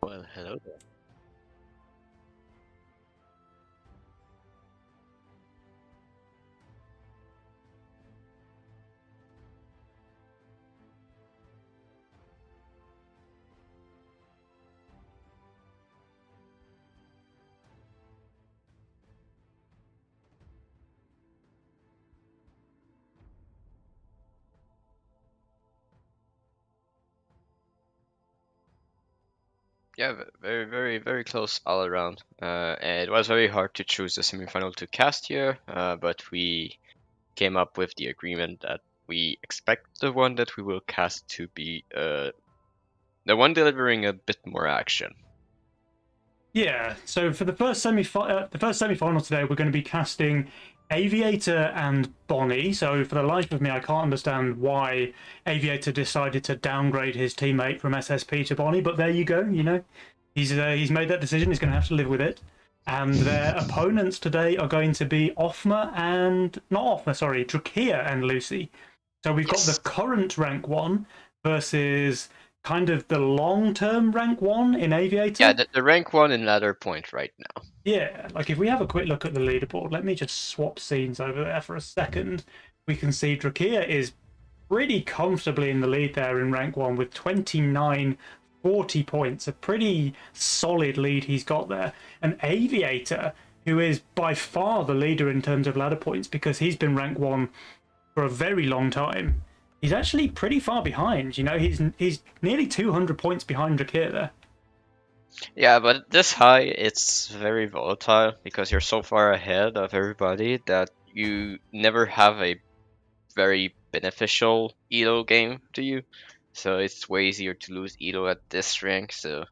Well, hello there. Yeah, very, very, very close all around. And it was very hard to choose the semifinal to cast here, but we came up with the agreement that we expect the one that we will cast to be the one delivering a bit more action. Yeah, so for the first semi-final today, we're going to be casting Aviator and Bonnie. So for the life of me, I can't understand why Aviator decided to downgrade his teammate from SSP to Bonnie. But there you go. He's made that decision. He's going to have to live with it. And their opponents today are going to be Offma and not Offma, sorry, Drakia and Lucy. So we've got the Yes. current rank one versus kind of the long-term rank one in Aviator. Yeah, the rank one in ladder point right now. Yeah, like if we have a quick look at the leaderboard, let me just swap scenes over there for a second. We can see Drakia is pretty comfortably in the lead there in rank one with 29, 40 points. A pretty solid lead he's got there. An Aviator, who is by far the leader in terms of ladder points because he's been rank one for a very long time. He's actually pretty far behind. He's nearly 200 points behind Drakia there. Yeah, but this high, it's very volatile because you're so far ahead of everybody that you never have a very beneficial elo game to you. So it's way easier to lose elo at this rank. So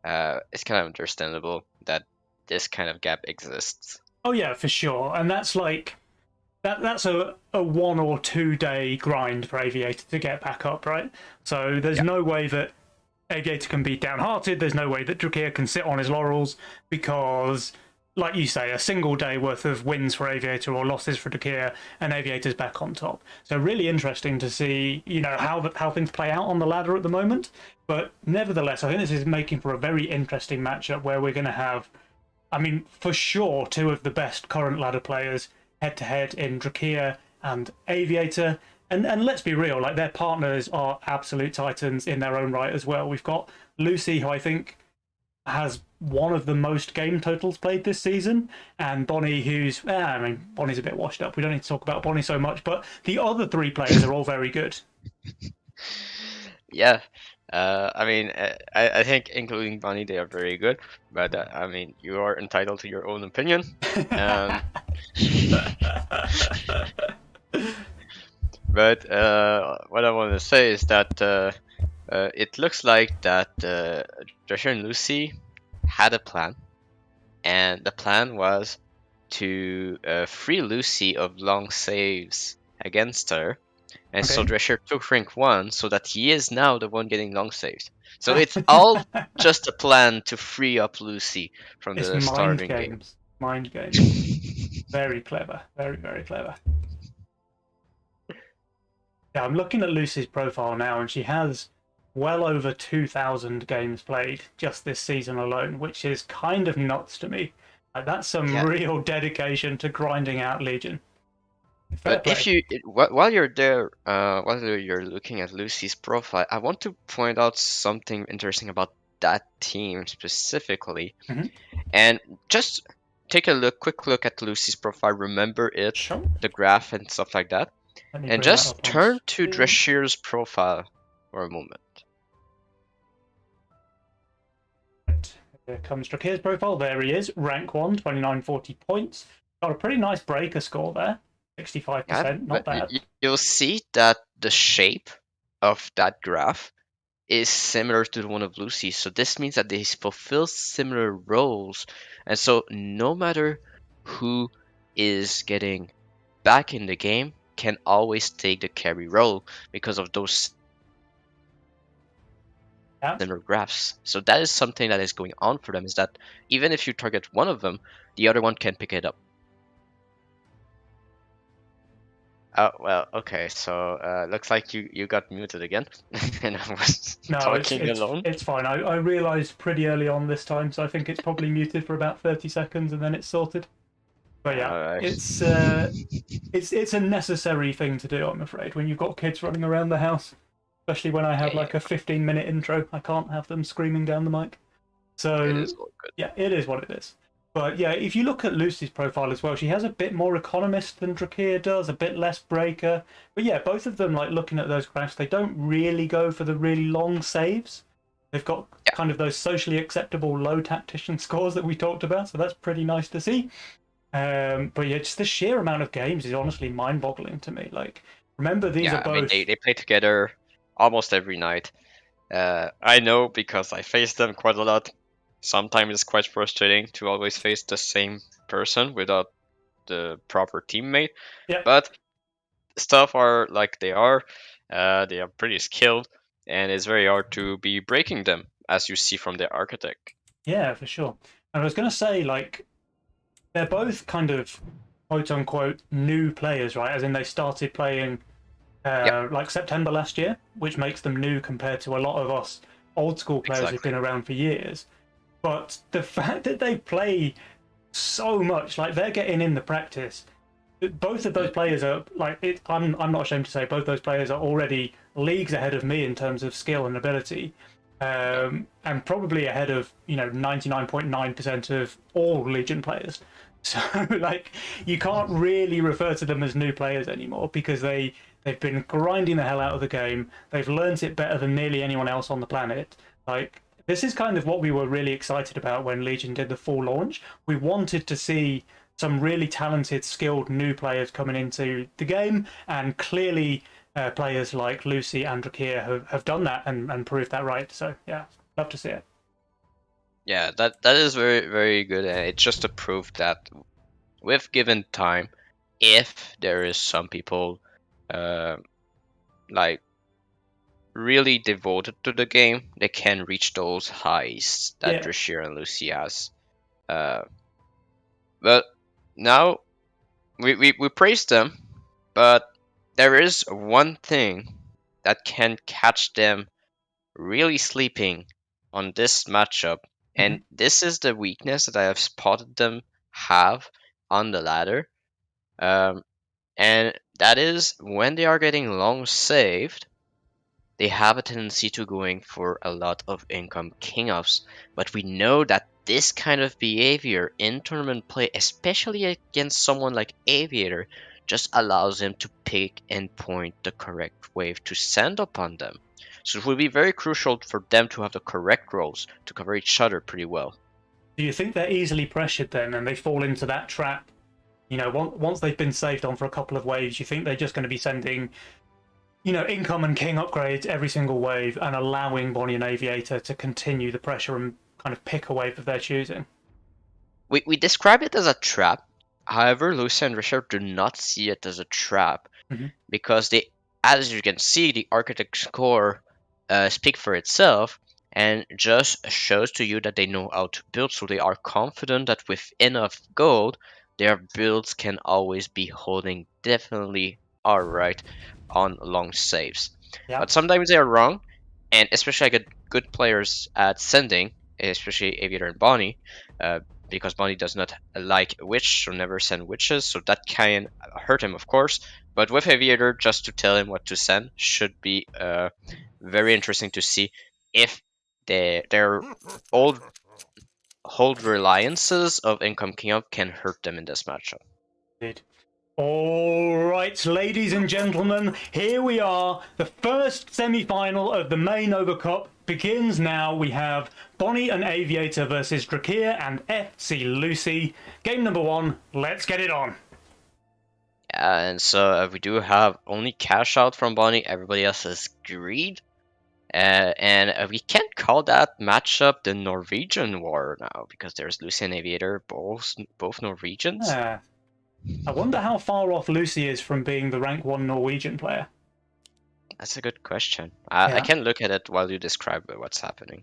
it's kind of understandable that this kind of gap exists. Oh yeah, for sure. And that's like that's a 1 or 2 day grind for Aviator to get back up, right? So there's Yeah. no way that Aviator can be downhearted. There's no way that Drakia can sit on his laurels because, like you say, a single day worth of wins for Aviator or losses for Drakia, and Aviator's back on top. So really interesting to see, how things play out on the ladder at the moment. But nevertheless, I think this is making for a very interesting matchup where we're going to have, I mean, for sure, two of the best current ladder players head to head in Drakia and Aviator. And let's be real, like their partners are absolute titans in their own right as well. We've got Lucy, who I think has one of the most game totals played this season, and Bonnie, who's, I mean, Bonnie's a bit washed up. We don't need to talk about Bonnie so much, but the other three players are all very good. Yeah. I mean, I think including Bunny, they are very good. But I mean, you are entitled to your own opinion. Um, but what I want to say is that it looks like that Joshua and Lucy had a plan, and the plan was to free Lucy of long saves against her. And so Okay. Drescher took rank 1 so that he is now the one getting long saves. So it's all just a plan to free up Lucy from It's the mind starving game. games. Mind games. Very clever. Very, very clever. Yeah, I'm looking at Lucy's profile now, and she has well over 2,000 games played just this season alone, which is kind of nuts to me. Like, that's some Yeah, real dedication to grinding out Legion. Fair but if play. while you're there, while you're looking at Lucy's profile, I want to point out something interesting about that team specifically. Mhm. And just take a quick look at Lucy's profile, remember it, Sure. the graph and stuff like that, Let me and bring that just up on turn to screen. Drescher's profile for a moment. Right. Here comes Drakir's profile. There he is. Rank 1, 2940 points. Got a pretty nice breaker score there. Yeah, 65%. Not but bad. you'll see that the shape of that graph is similar to the one of Lucy. So this means that they fulfill similar roles. And so no matter who is getting back in the game can always take the carry role because of those Yeah. similar graphs. So that is something that is going on for them, is that even if you target one of them, the other one can pick it up. Oh, well, okay. So, looks like you got muted again, and I was No, it's talking it's alone. it's fine. I realised pretty early on this time, so I think it's probably muted for about 30 seconds and then it's sorted. But yeah, All right. it's a necessary thing to do, I'm afraid, when you've got kids running around the house, especially when I Yeah, have yeah. like a 15-minute intro. I can't have them screaming down the mic. It So is all good. yeah, it is what it is. But yeah, if you look at Lucy's profile as well, she has a bit more economist than Drakir does, a bit less breaker. But yeah, both of them, like looking at those graphs, they don't really go for the really long saves. They've got Yeah, kind of those socially acceptable low tactician scores that we talked about, so that's pretty nice to see. But yeah, just the sheer amount of games is honestly mind-boggling to me. Like, remember these are yeah. I mean, both, they play together almost every night. I know because I face them quite a lot. Sometimes it's quite frustrating to always face the same person without the proper teammate. yeah, But stuff are like they are pretty skilled, and it's very hard to be breaking them, as you see from the architect. yeah, for sure. And I was gonna say, like, they're both kind of quote unquote new players, right? As in they started playing Yep, like September last year, which makes them new compared to a lot of us old school players who've exactly. been around for years. But the fact that they play so much, like they're getting in the practice. Both of those Mm. players are like it. I'm not ashamed to say both those players are already leagues ahead of me in terms of skill and ability, Yeah. and probably ahead of 99.9% of all Legion players. So like you can't really refer to them as new players anymore because they've been grinding the hell out of the game. They've learnt it better than nearly anyone else on the planet. Like this is kind of what we were really excited about when Legion did the full launch. We wanted to see some really talented, skilled new players coming into the game, and clearly players like Lucy and Drakir have done that and proved that right. So yeah, love to see it. Yeah, that is very very good, and it's just a proof that with given time, if there is some people uh, like really devoted to the game, they can reach those highs that Yeah. Drashir and Lucy has. Uh, but now we praise them, but there is one thing that can catch them really sleeping on this matchup, and Hmm. this is the weakness that I have spotted them have on the ladder. Um, and that is when they are getting long saved, they have a tendency to going for a lot of income king ups. But we know that this kind of behavior in tournament play, especially against someone like Aviator, just allows him to pick and point the correct wave to send upon them. So it will be very crucial for them to have the correct roles to cover each other pretty well. Do you think they're easily pressured then, and they fall into that trap? Once they've been saved on for a couple of waves, you think they're just going to be sending, income and king upgrades every single wave and allowing Bonnie and Aviator to continue the pressure and kind of pick a wave of their choosing? We describe it as a trap. However, Lucy and Richard do not see it as a trap Hmm. because they, as you can see, the architect score speak for itself and just shows to you that they know how to build. So they are confident that with enough gold, their builds can always be holding definitely all right on long saves. Yeah. But sometimes they are wrong, and especially I get good players at sending, especially Aviator and Bonnie. Because Bonnie does not like witch, so never send witches, so that can hurt him, of course. But with Aviator, just to tell him what to send should be very interesting to see if their old hold reliances of income king up can hurt them in this matchup. Indeed. All right, ladies and gentlemen, here we are. The first semi-final of the main Nova Cup begins now. We have Bonnie and Aviator versus Drakir and FC Lucy. Game number one. Let's get it on. And so we do have only cash out from Bonnie. Everybody else is greed. And we can't call that matchup the Norwegian War now because there's Lucy and Aviator, both Norwegians. Ah, I wonder how far off Lucy is from being the rank one Norwegian player. That's a good question. I Yeah. can look at it while you describe what's happening.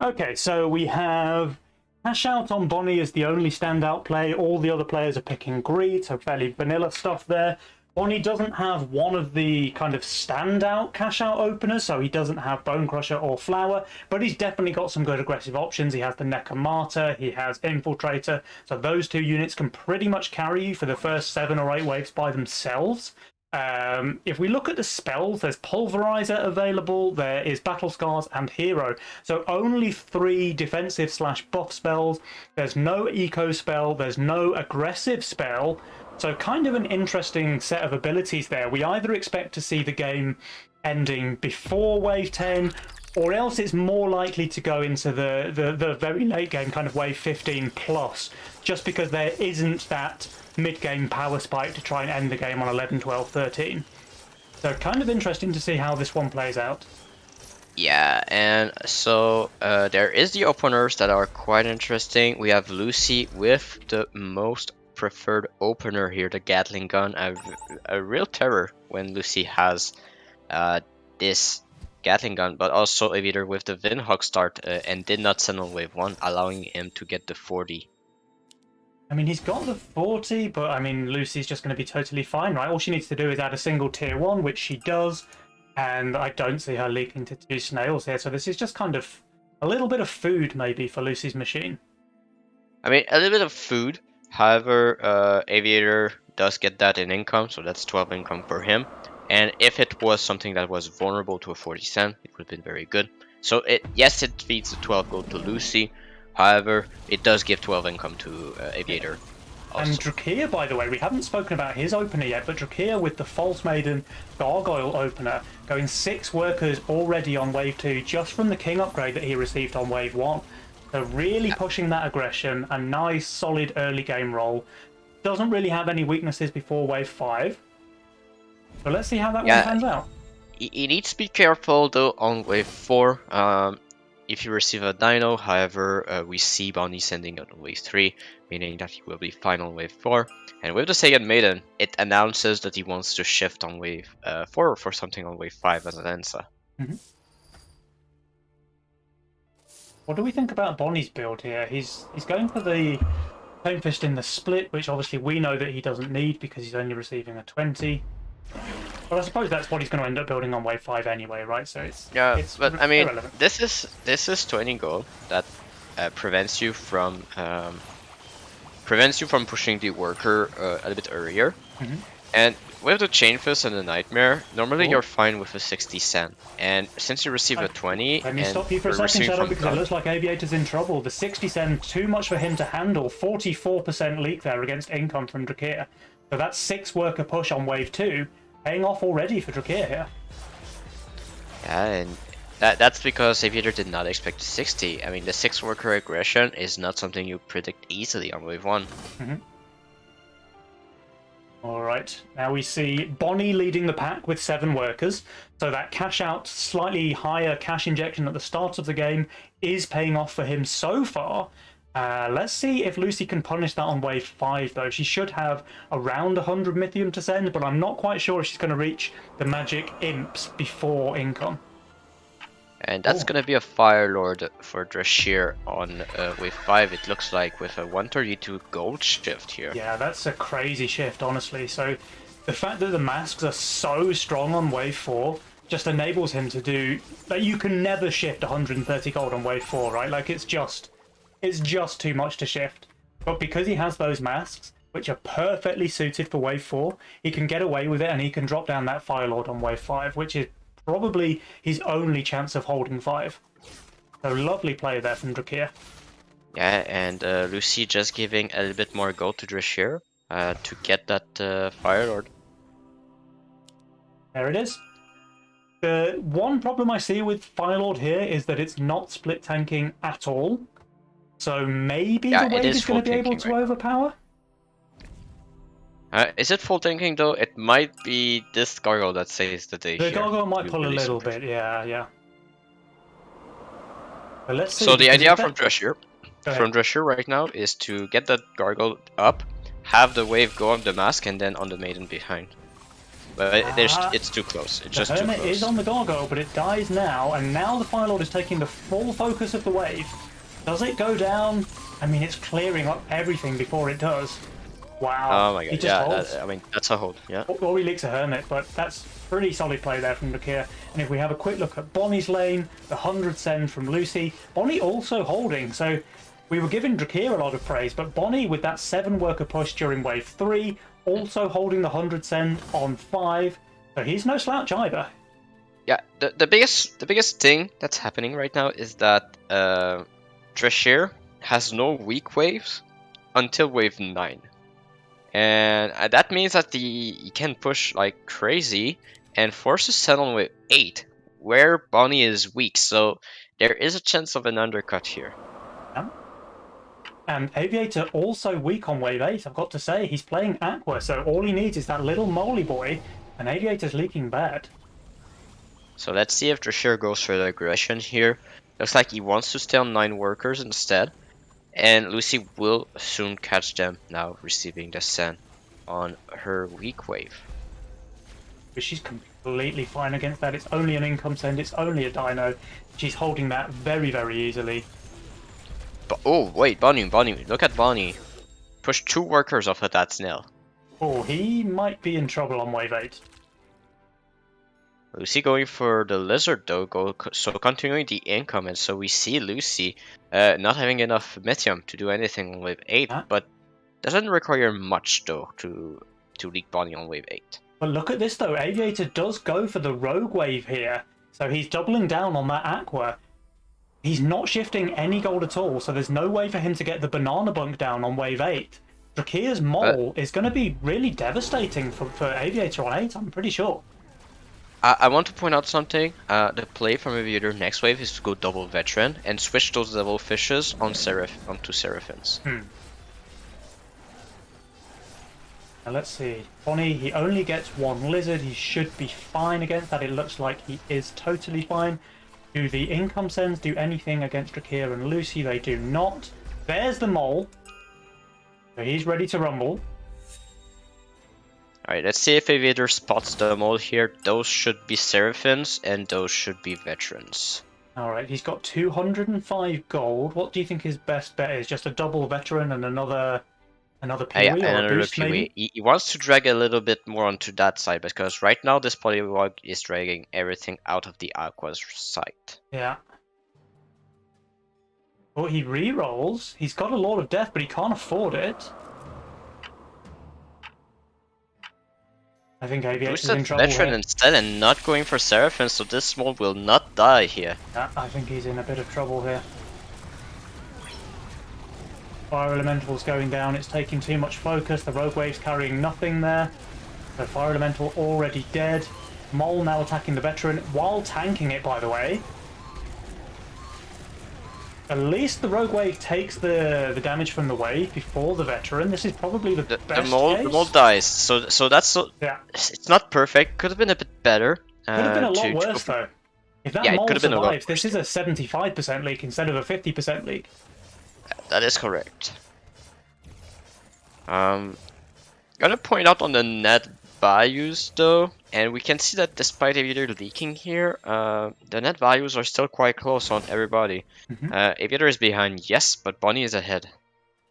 Okay, so we have Cash Out on Bonnie as the only standout play. All the other players are picking Greed, so fairly vanilla stuff there. Bonnie doesn't have one of the kind of standout cash-out openers, so he doesn't have Bone Crusher or Flower, but he's definitely got some good aggressive options. He has the Necromata, he has Infiltrator, so those two units can pretty much carry you for the first 7 or 8 waves by themselves. If we look at the spells, there's Pulverizer available, there is Battle Scars and Hero. So only 3 defensive / buff spells. There's no eco spell, there's no aggressive spell. So kind of an interesting set of abilities there. We either expect to see the game ending before wave 10, or else it's more likely to go into the very late game, kind of wave 15 plus, just because there isn't that mid-game power spike to try and end the game on 11, 12, 13. So kind of interesting to see how this one plays out. Yeah, and so there is the openers that are quite interesting. We have Lucy with the most preferred opener here, the Gatling gun, a real terror when Lucy has this Gatling gun, but also Aviator with the Windhawk start and did not send on wave 1, allowing him to get the 40. I mean, he's got the 40, but I mean, Lucy's just going to be totally fine, right? All she needs to do is add a single tier 1, which she does, and I don't see her leaking to 2 snails here, so this is just kind of a little bit of food, maybe, for Lucy's machine. I mean, a little bit of food. However, Aviator does get that in income, so that's 12 income for him. And if it was something that was vulnerable to a 40 cent, it would have been very good. So yes, it feeds the 12 gold to Lucy. However, it does give 12 income to Aviator. Also. And Drakir, by the way, we haven't spoken about his opener yet, but Drakir with the False Maiden Gargoyle opener, going 6 workers already on wave 2 just from the King upgrade that he received on wave 1. So really pushing that aggression, a nice solid early game roll. Doesn't really have any weaknesses before wave 5. So let's see how that one pans out. You need to be careful though on wave 4. If you receive a dino, however, we see Bonnie sending on wave 3, meaning that he will be fine on wave 4. And with the Second Maiden, it announces that he wants to shift on wave 4 for something on wave 5 as an answer. What do we think about Bonnie's build here? He's going for the Flame Fist in the split, which obviously we know that he doesn't need because he's only receiving a 20. But I suppose that's what he's going to end up building on wave 5 anyway, right? So it's but I mean, irrelevant. this is 20 gold that prevents you from pushing the worker a little bit earlier. And with the Chain Fist and the Nightmare, normally you're fine with a 60 cent. And since you receive a 20, let me stop you for a second, Shadow, because it looks like Aviator's in trouble. The 60 cent too much for him to handle. 44% leak there against income from Drakir. So that's 6 worker push on wave 2, paying off already for Drakir here. Yeah, and that's because Aviator did not expect 60. I mean, the 6 worker aggression is not something you predict easily on wave 1. Alright, now we see Bonnie leading the pack with 7 workers, so that cash out, slightly higher cash injection at the start of the game is paying off for him so far. Let's see if Lucy can punish that on wave 5 though. She should have around 100 Mythium to send, but I'm not quite sure if she's going to reach the magic imps before income. And that's going to be a Fire Lord for Drashir on wave 5, it looks like, with a 132 gold shift here. Yeah, that's a crazy shift, honestly. So the fact that the masks are so strong on wave 4 just enables him to do... Like, you can never shift 130 gold on wave 4, right? Like, it's just too much to shift. But because he has those masks, which are perfectly suited for wave 4, he can get away with it and he can drop down that Fire Lord on wave 5, which is probably his only chance of holding 5. So lovely play there from Drakir. Yeah, and Lucy just giving a little bit more gold to Drashir to get that Fire Lord. There it is. The one problem I see with Fire Lord here is that it's not split tanking at all. So maybe the wave is going to be able to overpower? Is it full tanking though? It might be this gargoyle that saves the day. The gargoyle might pull a little bit, yeah. But let's see. So the idea from Drashir right now is to get that gargoyle up, have the wave go on the mask, and then on the maiden behind. But it's too close. It's just too close. The Hermit is on the gargoyle, but it dies now, and now the Fire Lord is taking the full focus of the wave. Does it go down? I mean, it's clearing up everything before it does. Wow. Oh my He god, just yeah, holds. I mean, that's a hold, yeah. Or he leaks a Hermit, but that's pretty solid play there from Drakir. And if we have a quick look at Bonnie's lane, the 100 send from Lucy, Bonnie also holding. So we were giving Drakir a lot of praise, but Bonnie with that 7 worker push during wave 3, also holding the 100 send on 5. So he's no slouch either. Yeah, the biggest thing that's happening right now is that Trashir has no weak waves until wave 9. And that means that he can push like crazy and force a set on wave 8, where Bonnie is weak, so there is a chance of an undercut here. Yeah. And Aviator also weak on wave 8, I've got to say. He's playing Aqua, so all he needs is that little moly boy, and Aviator's leaking bad. So let's see if Trashir goes for the aggression here. Looks like he wants to stay on 9 workers instead. And Lucy will soon catch them now, receiving the send on her weak wave. But she's completely fine against that. It's only an income send, it's only a dino. She's holding that very, very easily. But oh wait, Bonnie, look at Bonnie. Push 2 workers off of that snail. Oh, he might be in trouble on wave 8. Lucy going for the lizard though, so continuing the income, and so we see Lucy not having enough Methium to do anything on wave 8, Huh? but doesn't require much though to leak Bonnie on wave 8. But look at this though, Aviator does go for the rogue wave here. So he's doubling down on that Aqua. He's not shifting any gold at all, so there's no way for him to get the banana bunk down on wave 8. Drakir's But mole is going to be really devastating for Aviator on 8, I'm pretty sure. I want to point out something. The play from Aviator next wave is to go double veteran and switch those devil fishes onto Seraphins. Now let's see. Bonnie, he only gets 1 lizard. He should be fine against that. It looks like he is totally fine. Do the income sends do anything against Drakir and Lucy? They do not. There's the mole. So he's ready to rumble. Alright, let's see if Aviator spots the mole here. Those should be Seraphins, and those should be veterans. Alright, he's got 205 gold. What do you think his best bet is? Just a double veteran and another Yeah, Peewee or a another boost, maybe? Peewee. He wants to drag a little bit more onto that side, because right now this Polywog is dragging everything out of the Aqua's side. Yeah. Oh, he re-rolls. He's got a Lord of Death, but he can't afford it. I think Aviator's in Boosted trouble veteran here. instead and not going for Seraphim, so this mole will not die here. Yeah, I think he's in a bit of trouble here. Fire Elemental's going down, it's taking too much focus, the Rogue Wave's carrying nothing there. So Fire Elemental already dead. Mole now attacking the veteran, while tanking it, by the way. At least the Rogue Wave takes the damage from the wave before the veteran. This is probably the best case. The mole dies, so that's Yeah. it's not perfect. Could have been a bit better. Could have been a lot worse though. If that mole survives, this is a 75% leak instead of a 50% leak. That is correct. Gonna point out on the net values though, and we can see that despite Aviator leaking here, the net values are still quite close on everybody. Aviator is behind, yes, but Bonnie is ahead.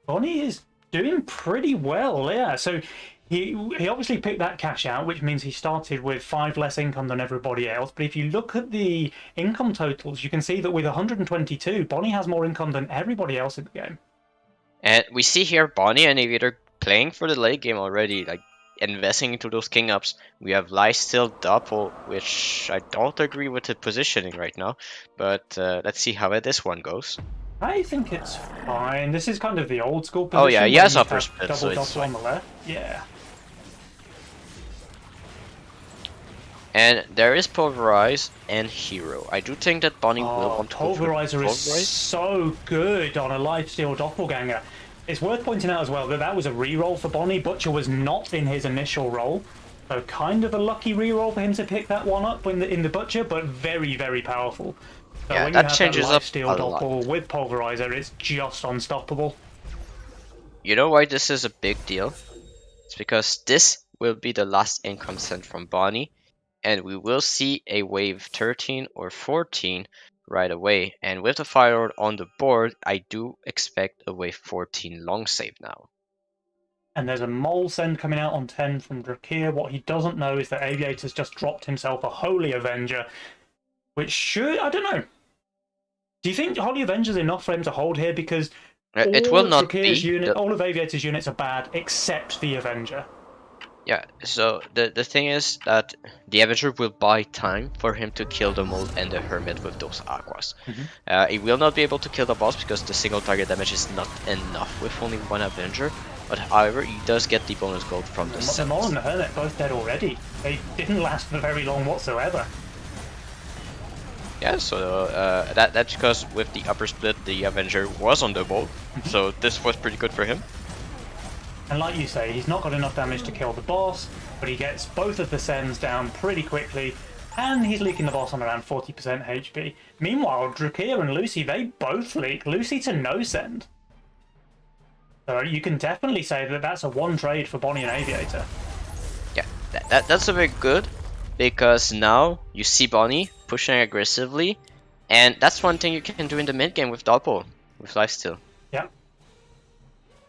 Bonnie is doing pretty well, yeah. So he obviously picked that cash out, which means he started with 5 less income than everybody else. But if you look at the income totals, you can see that with 122, Bonnie has more income than everybody else in the game. And we see here Bonnie and Aviator playing for the late game already, like investing into those king ups. We have Lifesteal Doppel, which I don't agree with the positioning right now, but let's see how this one goes. I think it's fine. This is kind of the old school position. Oh yeah, he has upper split, double so it's doppel fine. on the left. Yeah. And there is Pulverize and Hero. I do think that Bonnie will want to Pulverizer is so good on a Lifesteal Doppelganger. It's worth pointing out as well that that was a reroll for Bonnie. Butcher was not in his initial roll. So kind of a lucky reroll for him to pick that one up in the Butcher, but very, very powerful. So yeah, when that you have changes that up Lifesteal a lot. Doppel with Pulverizer, it's just unstoppable. You know why this is a big deal? It's because this will be the last income sent from Bonnie, and we will see a wave 13 or 14 right away. And with the Firelord on the board, I do expect a wave 14 long save now. and there's a mole send coming out on 10 from Drakir. What he doesn't know is that Aviator's just dropped himself a Holy Avenger, which should, I don't know. Do you think Holy Avenger's enough for him to hold here? Because It all will of not Drakir's be. unit, all of Aviator's units are bad except the Avenger. Yeah, so the thing is that the Avenger will buy time for him to kill the Mole and the Hermit with those Aquas. He will not be able to kill the boss because the single target damage is not enough with only one Avenger, but however, he does get the bonus gold from the The Mole cells. and the Hermit both dead already. They didn't last for very long whatsoever. Yeah, so that's because with the upper split, the Avenger was on the Mole, so this was pretty good for him. And like you say, he's not got enough damage to kill the boss, but he gets both of the sends down pretty quickly, and he's leaking the boss on around 40% HP. Meanwhile, Drakir and Lucy, they both leak. Lucy to no send. So you can definitely say that that's a one trade for Bonnie and Aviator. Yeah, that's a bit good, because now you see Bonnie pushing aggressively, and that's one thing you can do in the mid game with Doppel, with lifesteal. Yeah.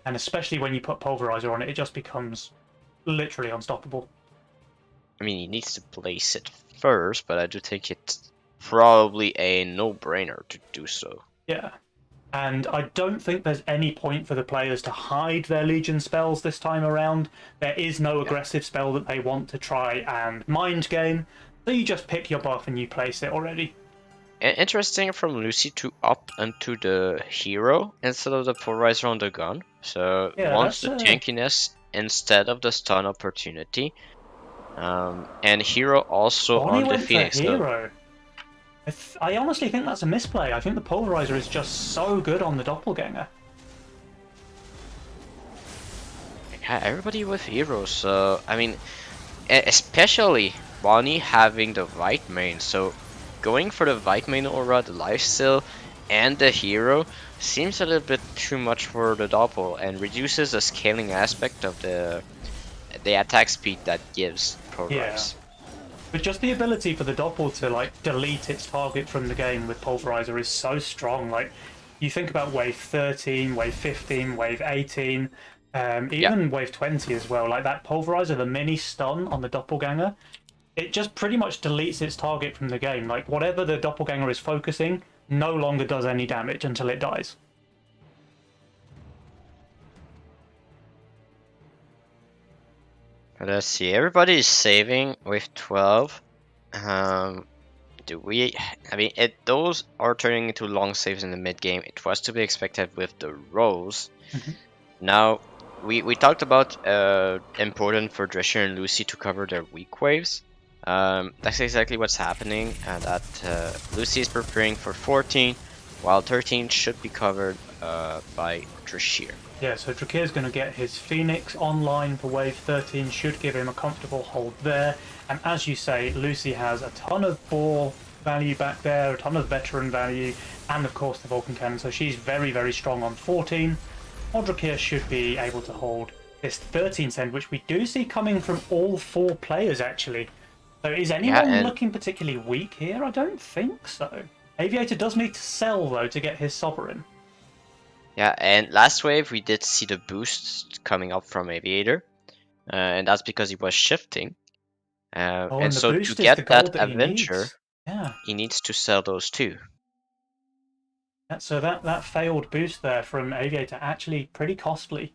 And especially when you put Pulverizer on it, it just becomes literally unstoppable. I mean, he needs to place it first, but I do think it's probably a no-brainer to do so. Yeah. And I don't think there's any point for the players to hide their Legion spells this time around. There is no aggressive spell that they want to try and mind game, so you just pick your buff and you place it already. Interesting from Lucy to up into the hero instead of the Polarizer on the gun. So Yeah, wants that's the tankiness instead of the stun opportunity. And hero also Bonnie on the went for Phoenix. So hero. I honestly think that's a misplay. I think the Polarizer is just so good on the Doppelganger. yeah, everybody with heroes. So I mean, especially Bonnie having the white main. So going for the white main aura, the lifesteal, and the hero seems a little bit too much for the Doppel and reduces the scaling aspect of the attack speed that gives Pro Yeah. Rise. But just the ability for the Doppel to like delete its target from the game with Pulverizer is so strong. Like you think about wave 13, wave 15, wave 18, even wave 20 as well. Like that Pulverizer, the mini stun on the Doppelganger, it just pretty much deletes its target from the game. Like whatever the Doppelganger is focusing no longer does any damage until it dies. Let's see, everybody is saving with 12. Do we? I mean, those are turning into long saves in the mid game. It was to be expected with the Rose. Now, we talked about important for Drescher and Lucy to cover their weak waves. That's exactly what's happening. That Lucy is preparing for 14, while 13 should be covered by Drescher. Yeah, so Drakir's going to get his Phoenix online for wave 13, should give him a comfortable hold there. And as you say, Lucy has a ton of ball value back there, a ton of veteran value, and of course the Vulcan Cannon, so she's very, very strong on 14. Drakir should be able to hold this 13 send, which we do see coming from all four players actually. So is anyone looking particularly weak here? I don't think so. Aviator does need to sell though to get his Sovereign. Yeah, and last wave we did see the boost coming up from Aviator, and that's because he was shifting. And so to get that Avenger, he needs to sell those too. So that failed boost there from Aviator actually pretty costly.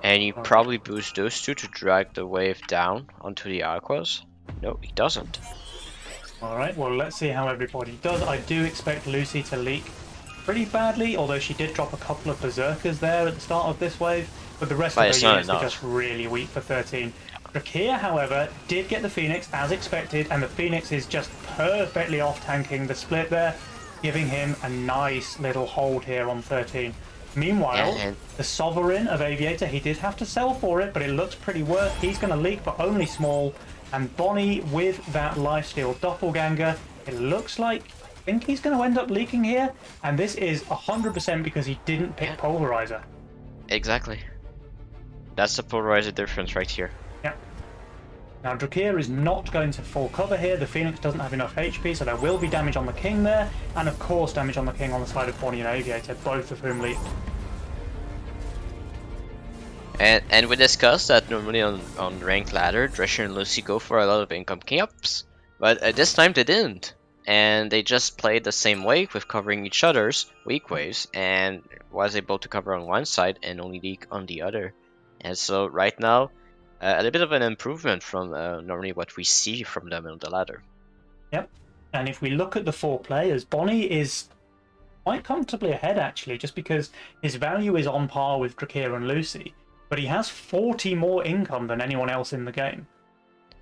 And you probably boost those two to drag the wave down onto the Aquas. No, he doesn't. Alright, well let's see how everybody does. I do expect Lucy to leak pretty badly, although she did drop a couple of Berserkers there at the start of this wave, but the rest of the units were just really weak for 13. Drakir, however, did get the Phoenix as expected, and the Phoenix is just perfectly off tanking the split there, giving him a nice little hold here on 13. Meanwhile, the Sovereign of Aviator, he did have to sell for it, but it looks pretty worth. He's going to leak, but only small. And Bonnie with that lifesteal Doppelganger, it looks like, I think he's going to end up leaking here. And this is 100% because he didn't pick Pulverizer. Exactly. That's the Polarizer difference right here. Yeah. Now, Drakir is not going to full cover here. The Phoenix doesn't have enough HP, so there will be damage on the King there, and of course damage on the King on the side of Bonnie and Aviator, both of whom leap. And we discussed that normally on ranked ladder, Drescher and Lucy go for a lot of income camps, but this time they didn't. And they just played the same wave with covering each other's weak waves, and was able to cover on one side and only leak on the other. And so right now, a little bit of an improvement from normally what we see from them on the ladder. Yep. And if we look at the 4 players, Bonnie is quite comfortably ahead actually, just because his value is on par with Drakir and Lucy, but he has 40 more income than anyone else in the game.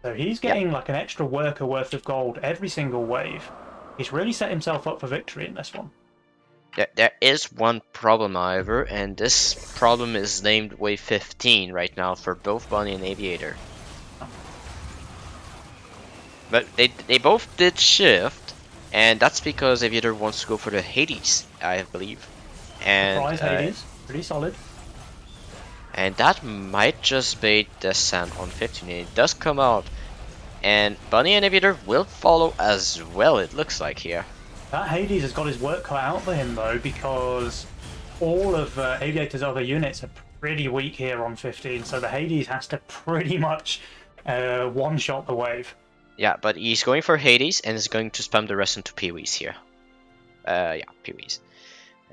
So he's getting like an extra worker worth of gold every single wave. He's really set himself up for victory in this one. There is one problem, however, and this problem is named Wave 15 right now for both Bonnie and Aviator. But they both did shift, and that's because Aviator wants to go for the Hades, I believe. And Surprise Hades, pretty solid. And that might just bait the sand on 15. It does come out, and Bonnie and Aviator will follow as well, it looks like here. That Hades has got his work cut out for him though, because all of Aviator's other units are pretty weak here on 15, so the Hades has to pretty much one-shot the wave. Yeah, but he's going for Hades and is going to spam the rest into Pee-wees here. Yeah, Pee-wees.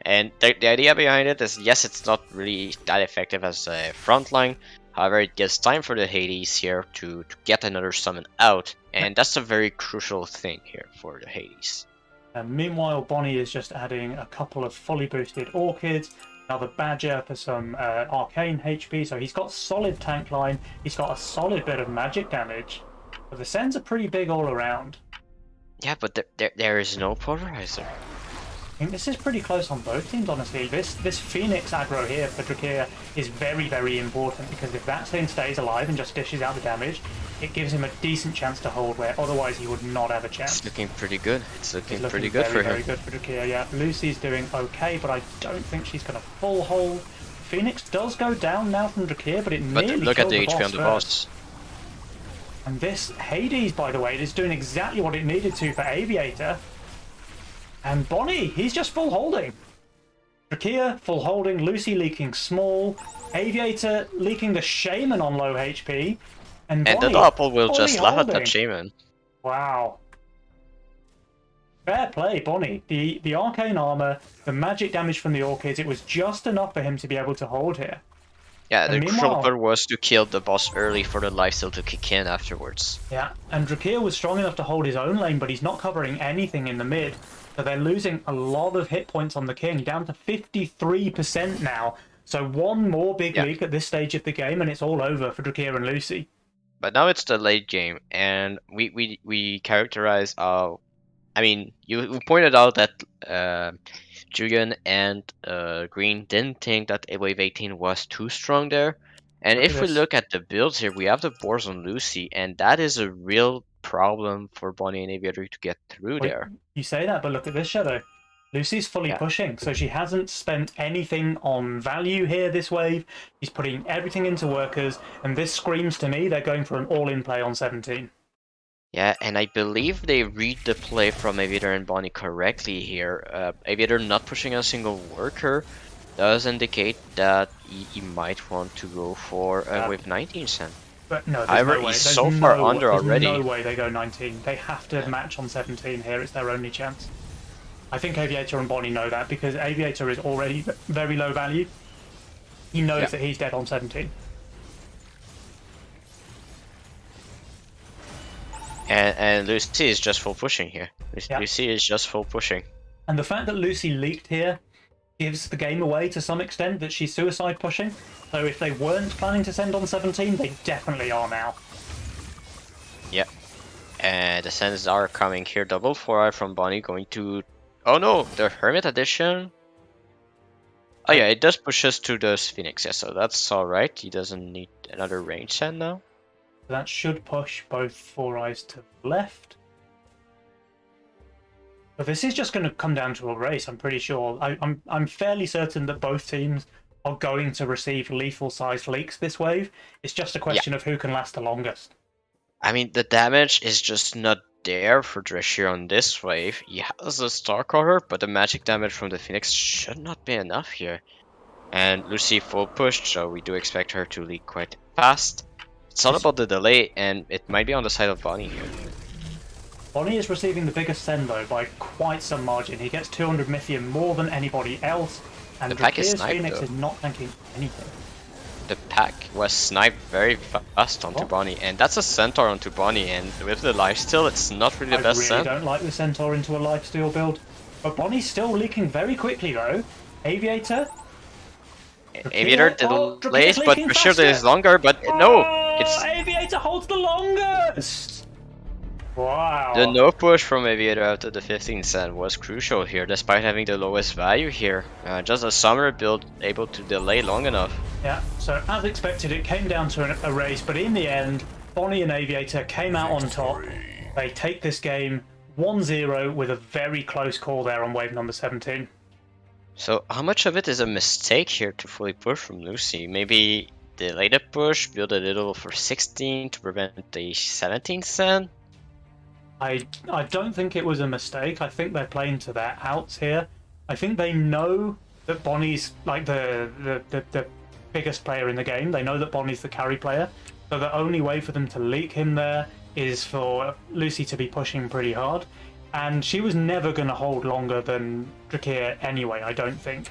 And the idea behind it is, yes, it's not really that effective as a frontline. However, it gives time for the Hades here to get another summon out, and that's a very crucial thing here for the Hades. Meanwhile, Bonnie is just adding a couple of fully boosted Orchids, another Badger for some Arcane HP, so he's got solid tank line, he's got a solid bit of magic damage, but the Sens are pretty big all around. Yeah, but there is no polarizer. I think this is pretty close on both teams, honestly. This Phoenix aggro here for Drakir is very, very important, because if that thing stays alive and just dishes out the damage, it gives him a decent chance to hold, where otherwise he would not have a chance. It's looking pretty good. It's looking pretty good for him. Very good for Drakir, yeah. Lucy's doing okay, but I don't think she's going to full hold. Phoenix does go down now from Drakir, but it nearly look at the killed HP on the boss. And this Hades, by the way, is doing exactly what it needed to for Aviator. And Bonnie, he's just full holding. Drakir, full holding. Lucy leaking small. Aviator leaking the Shaman on low HP. And Bonnie, the Doppel will just laugh at that holding. Shaman. Wow. Fair play, Bonnie. The arcane armor, the magic damage from the Orchids, it was just enough for him to be able to hold here. Yeah, the crucial part was to kill the boss early for the lifesteal to kick in afterwards. Yeah, and Drakir was strong enough to hold his own lane, but he's not covering anything in the mid. So they're losing a lot of hit points on the King, down to 53% now. So one more big leak at this stage of the game, and it's all over for Drakir and Lucy. But now it's the late game, and we characterize I mean, you pointed out that Julian and Green didn't think that Wave 18 was too strong there. And if we look at the builds here, we have the boars on Lucy, and that is a real problem for Bonnie and Aviator to get through there. You say that, but look at this Shadow. Lucy's fully pushing, so she hasn't spent anything on value here this wave. She's putting everything into workers, and this screams to me they're going for an all-in play on 17. Yeah, and I believe they read the play from Aviator and Bonnie correctly here. Aviator not pushing a single worker does indicate that he might want to go for a Wave 19 Sen. But no, however, he's so far under already. There's no way they go 19. They have to match on 17 here. It's their only chance. I think Aviator and Bonnie know that, because Aviator is already very low value. He knows that he's dead on 17. And Lucy is just full pushing here. Lucy is just full pushing. And the fact that Lucy leaked here gives the game away to some extent, that she's suicide pushing. So if they weren't planning to send on 17, they definitely are now. Yep. And the sends are coming here. Double 4-eye from Bonnie going to... Oh no, the Hermit Edition. Oh yeah, it does push us to the Phoenix, so that's alright. He doesn't need another range send now. That should push both 4-eyes to the left. But this is just going to come down to a race, I'm pretty sure. I'm fairly certain that both teams are going to receive lethal-sized leaks this wave. It's just a question of who can last the longest. I mean, the damage is just not there for Drescher on this wave. He has a star color, but the magic damage from the Phoenix should not be enough here. And Lucy full pushed, so we do expect her to leak quite fast. It's all It's, about the delay, and it might be on the side of Bonnie here. Bonnie is receiving the biggest send though by quite some margin. He gets 200 Mythium more than anybody else, The and pack is Drakea's sniped Phoenix though. is not tanking anything. The pack was sniped very fast onto What? Bonnie, and that's a centaur onto Bonnie, and with the lifesteal, it's not really I the best really send. don't like the Centaur into a lifesteal build. But Bonnie's still leaking very quickly though. Aviator? Aviator Drakea? Oh, delays, Drakea's but leaking Drescher faster! is longer, but no! Oh, It's Aviator holds the longest! the Wow. no push from Aviator after the 15 cent was crucial here, despite having the lowest value here. Just a summer build able to delay long enough. Yeah, so as expected, it came down to a race, but in the end, Bonnie and Aviator came out on top. They take this game 1-0 with a very close call there on wave number 17. So how much of it is a mistake here to fully push from Lucy? Maybe delay the push, build a little for 16 to prevent the 17 cent? I don't think it was a mistake. I think they're playing to their outs here. I think they know that Bonnie's like the biggest player in the game. They know that Bonnie's the carry player. So the only way for them to leak him there is for Lucy to be pushing pretty hard. And she was never going to hold longer than Drakea anyway, I don't think,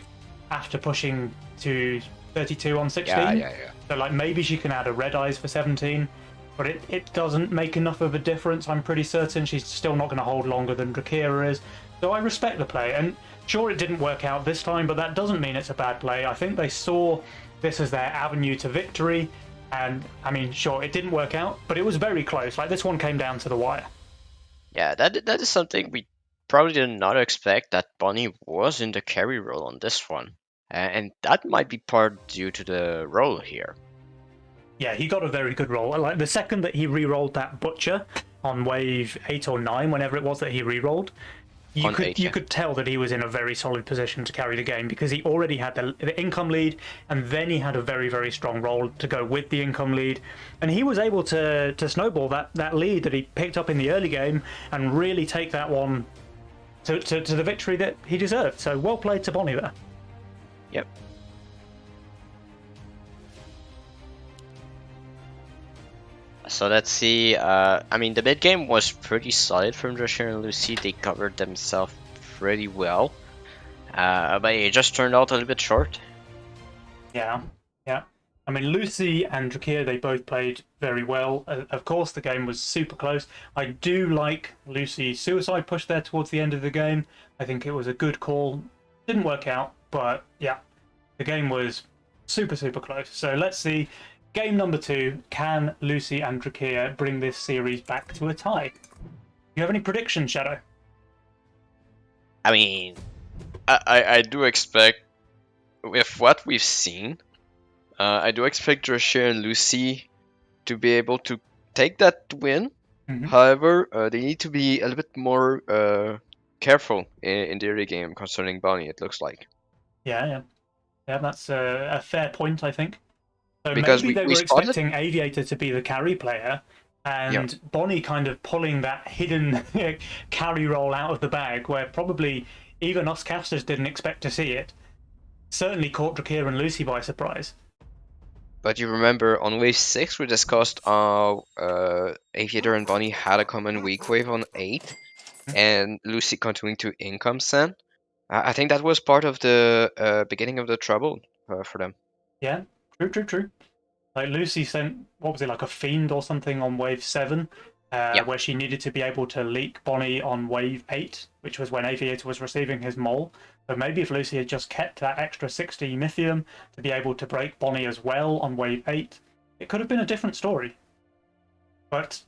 after pushing to 32 on 16. Yeah. So like maybe she can add a red eyes for 17, but it doesn't make enough of a difference. I'm pretty certain she's still not going to hold longer than Drakea is. So I respect the play. And sure, it didn't work out this time, but that doesn't mean it's a bad play. I think they saw this as their avenue to victory. And I mean, sure, it didn't work out, but it was very close. Like this one came down to the wire. Yeah, that is something we probably did not expect, that Bonnie was in the carry role on this one. And that might be part due to the role here. Yeah, he got a very good roll. Like the second that he re-rolled that butcher on wave 8 or 9, whenever it was that he re-rolled, you On could 8, you yeah. could tell that he was in a very solid position to carry the game because he already had the income lead, and then he had a very strong roll to go with the income lead, and he was able to snowball that lead that he picked up in the early game and really take that one to the victory that he deserved. So well played to Bonnie there. Yep. So let's see. I mean, the mid game was pretty solid from Drescher and Lucy. They covered themselves pretty well. But it just turned out a little bit short. Yeah, yeah. I mean, Lucy and Drakea, they both played very well. Of course, the game was super close. I do like Lucy's suicide push there towards the end of the game. I think it was a good call. Didn't work out, but yeah, the game was super close. So let's see. Game number 2. Can Lucy and Drakea bring this series back to a tie? You have any predictions, Shadow? I mean, I do expect, with what we've seen, I do expect Drescher and Lucy to be able to take that win. Mm-hmm. However, they need to be a little bit more careful in the early game concerning Bonnie, it looks like. Yeah. That's a fair point, I think. So Because maybe we, they we were spotted. expecting Aviator to be the carry player, Yeah. and Bonnie kind of pulling that hidden carry roll out of the bag, where probably even us casters didn't expect to see it. Certainly caught Drakea and Lucy by surprise. But you remember on wave 6 we discussed how Aviator and Bonnie had a common weak wave on 8, and Lucy continuing to income send. I think that was part of the beginning of the trouble for them. Yeah, true. Like Lucy sent, what was it, like a fiend or something on wave 7, Yeah. where she needed to be able to leak Bonnie on wave 8, which was when Aviator was receiving his mole. So maybe if Lucy had just kept that extra 60 Mythium to be able to break Bonnie as well on wave 8, it could have been a different story. But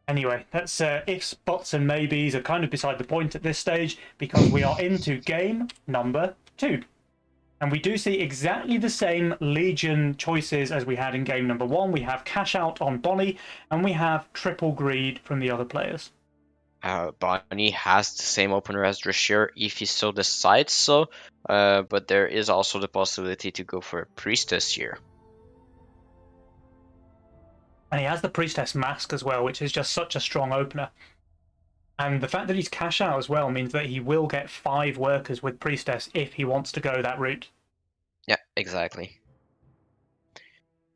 anyway, that's ifs, buts, and maybes are kind of beside the point at this stage because we are into game number 2. And we do see exactly the same Legion choices as we had in game number 1. We have Cash Out on Bonnie, and we have Triple Greed from the other players. Bonnie has the same opener as Drescher if he so decides so, but there is also the possibility to go for a Priestess here. And he has the Priestess Mask as well, which is just such a strong opener. And the fact that he's cash out as well means that he will get 5 workers with Priestess if he wants to go that route. Yeah, exactly.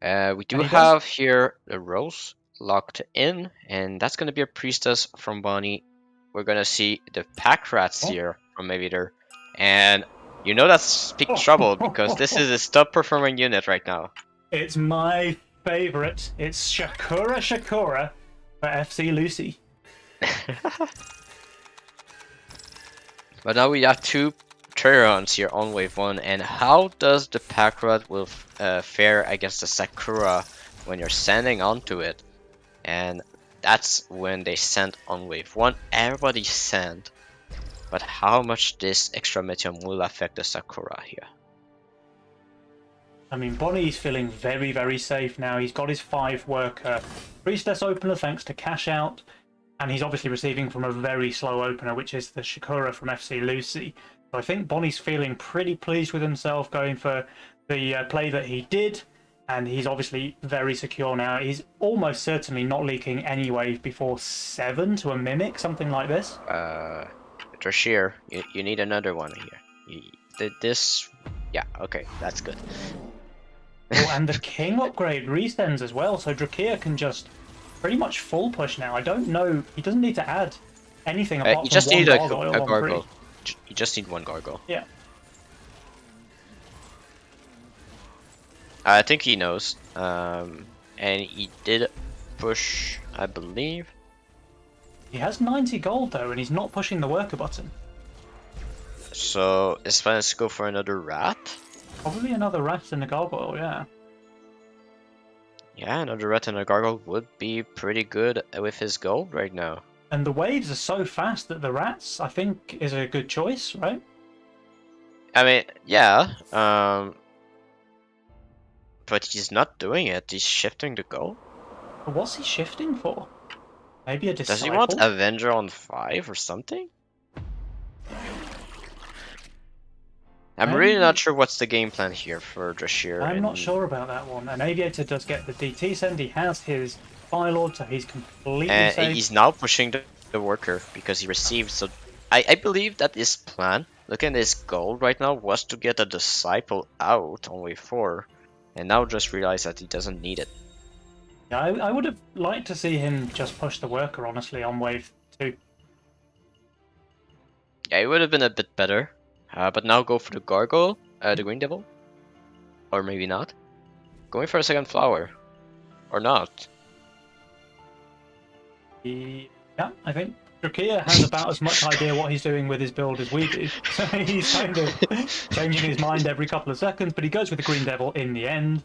We do And he does. have here the Rose locked in, and that's going to be a Priestess from Bonnie. We're going to see the Pack Rats Oh. here from Aviator, and you know that's big trouble because this Oh. is a top performing unit right now. It's my favorite. It's Shakura for FC Lucy. But now we have 2 Terrans here on wave 1, and how does the Pack Rat will fare against the Sakura when you're sending onto it? And that's when they send on wave 1. Everybody send. But how much this extra Meteor will affect the Sakura here? I mean, Bonnie's feeling very, very safe now. He's got his 5 worker Priestess opener thanks to cash out. And he's obviously receiving from a very slow opener, which is the Shakura from FC Lucy. So I think Bonnie's feeling pretty pleased with himself going for the play that he did. And he's obviously very secure now. He's almost certainly not leaking any wave before 7 to a Mimic, something like this. Drashir, you need another one here. This... Yeah, okay, that's good. Oh, and the King upgrade resends as well, so Drakir can just pretty much full push now. I don't know, he doesn't need to add anything apart You from just one need gargoyle. a gargoyle. You just need one gargoyle. Yeah. I think he knows. And he did push, I believe. He has 90 gold though, and he's not pushing the worker button. So is fine to go for another rat? Probably another rat and a gargoyle, yeah. Yeah, another rat and a gargoyle would be pretty good with his gold right now. And the waves are so fast that the rats, I think, is a good choice, right? I mean, yeah, but he's not doing it. He's shifting the gold. But what's he shifting for? Maybe a Does he disciple? want Avenger on 5 or something? I'm really not sure what's the game plan here for Drashir. I'm not sure about that one. And Aviator does get the DT send. He has his Fire Lord, so he's completely safe. He's now pushing the worker because he received. So I believe that his plan, looking at his goal right now, was to get a disciple out on wave 4, and now just realized that he doesn't need it. Yeah, I would have liked to see him just push the worker, honestly, on wave 2. Yeah, it would have been a bit better. But now go for the gargoyle, the green devil, or maybe not. Going for a second flower, or not. Yeah, I think Drakir has about as much idea what he's doing with his build as we do. So he's kind of changing his mind every couple of seconds, but he goes with the green devil in the end.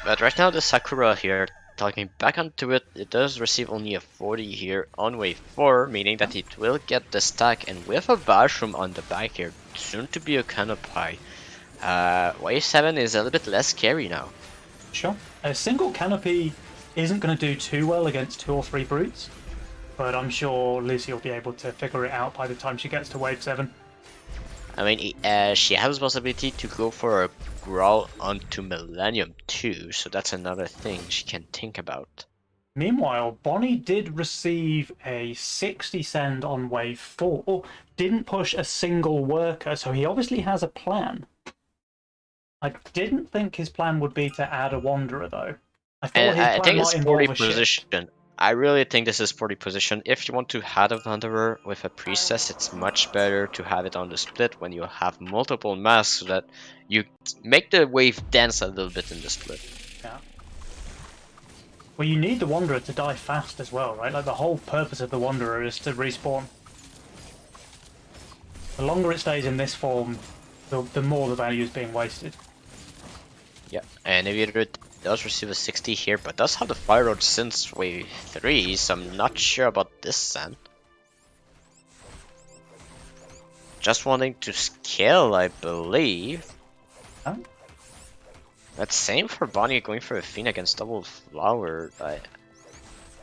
But right now the Sakura here, talking back onto it, it does receive only a 40 here on wave 4, meaning that it will get the stack, and with a Bashroom on the back here, soon to be a Canopy. Wave 7 is a little bit less scary now. Sure. A single Canopy isn't going to do too well against 2 or 3 brutes, but I'm sure Lucy will be able to figure it out by the time she gets to wave 7. I mean, she has the possibility to go for a Growl onto Millennium too, so that's another thing she can think about. Meanwhile, Bonnie did receive a 60 send on wave 4, didn't push a single worker, so he obviously has a plan. I didn't think his plan would be to add a Wanderer though. I thought his plan might involve a position. I really think this is sporty position. If you want to have a Wanderer with a Priestess, it's much better to have it on the split when you have multiple masks so that you make the wave dance a little bit in the split. Yeah. Well, you need the Wanderer to die fast as well, right? Like, the whole purpose of the Wanderer is to respawn. The longer it stays in this form, the more the value is being wasted. Yeah, and Aviator does receive a 60 here, but does have the Fire Road since wave 3, so I'm not sure about this send. Just wanting to scale, I believe. Huh? That's same for Bonnie going for a Fiend against double flower.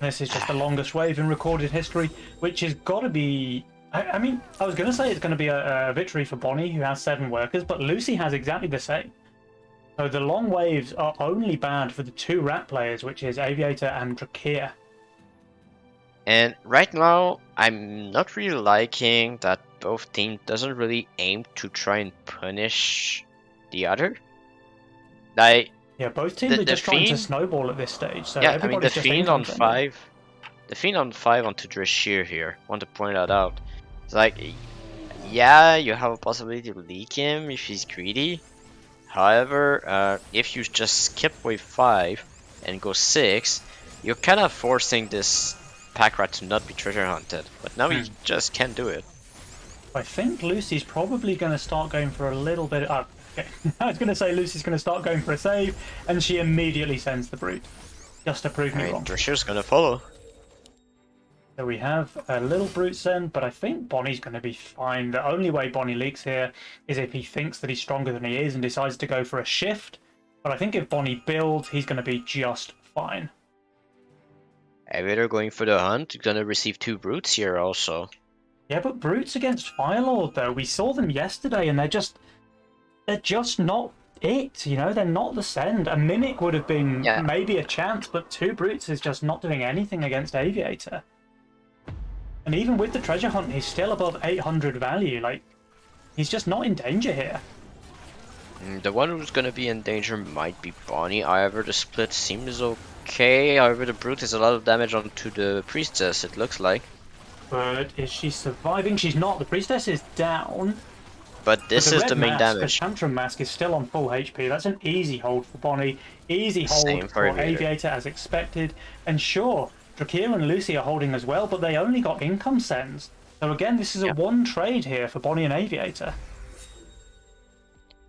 This is just the longest wave in recorded history, which has got to be... I mean, I was going to say it's going to be a victory for Bonnie, who has 7 workers, but Lucy has exactly the same. So the long waves are only bad for the two rat players, which is Aviator and Drakir. And right now, I'm not really liking that both teams doesn't really aim to try and punish the other. Like Yeah, both teams are the just trying to Fiend, snowball at this stage, so yeah, I mean the everybody's just Fiend income on sending. 5, the Fiend on 5 onto Drashir here. Want to point that out. It's like, yeah, you have a possibility to leak him if he's greedy. However, if you just skip wave 5 and go 6, you're kind of forcing this pack rat to not be treasure hunted. But now he just can't do it. I think Lucy's probably going to start going for a little bit. Okay. I was going to say Lucy's going to start going for a save, and she immediately sends the brute, just to prove I me mean, wrong. Drashir's gonna follow. So we have a little brute send, but I think Bonnie's going to be fine. The only way Bonnie leaks here is if he thinks that he's stronger than he is and decides to go for a shift. But I think if Bonnie builds, he's going to be just fine. Aviator going for the hunt, gonna receive 2 brutes here also. Yeah, but brutes against Firelord though, we saw them yesterday, and they're just not it. You know, they're not the send. A Mimic would have been Yeah, maybe a chance, but two brutes is just not doing anything against Aviator. And even with the treasure hunt, he's still above 800 value. Like, he's just not in danger here. the one who's gonna be in danger might be Bonnie. However, the split seems okay. However, the brute is a lot of damage onto the priestess, it looks like. But is she surviving? She's not. The priestess is down. But But this the is red the main mask, the damage. Tantrum mask, is still on full HP. That's an easy hold for Bonnie. Easy hold Same for for Aviator. Aviator as expected. And sure, Drakir and Lucy are holding as well, but they only got income sends. So again, this is a Yeah. one trade here for Bonnie and Aviator.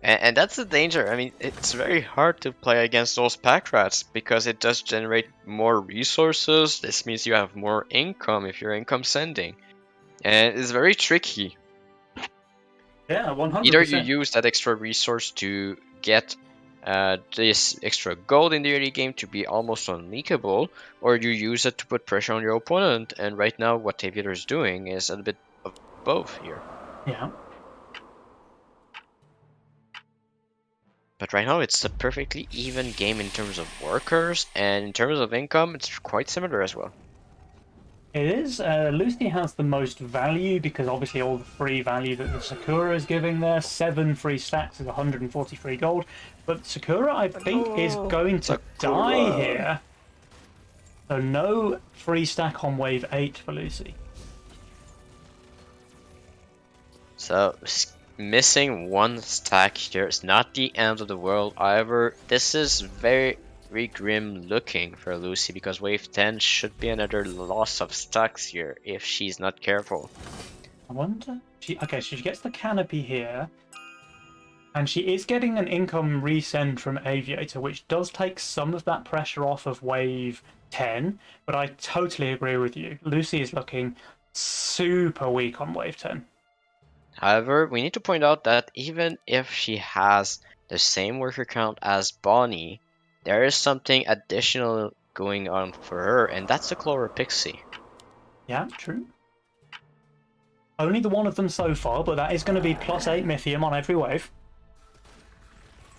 And that's the danger. I mean, it's very hard to play against those pack rats because it does generate more resources. This means you have more income if you're income sending. And it's very tricky. Yeah, Either you 100%. use that extra resource to get this extra gold in the early game to be almost unleakable, or you use it to put pressure on your opponent. And right now, what Aviator is doing is a bit of both here. Yeah. But right now, it's a perfectly even game in terms of workers, and in terms of income, it's quite similar as well. It is. Lucy has the most value because obviously all the free value that the Sakura is giving there. 7 free stacks is 143 gold. But Sakura, I think, is going to die here. So no free stack on wave 8 for Lucy. So missing 1 stack here is not the end of the world. However, this is very grim looking for Lucy because wave 10 should be another loss of stacks here if she's not careful. I wonder. Okay, so she gets the canopy here. And she is getting an income resend from Aviator, which does take some of that pressure off of wave 10. But I totally agree with you. Lucy is looking super weak on wave 10. However, we need to point out that even if she has the same worker count as Bonnie, there is something additional going on for her, and that's the Chloro Pixie. Yeah, true. Only the one of them so far, but that is going to be plus 8 Mythium on every wave.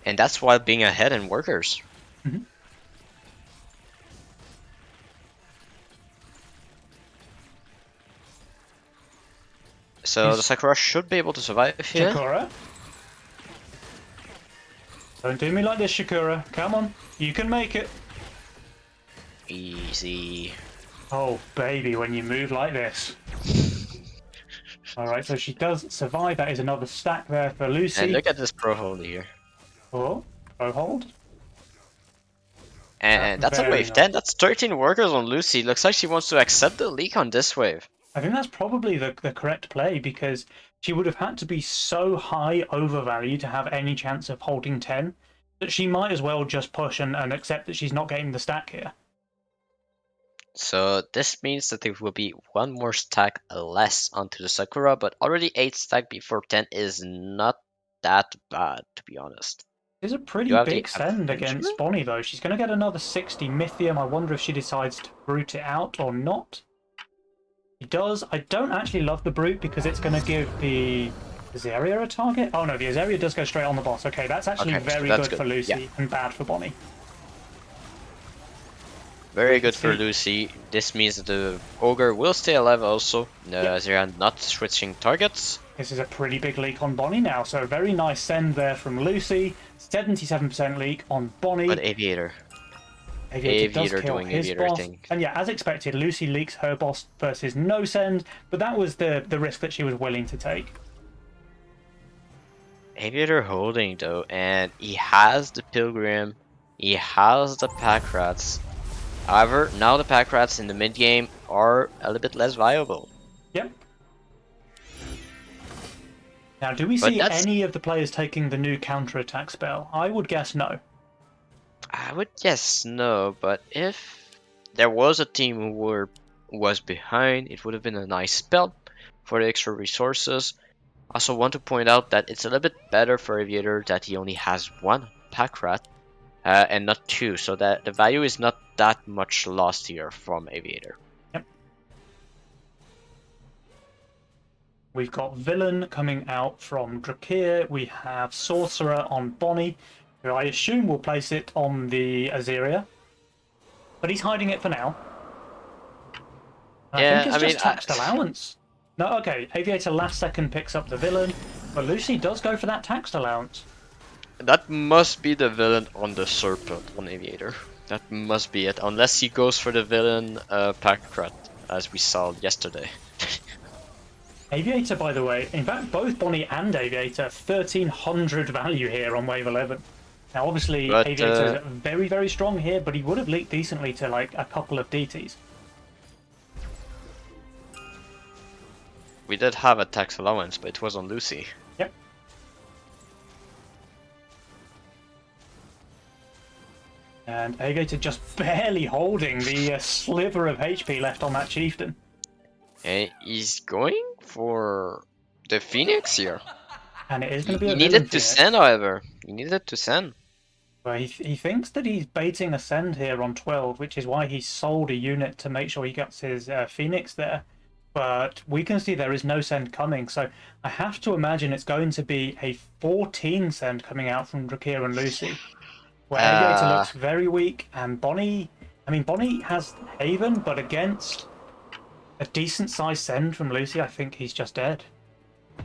And that's while being ahead in workers. Mhm. So the Sakura should be able to survive here. Shakura. Don't do me like this, Shakura. Come on. You can make it. Easy. Oh, baby, when you move like this. Alright, so she does survive. That is another stack there for Lucy. And look at this pro hold here. Oh, pro hold. And that's a Very wave nice. 10. That's 13 workers on Lucy. Looks like she wants to accept the leak on this wave. I think that's probably the correct play because she would have had to be so high overvalue to have any chance of holding 10 that she might as well just push and accept that she's not getting the stack here. So this means that there will be 1 more stack less onto the Sakura, but already 8 stack before 10 is not that bad, to be honest. It's a pretty You have the big send Avenger? against Bonnie, though. She's going to get another 60 Mythium. I wonder if she decides to brute it out or not. She does. I don't actually love the brute because it's going to give the Is Azaria a target? Oh no, the Azaria does go straight on the boss. Okay, that's actually Okay, so very that's good good. for Yeah, Lucy and bad for Bonnie. We very can good for see. Lucy. This means that the ogre will stay alive also. Yep, As they're not switching targets. this is a pretty big leak on Bonnie now. So a very nice send there from Lucy. 77% leak on But Bonnie. Aviator. Aviator does Aviator kill doing his Aviator boss. thing. And yeah, as expected, Lucy leaks her boss versus no send, but that was the risk that she was willing to take. Aviator holding though, and he has the Pilgrim, he has the Pack Rats. However, now the Pack Rats in the mid game are a little bit less viable. Yep. Now, do we But see that's, any of the players taking the new counter-attack spell? I would guess no. I would guess no, but if there was a team was behind, it would have been a nice spell for the extra resources. I also want to point out that it's a little bit better for Aviator that he only has one Pack Rat and not two, so that the value is not that much lost here from Aviator. Yep. We've got Villain coming out from Drakir. We have Sorcerer on Bonnie, who I assume will place it on the Azaria. But he's hiding it for now. And I think Yeah, it's I mean, just taxed allowance. No, okay, Aviator last second picks up the Villain, but Lucy does go for that taxed allowance. that must be the villain on the Serpent on Aviator. That must be it, unless he goes for the villain Pack Rat, as we saw yesterday. Aviator, by the way, in fact, both Bonnie and Aviator, 1300 value here on wave 11. Now, obviously, But Aviator is very, very strong here, but he would have leaked decently to like a couple of DTs. we did have a tax allowance, but it was on Lucy. Yep. And Aviator just barely holding the sliver of HP left on that chieftain. And he's going for the Phoenix here. And it is going He, to be he a villain needed to Phoenix. send, however. He needed to send. But he thinks that he's baiting a send here on 12, which is why he sold a unit to make sure he gets his Phoenix there. But we can see there is no send coming, so I have to imagine it's going to be a 14 send coming out from Drakir and Lucy, where Aviator looks very weak, and Bonnie... I mean, Bonnie has Haven, but against a decent-sized send from Lucy, I think he's just dead.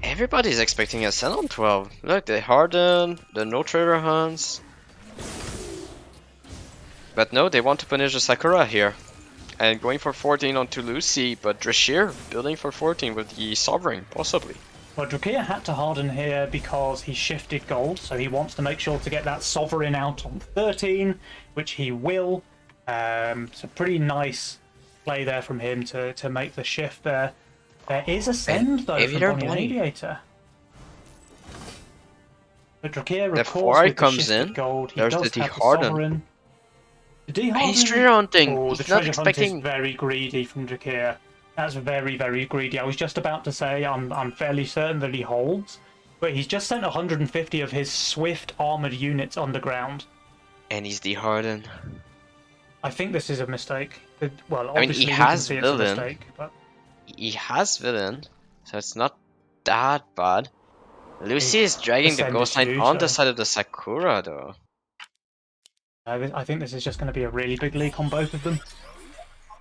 Everybody's expecting a send on 12. Look, the Harden, the No Trader Hunts. But no, they want to punish the Sakura here. And going for 14 onto Lucy, but Drashir building for 14 with the Sovereign, possibly. Well, Drakir had to harden here because he shifted gold, so he wants to make sure to get that Sovereign out on 13, which he will. So pretty nice play there from him to make the shift there. There is a send, though, Aviator from Bonnie and Bonnie. Aviator. But Drakir, The of course, 4 with the comes shifted in. gold, he There's does the have the Harden. Sovereign. The deharden... He's treasure hunting. Oh, He's the not treasure hunt is expecting. very greedy from Drakir. That's very, very greedy. I was just about to say I'm fairly certain that he holds, but he's just sent 150 of his swift armored units underground. And he's the Harden. I think this is a mistake. Well, I mean, he obviously we can has see it's a villain. mistake, but He has villain, so it's not that bad. Lucy is dragging the send Ghost is Knight huge, on the though. side of the Sakura, though. I think this is just going to be a really big leak on both of them.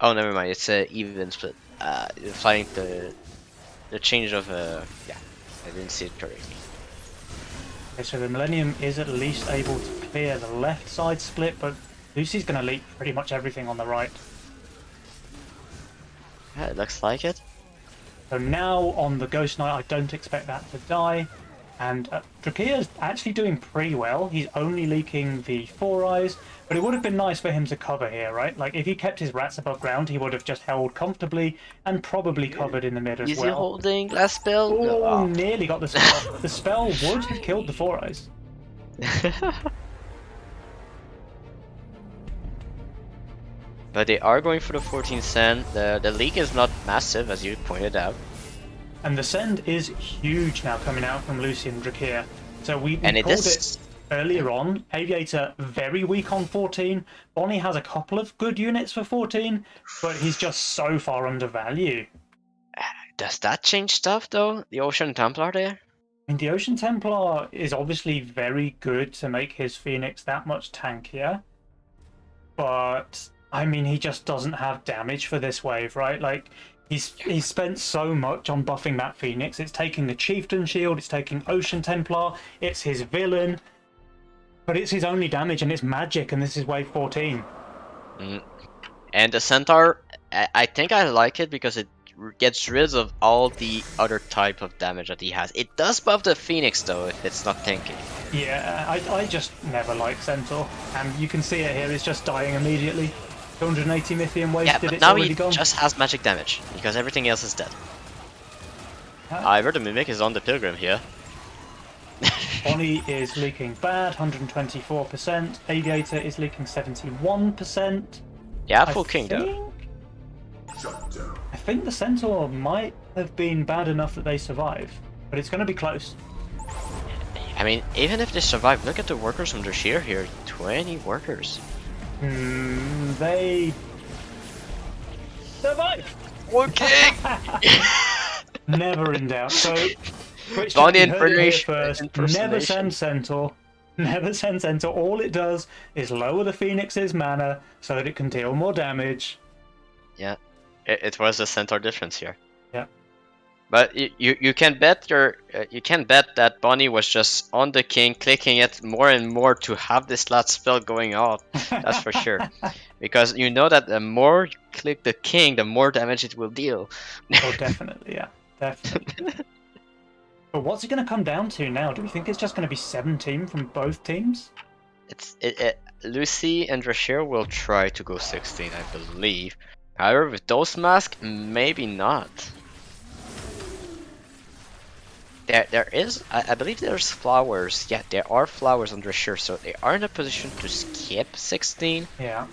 Oh, never mind. It's a even split. Finding the change of yeah, I didn't see it correctly. Okay, so the Millennium is at least able to clear the left side split, but Lucy's going to leak pretty much everything on the right. Yeah, it looks like it. So now on the Ghost Knight, I don't expect that to die. And Drakir is actually doing pretty well. He's only leaking the Four Eyes, but it would have been nice for him to cover here, right? Like, if he kept his rats above ground, he would have just held comfortably and probably covered in the mid as Is he well. holding last spell? Oh, No. nearly got the spell. The spell would have killed the Four Eyes. But they are going for the 14 cent. The leak is not massive, as you pointed out. And the send is huge now coming out from Lucy and Drakir. So we And it called is. it earlier on. Aviator very weak on 14. Bonnie has a couple of good units for 14, but he's just so far undervalued. Does that change stuff though? The Ocean Templar there? I mean, the Ocean Templar is obviously very good to make his Phoenix that much tankier, but I mean, he just doesn't have damage for this wave, right? Like, he's spent so much on buffing that Phoenix. It's taking the Chieftain Shield, it's taking Ocean Templar, it's his villain, but it's his only damage and it's magic, and this is wave 14. Mm. And the Centaur, I think I like it because it gets rid of all the other type of damage that he has. It does buff the Phoenix though if it's not tanky. Yeah, I just never like Centaur, and you can see it here, it's just dying immediately. 280 Mythium Yeah, wasted, but it's now already he gone. just has magic damage because everything else is dead. Huh? However, the Mimic is on the Pilgrim here. Bonnie is leaking bad, 124%. Aviator is leaking 71%. Yeah, full king though. I think the Centaur might have been bad enough that they survive, but it's going to be close. I mean, even if they survive, look at the workers from Drashir here. 20 workers. They survive. Okay. Never in doubt. So, Twitch chat, Bonnie you and heard it here British first. Never impersonation. send Centaur. Never send Centaur. All it does is lower the Phoenix's mana so that it can deal more damage. Yeah, it was a Centaur difference here. Yeah. But you can bet you can bet that Bonnie was just on the king, clicking it more and more to have this last spell going out. That's for sure, because you know that the more you click the king, the more damage it will deal. Oh, definitely, yeah, definitely. But what's it going to come down to now? Do we think it's just going to be 17 from both teams? Lucy and Drashir will try to go 16, I believe. However, with those masks, maybe not. There is, I believe there's flowers. Yeah, there are flowers on Drashir, so they are in a position to skip 16. Yeah.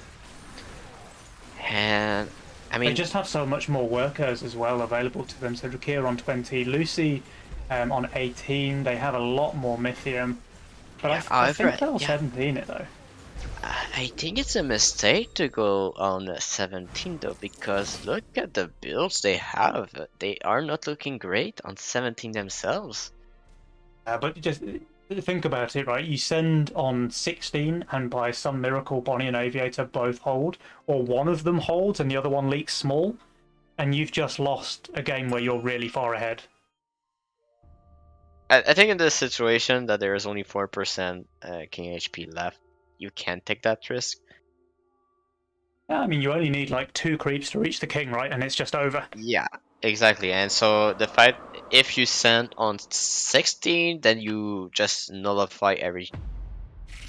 And I mean, They just have so much more workers as well available to them. So Drakir on 20, Lucy on 18. They have a lot more Mythium. But yeah, I think they'll yeah, 17 it though. I think it's a mistake to go on 17 though, because look at the builds they have. They are not looking great on 17 themselves. But just think about it, right? You send on 16, and by some miracle, Bonnie and Aviator both hold, or one of them holds and the other one leaks small, and you've just lost a game where you're really far ahead. I think in this situation that there is only 4% King HP left, you can take that risk. Yeah, I mean, you only need like 2 creeps to reach the king, right? And it's just over. Yeah, exactly. And so the fight, if you send on 16, then you just nullify every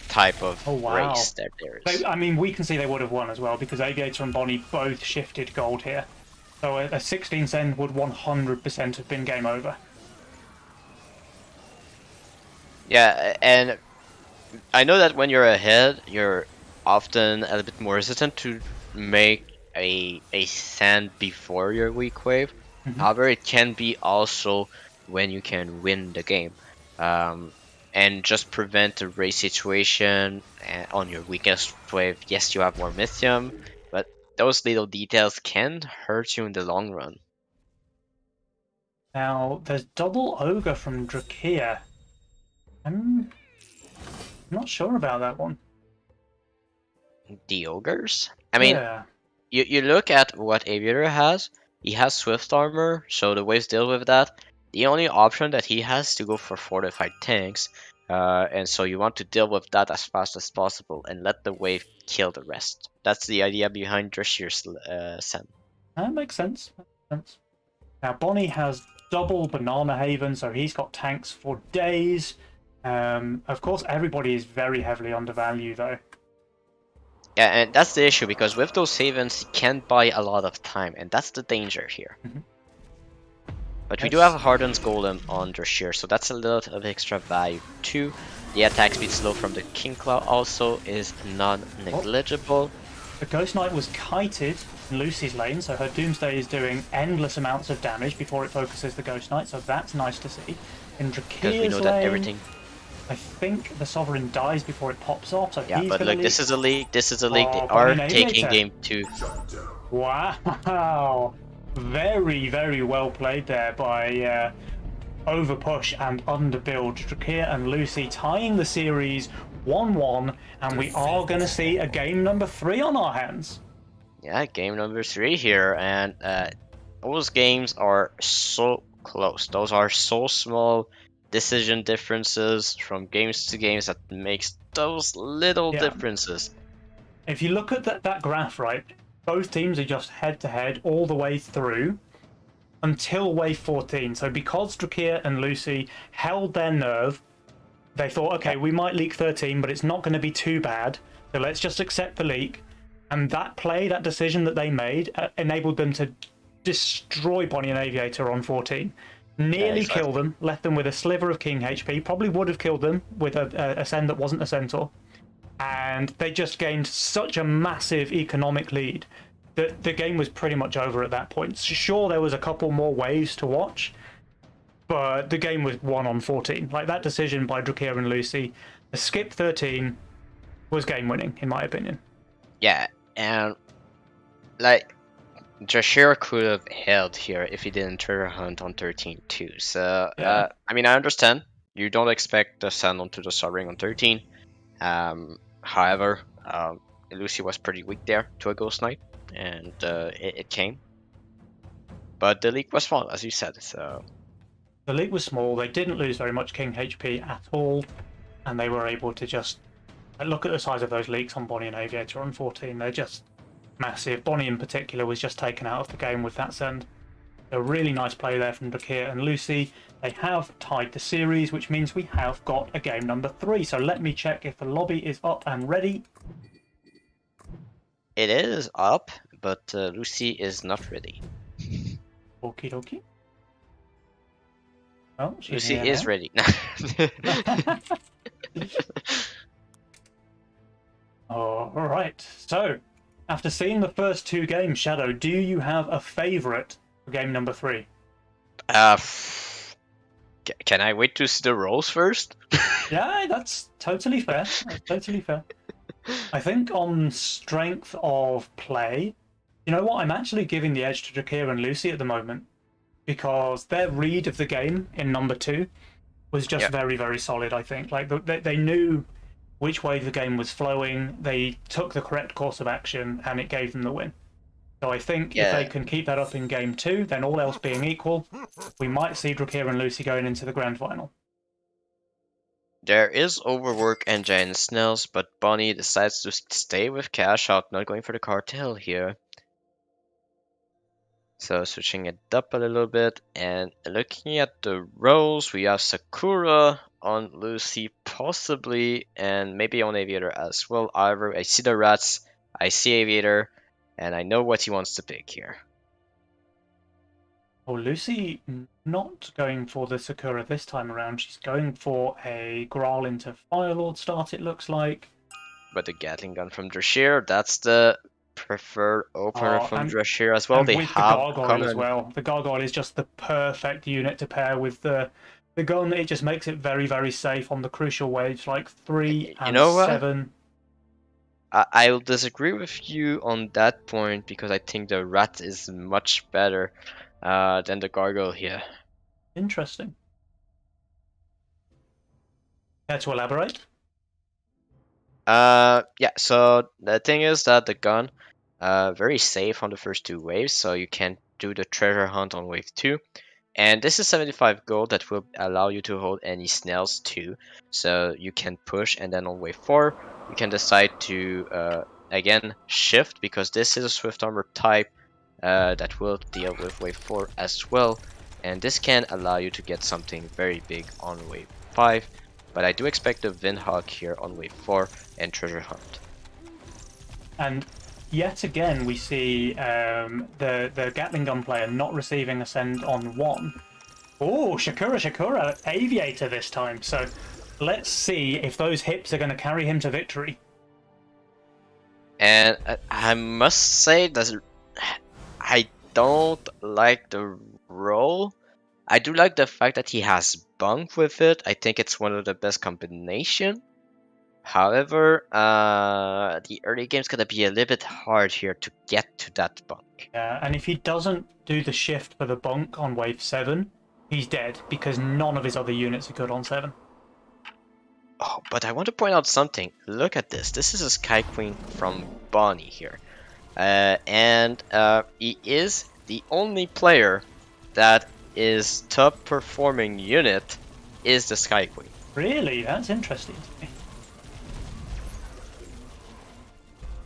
type of Oh, wow. race that there is. I mean, we can see they would have won as well because Aviator and Bonnie both shifted gold here. So a 16 send would 100% have been game over. Yeah, and I know that when you're ahead, you're often a little bit more hesitant to make a send before your weak wave. However, it can be also when you can win the game, and just prevent a race situation on your weakest wave. Yes, you have more Mythium, but those little details can hurt you in the long run. Now, there's double Ogre from Drakir. I'm not sure about that one. The ogres? I mean, Yeah. you look at what Aviator has. He has Swift Armor, so the waves deal with that. The only option that he has to go for fortified tanks, and so you want to deal with that as fast as possible and let the wave kill the rest. That's the idea behind Drashir's send. That makes sense. Now, Bonnie has double Banana Haven, so he's got tanks for days. Of course, everybody is very heavily undervalued, though. Yeah, and that's the issue, because with those havens, you can buy a lot of time, and that's the danger here. But we do have a Harden's Golem on Drashir, so that's a little of extra value too. The attack speed slow from the King Claw also is non-negligible. The Ghost Knight was kited in Lucy's lane, so her Doomsday is doing endless amounts of damage before it focuses the Ghost Knight, so that's nice to see. In Because we know Drakir's that lane, everything... I think the Sovereign dies before it pops off, so Yeah, he's but gonna look, leak. this is a league, this is a league, they Oh, are Bonnie taking Aviator. game 2. Wow! Very, very well played there by overpush and underbuild. Drakir and Lucy tying the series 1-1, and we are going to see a game number 3 on our hands. Yeah, game number 3 here, and those games are so close. Those are so small decision differences from games to games that makes those little Yeah. differences. If you look at that graph, right, both teams are just head to head all the way through until wave 14. So because Drakir and Lucy held their nerve, they thought, Yeah, okay, we might leak 13, but it's not going to be too bad. So let's just accept the leak. And that play, that decision that they made, enabled them to destroy Bonnie and Aviator on 14. yeah, Nearly kill exactly. them, left them with a sliver of King HP. Probably would have killed them with a send that wasn't a centaur. And they just gained such a massive economic lead that the game was pretty much over at that point. Sure, there was a couple more waves to watch, but the game was won on 14. Like that decision by Drakir and Lucy to skip 13 was game winning, in my opinion. Yeah, and like Jashir could have held here if he didn't treasure hunt on 13 too. So Yeah. I mean, I understand you don't expect the send onto the sub ring on 13. However, Lucy was pretty weak there to a Ghost Knight, and it came. But the leak was small, as you said. So The league was small. They didn't lose very much King HP at all, and they were able to just look at the size of those leaks on Bonnie and Aviator on 14. They're just massive. Bonnie in particular was just taken out of the game with that send. A really nice play there from Drakir and Lucy. They have tied the series, which means we have got a game number 3. So let me check if the lobby is up and ready. it is up, but Lucy is not ready. Okie dokie. Oh, she's Lucy here is now. ready. All right. So, after seeing the first 2 games, Shadow, do you have a favorite for game number 3? uh, can I wait to see the rolls first? Yeah, that's totally fair. That's totally fair. I think on strength of play, you know what? I'm actually giving the edge to Drakir and Lucy at the moment because their read of the game in number 2 was just Yeah, very, very solid. I think like they knew which way the game was flowing. They took the correct course of action, and it gave them the win. So I think if they yeah. can keep that up in game 2, then all else being equal, we might see Drakir and Lucy going into the grand final. There is overwork and giant snails, but Bonnie decides to stay with cash out, not going for the cartel here. So switching it up a little bit and looking at the roles, we have Sakura on Lucy possibly, and maybe on Aviator as well. However, I see the rats, I see Aviator, and I know what he wants to pick here. Oh, Lucy not going for the Sakura this time around. She's going for a Graal into Firelord start, it looks like. But the Gatling gun from Drashir, that's the preferred opener Oh, from and Drashir as well. and They with the have Gargoyle as common. well. The Gargoyle is just the perfect unit to pair with the gun. It just makes it very, very safe on the crucial waves like 3 You and know what? 7. I'll disagree with you on that point because I think the rat is much better than the gargoyle here. Interesting. Care to elaborate? Yeah, so the thing is that the gun, very safe on the first 2 waves, so you can do the treasure hunt on wave 2. And this is 75 gold that will allow you to hold any snails too. So you can push, and then on wave 4, you can decide to, again, shift, because this is a swift armor type that will deal with wave 4 as well. And this can allow you to get something very big on wave 5. But I do expect a Windhawk here on wave 4 and treasure hunt. And yet again, we see the Gatling gun player not receiving a send on 1. Oh, Shakura, Aviator this time. So let's see if those hips are going to carry him to victory. And I must say that I don't like the roll. I do like the fact that he has bunk with it. I think it's one of the best combination. However, the early game's gonna be a little bit hard here to get to that bunk. And if he doesn't do the shift for the bunk on wave 7, he's dead because none of his other units are good on 7. Oh, but I want to point out something. Look at this. This is a Sky Queen from Bonnie here. And he is the only player that is top performing unit is the Sky Queen. Really? That's interesting to me.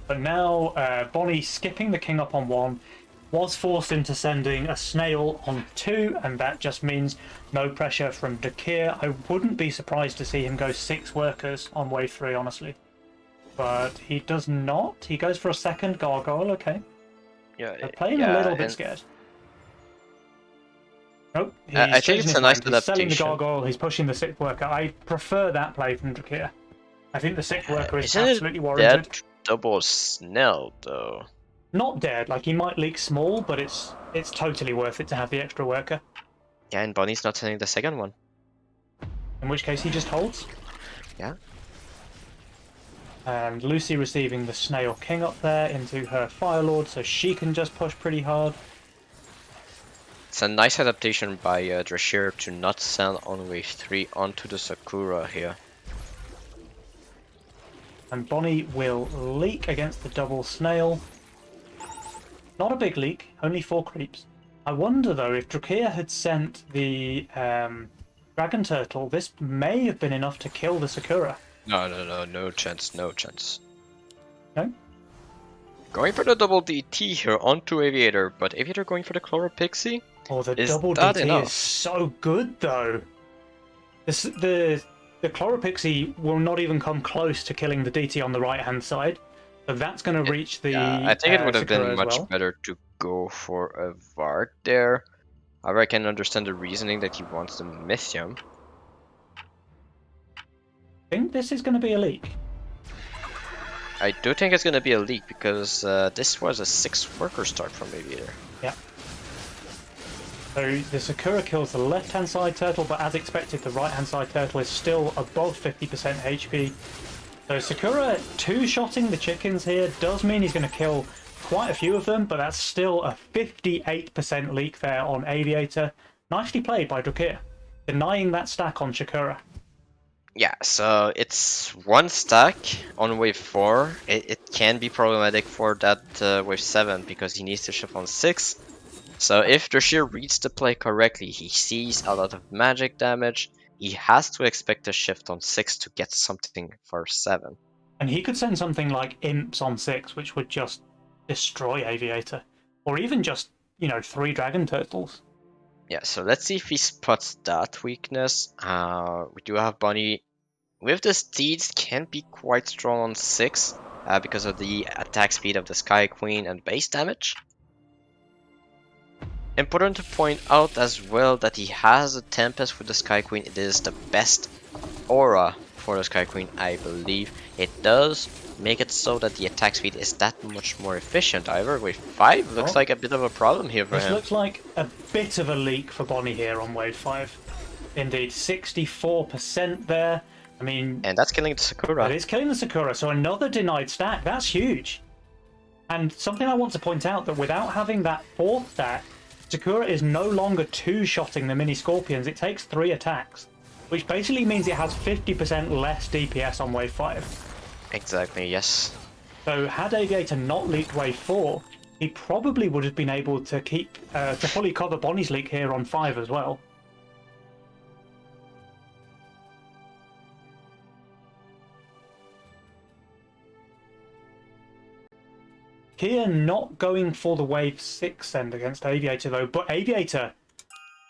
But now Bonnie, skipping the king up on 1, was forced into sending a snail on 2, and that just means no pressure from Drakir. I wouldn't be surprised to see him go 6 workers on wave 3, honestly. But he does not. He goes for a second gargoyle, okay. Yeah, They're playing a yeah, little bit and scared. Nope, I he's think changing it's his a nice mind. He's selling the adaptation. gargoyle, he's pushing the 6th worker. I prefer that play from Drakir. I think the 6th worker is Isn't absolutely it warranted. that double Snell though? Not dead, like he might leak small, but it's totally worth it to have the extra worker. Yeah, and Bonnie's not sending the second one. In which case he just holds. Yeah. And Lucy receiving the Snail King up there into her Firelord, so she can just push pretty hard. It's a nice adaptation by Drashir to not send on wave 3 onto the Sakura here. And Bonnie will leak against the double Snail. Not a big leak, only 4 creeps. I wonder though, if Drakir had sent the Dragon Turtle, this may have been enough to kill the Sakura. No chance, no chance. No? Going for the double DT here onto Aviator, but Aviator going for the Chloropixie? Oh, the Is double that DT enough? is so good though. The Chloropixie will not even come close to killing the DT on the right hand side. So that's going to reach the I think it would have Sakura been as much well. better to go for a Vard there. However, I can understand the reasoning that he wants the Mythium. I think this is going to be a leak. I do think it's going to be a leak because this was a 6 worker start from Aviator. Yeah. So the Sakura kills the left hand side turtle, but as expected the right hand side turtle is still above 50% HP. So Sakura 2-shotting the chickens here does mean he's going to kill quite a few of them, but that's still a 58% leak there on Aviator. Nicely played by Drakir, denying that stack on Sakura. Yeah, so it's 1 stack on wave 4. It can be problematic for that wave 7 because he needs to shift on 6. So if Drashir reads the play correctly, he sees a lot of magic damage. He has to expect a shift on 6 to get something for 7. And he could send something like Imps on 6, which would just destroy Aviator. Or even just, 3 Dragon Turtles. Yeah, so let's see if he spots that weakness. We do have Bonnie with the Steeds, can be quite strong on 6 because of the attack speed of the Sky Queen and base damage. Important to point out as well that he has a Tempest with the Sky Queen. It is the best aura for the Sky Queen, I believe. It does make it so that the attack speed is that much more efficient. However, with 5 looks like a bit of a problem here for This him. looks like a bit of a leak for Bonnie here on wave 5. Indeed, 64% there. I mean, And that's killing the Sakura. it is killing the Sakura, so another denied stack. That's huge. And something I want to point out, that without having that 4th stack, Sakura is no longer 2-shotting the mini Scorpions. It takes 3 attacks, which basically means it has 50% less DPS on wave 5. Exactly, yes. So had Aviator not leaked wave 4, he probably would have been able to keep to fully cover Bonnie's leak here on 5 as well. Here not going for the wave 6 send against Aviator though, but Aviator,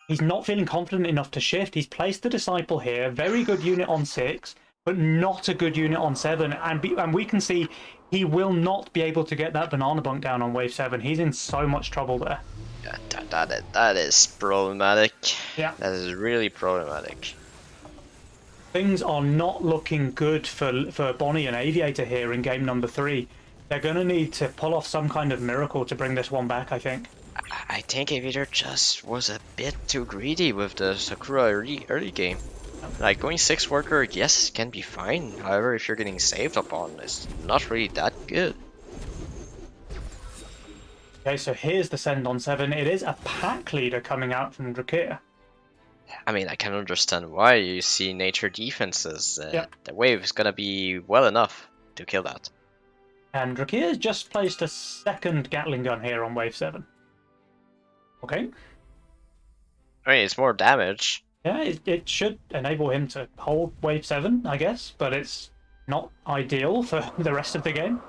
he's not feeling confident enough to shift. He's placed the Disciple here, very good unit on 6, but not a good unit on 7, and we can see he will not be able to get that banana bunk down on wave 7. He's in so much trouble there. Yeah, that is problematic. Yeah. That is really problematic. Things are not looking good for Bonnie and Aviator here in game number 3. They're going to need to pull off some kind of miracle to bring this one back, I think. I think Aviator just was a bit too greedy with the Sakura early game. Like, going 6 worker, yes, can be fine. However, if you're getting saved upon, it's not really that good. Okay, so here's the send on 7. It is a pack leader coming out from Drakir. I mean, I can understand why. You see nature defenses. Yep. The wave is gonna be well enough to kill that. And Drakir has just placed a second Gatling gun here on wave 7. Okay. I mean, it's more damage. Yeah, it should enable him to hold wave 7, I guess, but it's not ideal for the rest of the game.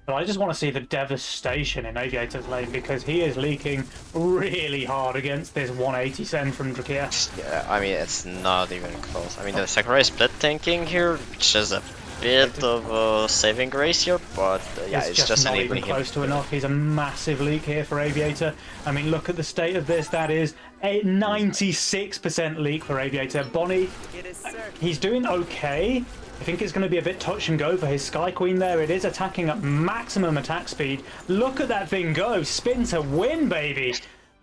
But I just want to see the devastation in Aviator's lane because he is leaking really hard against this 180 send from Drakir. Yeah, I mean, it's not even close. I mean, the Sakurai split tanking here, which is a bit of a saving grace here, but yeah, it's just not enabling even him. close to enough. He's a massive leak here for Aviator. I mean, look at the state of this. That is a 96% leak for Aviator. Bonnie, he's doing okay. I think it's going to be a bit touch and go for his Sky Queen there. It is attacking at maximum attack speed. Look at that thing go. Spin to win, baby.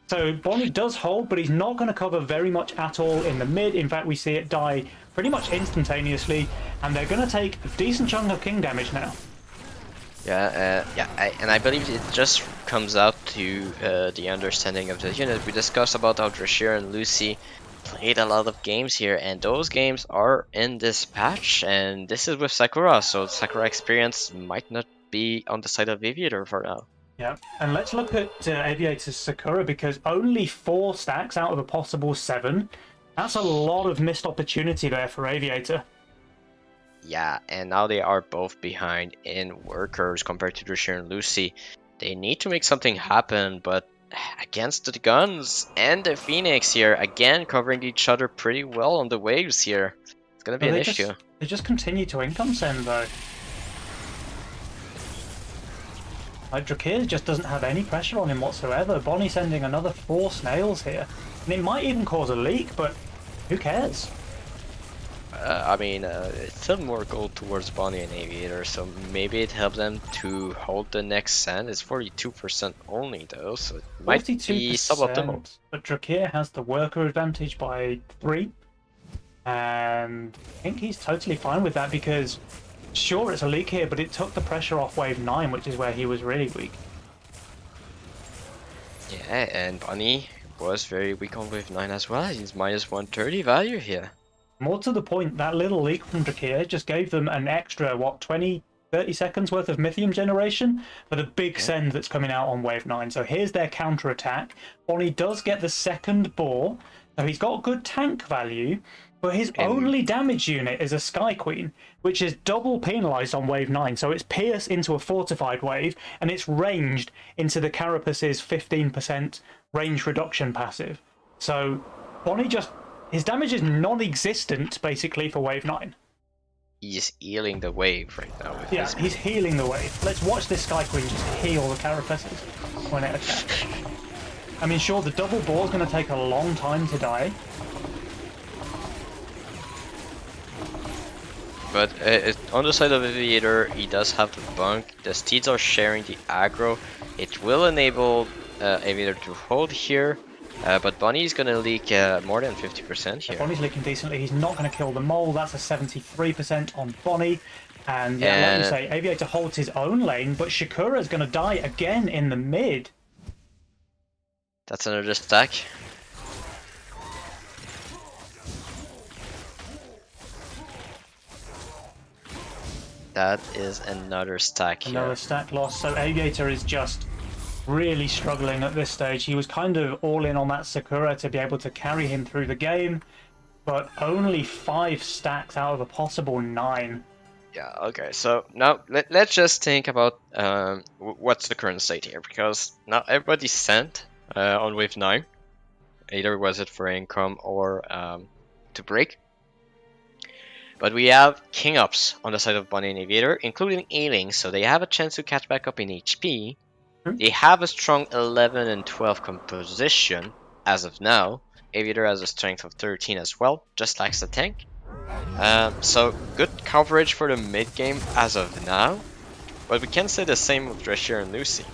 So Bonnie does hold, but he's not going to cover very much at all in the mid. In fact, we see it die pretty much instantaneously, and they're going to take a decent chunk of king damage now. Yeah, and I believe it just comes out to the understanding of the unit. We discussed about how Drashir and Lucy played a lot of games here, and those games are in this patch, and this is with Sakura, so Sakura experience might not be on the side of Aviator for now. Yeah, and let's look at Aviator's Sakura, because only 4 stacks out of a possible 7. That's a lot of missed opportunity there for Aviator. Yeah, and now they are both behind in workers compared to Drashir and Lucy. They need to make something happen, but against the guns and the Phoenix here, again covering each other pretty well on the waves here. It's gonna be an issue. They just continue to income send though. Like Drakir just doesn't have any pressure on him whatsoever. Bonnie sending another 4 snails here. And it might even cause a leak, but who cares? I mean, it's still more gold towards Bonnie and Aviator, so maybe it helped them to hold the next send. It's 42% only though, so it might be suboptimal. But Drakir has the worker advantage by 3. And I think he's totally fine with that because, sure, it's a leak here, but it took the pressure off wave 9, which is where he was really weak. Yeah, and Bonnie was very weak on wave 9 as well. He's minus 130 value here. More to the point, that little leak from Drakir just gave them an extra, what, 20, 30 seconds worth of Mythium generation for the big send that's coming out on wave 9. So here's their counter-attack. Bonnie does get the second bore, so he's got good tank value, but his only damage unit is a Sky Queen, which is double penalised on wave 9. So it's pierced into a fortified wave, and it's ranged into the Carapace's 15% range reduction passive. So Bonnie just... his damage is non-existent, basically, for wave 9. He's healing the wave right now. With he's healing the wave. Let's watch this Sky Queen just heal the Carapaces when it attacks. I mean, sure, the double bore is going to take a long time to die. But on the side of Aviator, he does have the bunk. The steeds are sharing the aggro. It will enable Aviator to hold here. But Bonnie's gonna leak more than 50% here. Bonnie's leaking decently. He's not going to kill the mole. That's a 73% on Bonnie. And yeah, like you say, Aviator holds his own lane, but Shakura's going to die again in the mid. That's another stack. That is another stack here. Another stack loss. So Aviator is just really struggling at this stage. He was kind of all in on that Sakura to be able to carry him through the game, but only 5 stacks out of a possible 9. Yeah, okay, so now let's just think about what's the current state here, because now everybody's sent on wave 9. Either was it for income or to break. But we have King Ups on the side of Bonnie and Aviator, including Ailing, so they have a chance to catch back up in HP. They have a strong 11 and 12 composition as of now. Aviator has a strength of 13 as well, just like the tank. So good coverage for the mid game as of now. But we can say the same with Drashir and Lucy.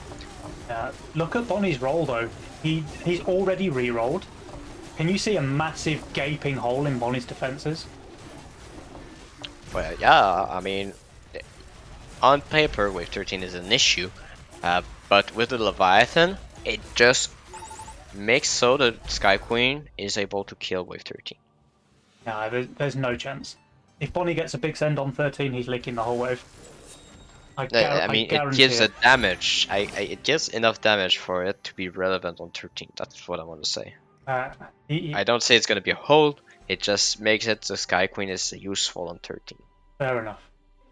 Look at Bonnie's roll though. He's already re-rolled. Can you see a massive gaping hole in Bonnie's defenses? Well, yeah, I mean, on paper, wave 13 is an issue. But with the Leviathan, it just makes so the Sky Queen is able to kill wave 13. Nah, there's no chance. If Bonnie gets a big send on 13, he's leaking the whole wave. I I mean, it guarantee gives a it. damage. It gives enough damage for it to be relevant on 13. That's what I want to say. Uh, I don't say it's going to be a hold. It just makes it the Sky Queen is useful on 13. Fair enough.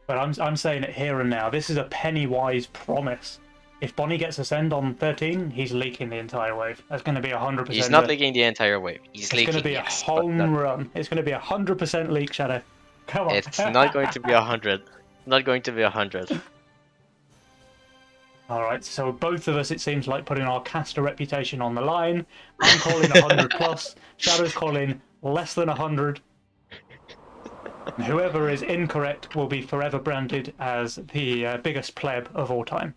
But I'm saying it here and now. This is a Pennywise promise. If Bonnie gets a send on 13, he's leaking the entire wave. That's going to be 100%. He's not leaking the entire wave. He's leaking, going to be yes, a but home run. It's going to be 100% leak, Shadow. Come on. it's not going to be 100. Not going to be 100. All right, so both of us, it seems like putting our caster reputation on the line. I'm calling 100 plus. Shadow's calling less than 100. And whoever is incorrect will be forever branded as the biggest pleb of all time.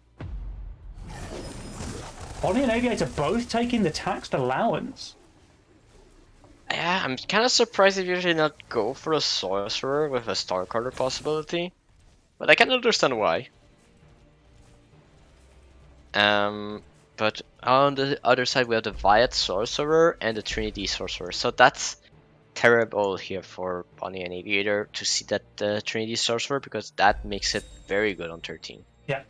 Bonnie and Aviator both taking the taxed allowance. Yeah, I'm kind of surprised if you did not go for a sorcerer with a star carder possibility, but I can understand why. But on the other side we have the Viat sorcerer and the Trinity sorcerer, so that's terrible here for Bonnie and Aviator to see that Trinity sorcerer, because that makes it very good on 13. Yeah.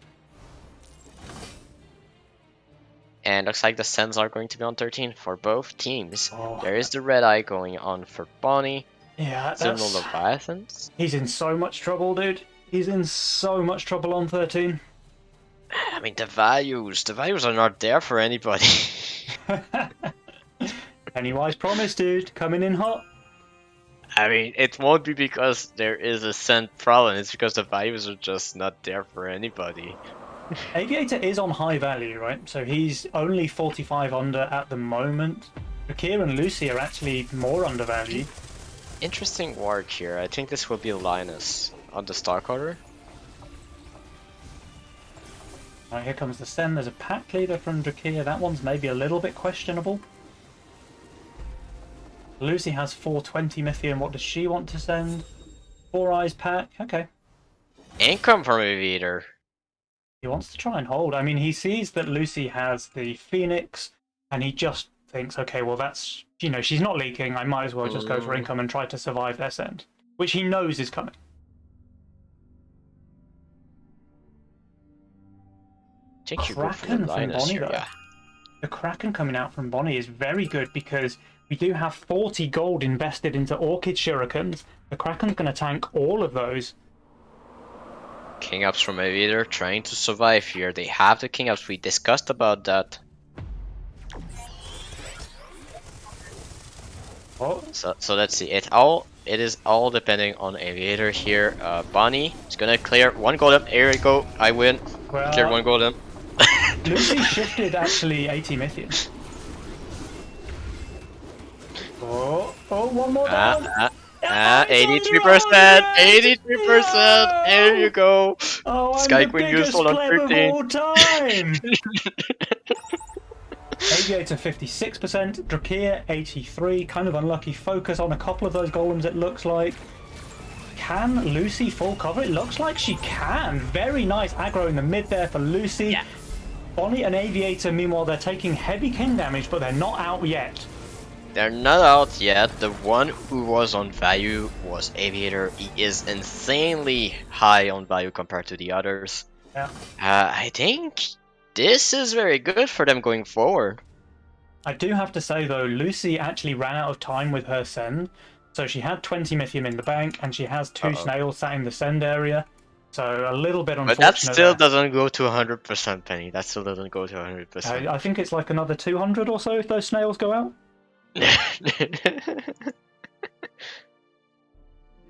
And looks like the Sens are going to be on 13 for both teams. Oh. There is the red eye going on for Bonnie. Yeah, Still no Leviathans. He's in so much trouble, dude. He's in so much trouble on 13. I mean, the values are not there for anybody. Pennywise promise, dude. Coming in hot. I mean, it won't be because there is a cent problem. It's because the values are just not there for anybody. Aviator is on high value, right? So he's only 45 under at the moment. Rakir and Lucy are actually more undervalued. Interesting work here. I think this will be Linus on the star carder. Right, here comes the send. There's a pack leader from Drakir. That one's maybe a little bit questionable. Lucy has 420 Mythium. What does she want to send? Four Eyes pack. Okay. Income from Aviator. He wants to try and hold. I mean, he sees that Lucy has the Phoenix, and he just thinks, okay, well, that's, you know, she's not leaking. I might as well just go for income and try to survive their send, which he knows is coming. I think you go for the Linus here, yeah. The Kraken coming out from Bonnie is very good because we do have 40 gold invested into Orchid Shurikens. The Kraken's going to tank all of those. King ups from Aviator trying to survive here. They have the king ups. We discussed about that. Oh. So let's see. It is all depending on Aviator here. Bonnie is gonna clear one golem. Here we go. I win. Well, Cleared one golem. Lucy shifted actually 80 Mythium. Oh, one more down. 83%. 83%. There you go. Oh, I'm Sky the Queen biggest useful on pleb of 13. all time. Aviator 56%, Drakir 83. Kind of unlucky focus on a couple of those golems. It looks like. Can Lucy full cover? It looks like she can. Very nice aggro in the mid there for Lucy. Yeah. Bonnie and Aviator, meanwhile, they're taking heavy king damage, but they're not out yet. They're not out yet. The one who was on value was Aviator. He is insanely high on value compared to the others. Yeah. I think this is very good for them going forward. I do have to say, though, Lucy actually ran out of time with her send. So she had 20 Mythium in the bank, and she has two snails sat in the send area. So a little bit unfortunate. But that still doesn't go to 100%, Penny. That still doesn't go to 100%. I think it's like another 200 or so if those snails go out.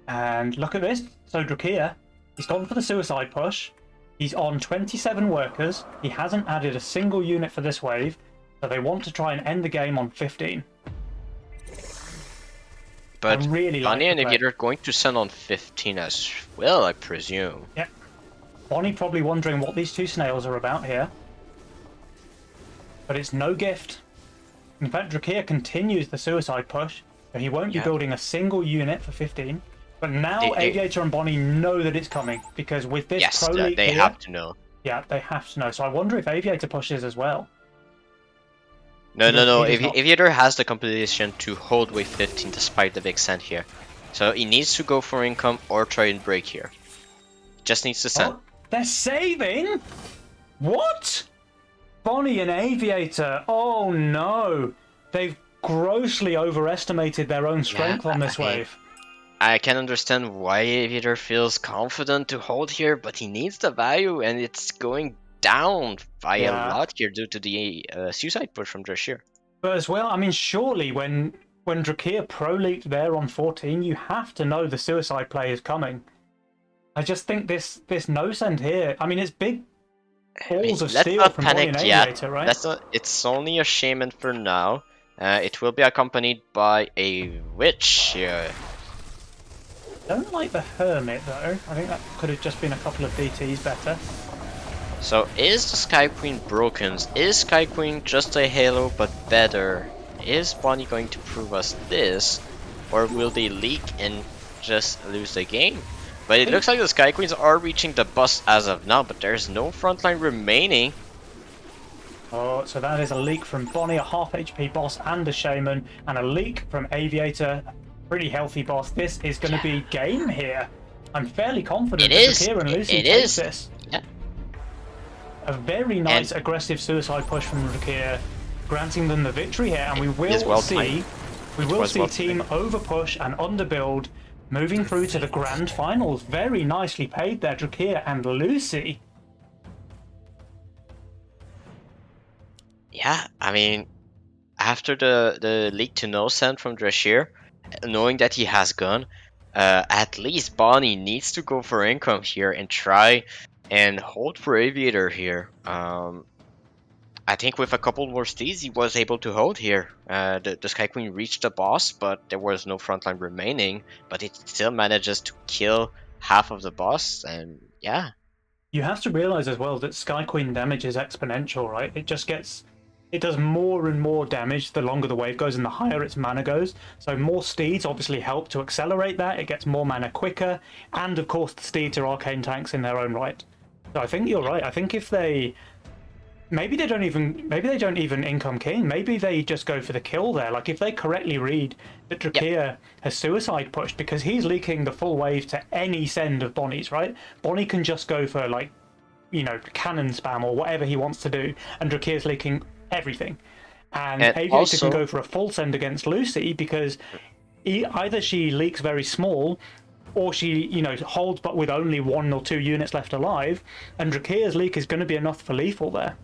And look at this. So Drakir, he's gone for the suicide push. He's on 27 workers. He hasn't added a single unit for this wave. So they want to try and end the game on 15. But really Bonnie and Aviator are going to send on 15 as well, I presume. Yeah. Bonnie probably wondering what these two snails are about here. But it's no gift. In fact, Drakir continues the suicide push, so he won't be building a single unit for 15. But now Aviator and Bonnie know that it's coming, because with this pro league have to know. Yeah, they have to know. So I wonder if Aviator pushes as well. No, no, He no. he does not. Aviator has the competition to hold wave 15 despite the big send here. So he needs to go for income or try and break here. Just needs to send. Oh, they're saving? What? Bonnie and Aviator. Oh no. They've grossly overestimated their own Yeah, strength on I this mean, wave. I can understand why Aviator feels confident to hold here, but he needs the value and it's going down by a Yeah. lot here due to the suicide push from Drashir. But as well, I mean, surely when Drakir pro leaked there on 14, you have to know the suicide play is coming. I just think this no send here. I mean, it's big I mean, balls of let's steel not from Bonnie and panic yet. Aviator, right? Let's not. It's only a shaman for now. It will be accompanied by a witch here. Don't like the Hermit though. I think that could have just been a couple of DTs better. So is the Sky Queen broken? Is Sky Queen just a halo but better? Is Bonnie going to prove us this? Or will they leak and just lose the game? But it looks like the Sky Queens are reaching the bus as of now, but there's no frontline remaining. Oh, so that is a leak from Bonnie, a half HP boss and a shaman, and a leak from Aviator, pretty healthy boss. This is going to be game here. I'm fairly confident It that is. Drakir and Lucy It take is. this. Yeah. A very nice And aggressive suicide push from Drakir, granting them the victory here, and we it is will well see timed. we It will was see well team overpush and underbuild moving through to the grand finals. Very nicely paid there, Drakir and Lucy. Yeah, I mean, after the leak to no send from Drashir, knowing that he has gun, at least Bonnie needs to go for income here and try and hold for Aviator here. I think with a couple more steeds, he was able to hold here. The Sky Queen reached the boss, but there was no frontline remaining. But it still manages to kill half of the boss, and yeah, You have to realize as well that Sky Queen damage is exponential, right? It does more and more damage the longer the wave goes and the higher its mana goes. So more steeds obviously help to accelerate that. It gets more mana quicker, and of course the steeds are arcane tanks in their own right. So I think you're right. I think if they maybe they don't even income king. Maybe they just go for the kill there. Like if they correctly read that yep, Drakir has suicide pushed because he's leaking the full wave to any send of Bonnie's, right? Bonnie can just go for like, cannon spam or whatever he wants to do, and Drakir's leaking everything. And and Aviator can also go for a full send against Lucy because either she leaks very small or she, holds but with only 1 or 2 units left alive, and Drakir's leak is going to be enough for lethal there.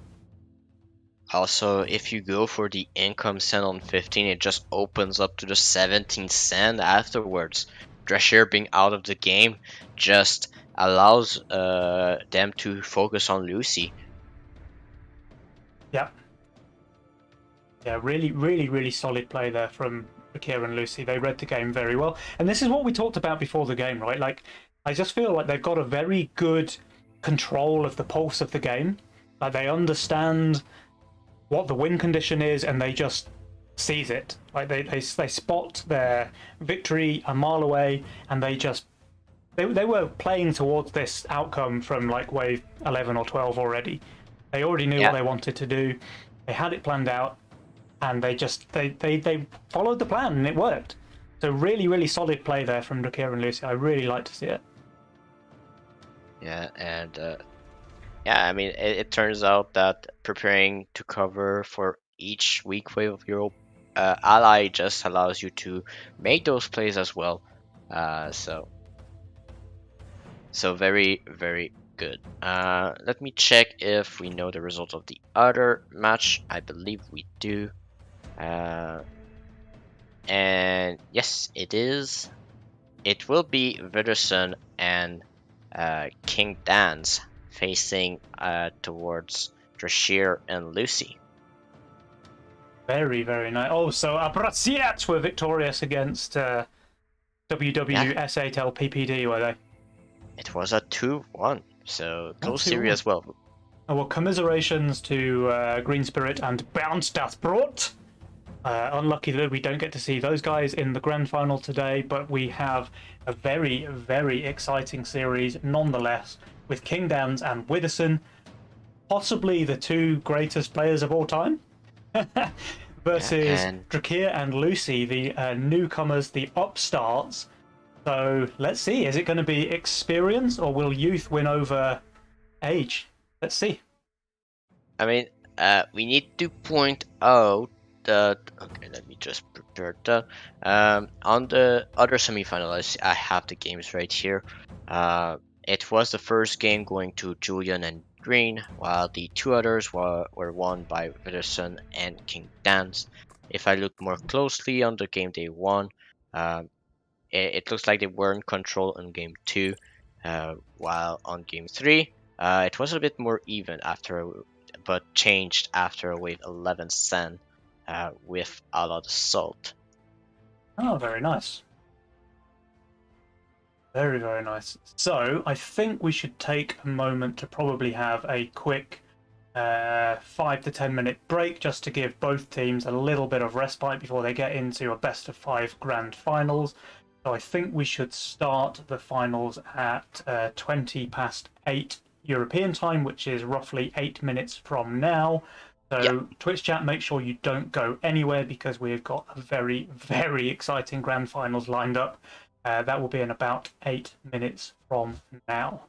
Also, if you go for the income send on 15, it just opens up to the 17 send afterwards. Drashir being out of the game just allows them to focus on Lucy. Yeah. Yeah, really, really, really solid play there from Akira and Lucy. They read the game very well. And this is what we talked about before the game, right? Like, I just feel like they've got a very good control of the pulse of the game. Like, they understand what the win condition is and they just seize it. Like, they spot their victory a mile away and they were playing towards this outcome from like wave 11 or 12 already. They already knew what they wanted to do. They had it planned out, and they followed the plan and it worked. So really, really solid play there from Drakir and Lucy. I really like to see it. Yeah, and yeah, I mean, it turns out that preparing to cover for each weak wave of your ally just allows you to make those plays as well. So very, very good. Let me check if we know the result of the other match. I believe we do. And yes, it is. It will be Viderson and King Dan's facing towards Drashir and Lucy. Very, very nice. Oh, so Abraciat were victorious against WWS8L PPD, were they? It was a 2-1, so close 2-1. series as well. Oh, well, commiserations to Green Spirit and Bounce Das Brot. Unlucky that we don't get to see those guys in the grand final today, but we have a very, very exciting series nonetheless with King Dans and Witherson, possibly the two greatest players of all time. Yeah, versus and Drakir and Lucy, the newcomers, the upstarts. So let's see. Is it going to be experience or will youth win over age? Let's see. I mean, we need to point out that. Okay, let me just prepare that. On the other semifinalists, I have the games right here. It was the first game going to Julian and Green, while the two others were won by Witherspoon and King Dance. If I look more closely on the game they won, um, it looks like they were in control in game two, while on game three, it was a bit more even but changed after a wave 11 Sen with a lot of salt. Oh, very nice. Very, very nice. So I think we should take a moment to probably have a quick 5 to 10 minute break just to give both teams a little bit of respite before they get into a best of five grand finals. So I think we should start the finals at 20 past 8 European time, which is roughly 8 minutes from now. Yeah, So, Twitch chat, make sure you don't go anywhere because we've got a very, very exciting grand finals lined up. That will be in about 8 minutes from now.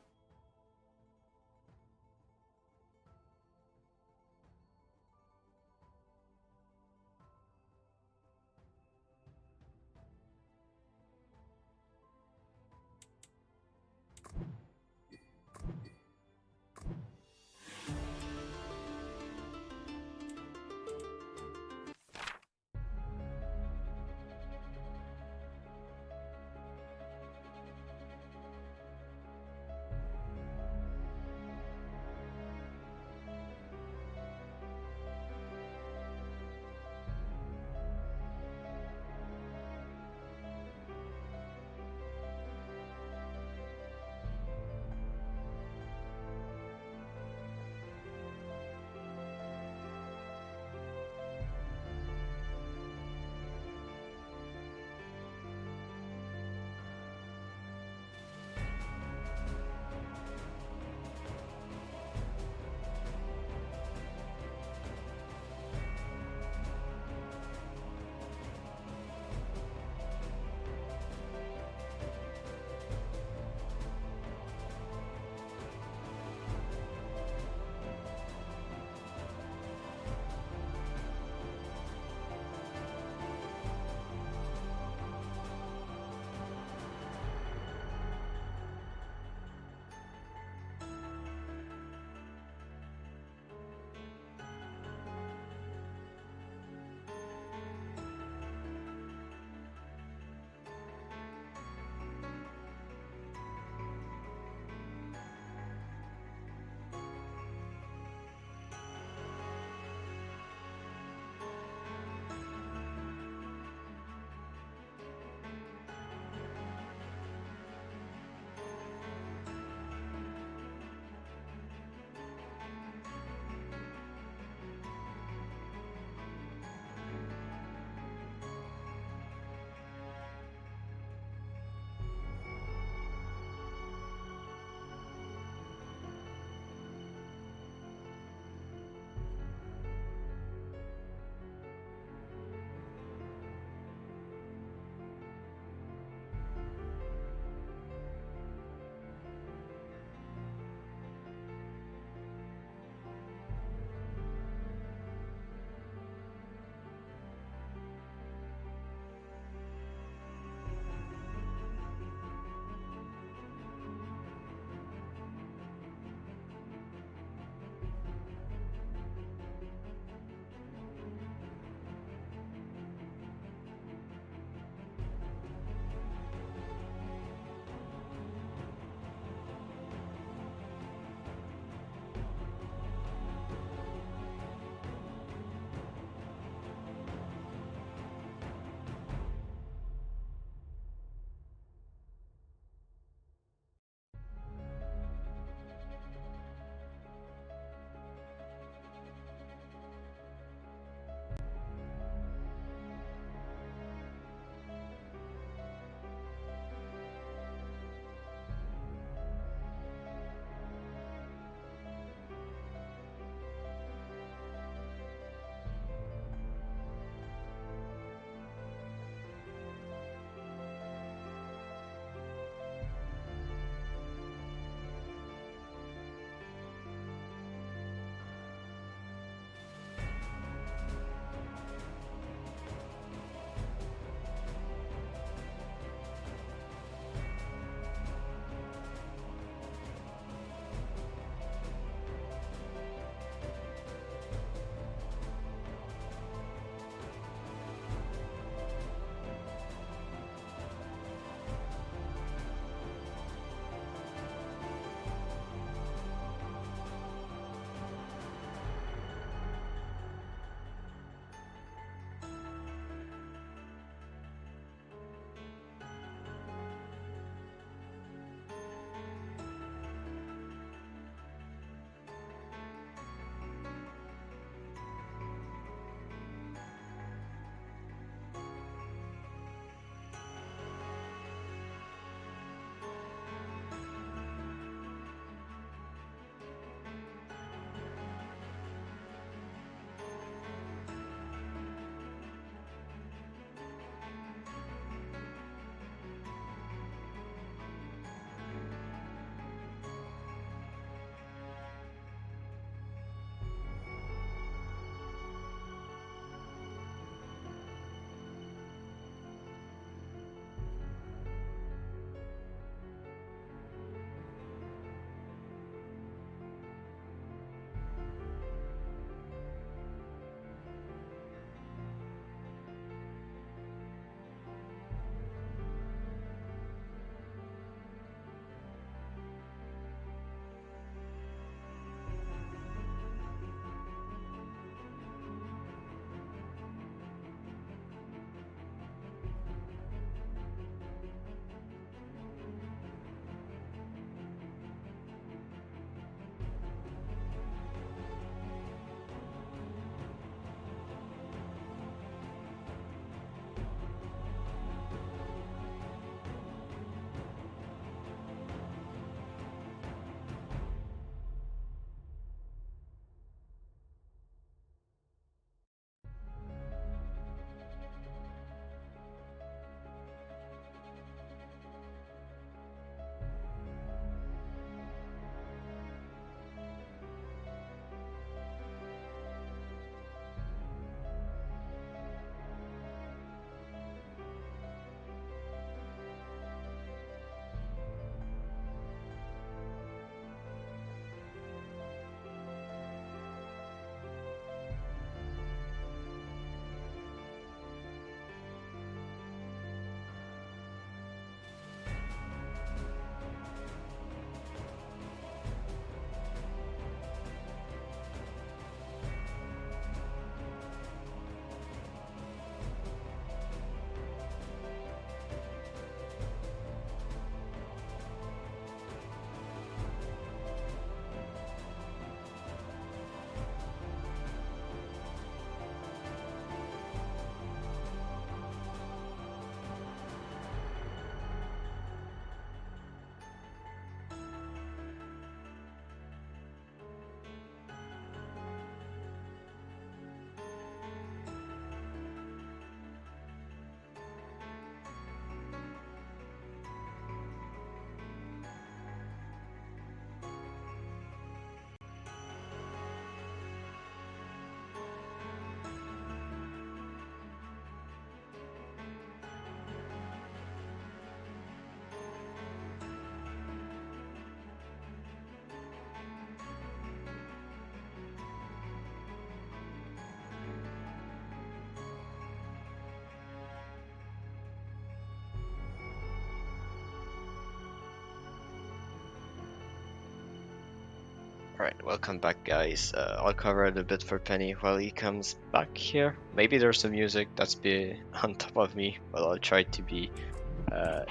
Alright, welcome back, guys. I'll cover it a bit for Penny while he comes back here. Maybe there's some music that's be on top of me, but I'll try to be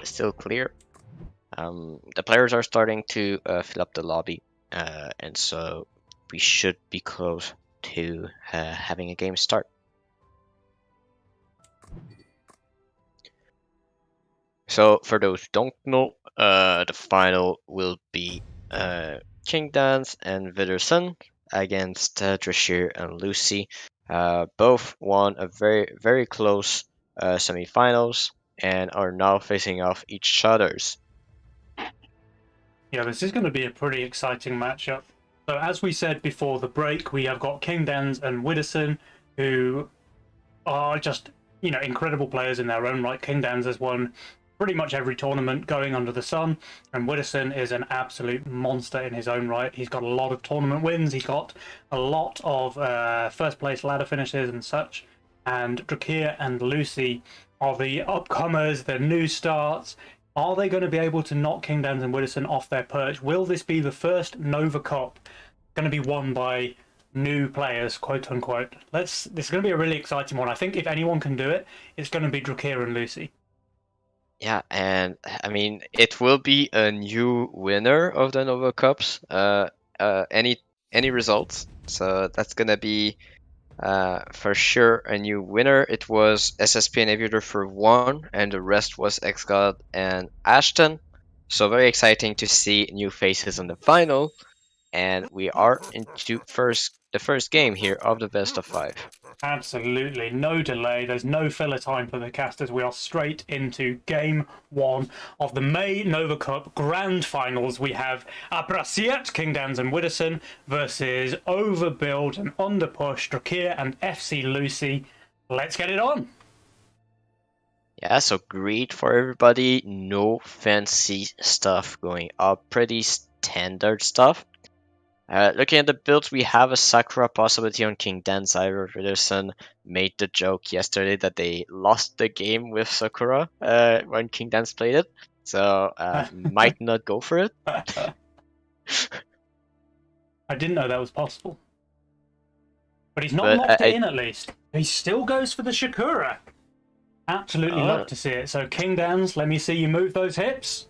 still clear. The players are starting to fill up the lobby, and so we should be close to having a game start. So, for those who don't know, the final will be King Dance and Vidderson against Drashir and Lucy. Both won a very close semifinals and are now facing off each other's. Yeah, this is going to be a pretty exciting matchup. So, as we said before the break, we have got King Dans and Widdowson, who are just, incredible players in their own right. King Dans has won pretty much every tournament going under the sun, and Widdowson is an absolute monster in his own right. He's got a lot of tournament wins, he's got a lot of first place ladder finishes and such. And Drakir and Lucy are the upcomers, the new starts. Are they going to be able to knock King Dans and Widdowson off their perch? Will this be the first Nova Cup going to be won by new players, quote unquote? This is going to be a really exciting one. I think if anyone can do it, it's going to be Drakir and Lucy. Yeah, and I mean it will be a new winner of the Nova Cups. Any results? So that's gonna be for sure a new winner. It was SSP and Aviator for one, and the rest was X-God and Ashton. So very exciting to see new faces in the final. And we are into the first game here of the best of five. Absolutely. No delay. There's no filler time for the casters. We are straight into game one of the May Nova Cup Grand Finals. We have Abrasiat, King Dans and Widdowson versus Overbuild and Underpush, Drakir and FC Lucy. Let's get it on. Yeah, so great for everybody. No fancy stuff going up. Pretty standard stuff. Looking at the builds, we have a Sakura possibility on King Dan. Zyra Riderson made the joke yesterday that they lost the game with Sakura when King Dance played it, so might not go for it. I didn't know that was possible. But he's not But locked it in at least. He still goes for the Shakura. Absolutely love to see it. So King Dans, let me see you move those hips.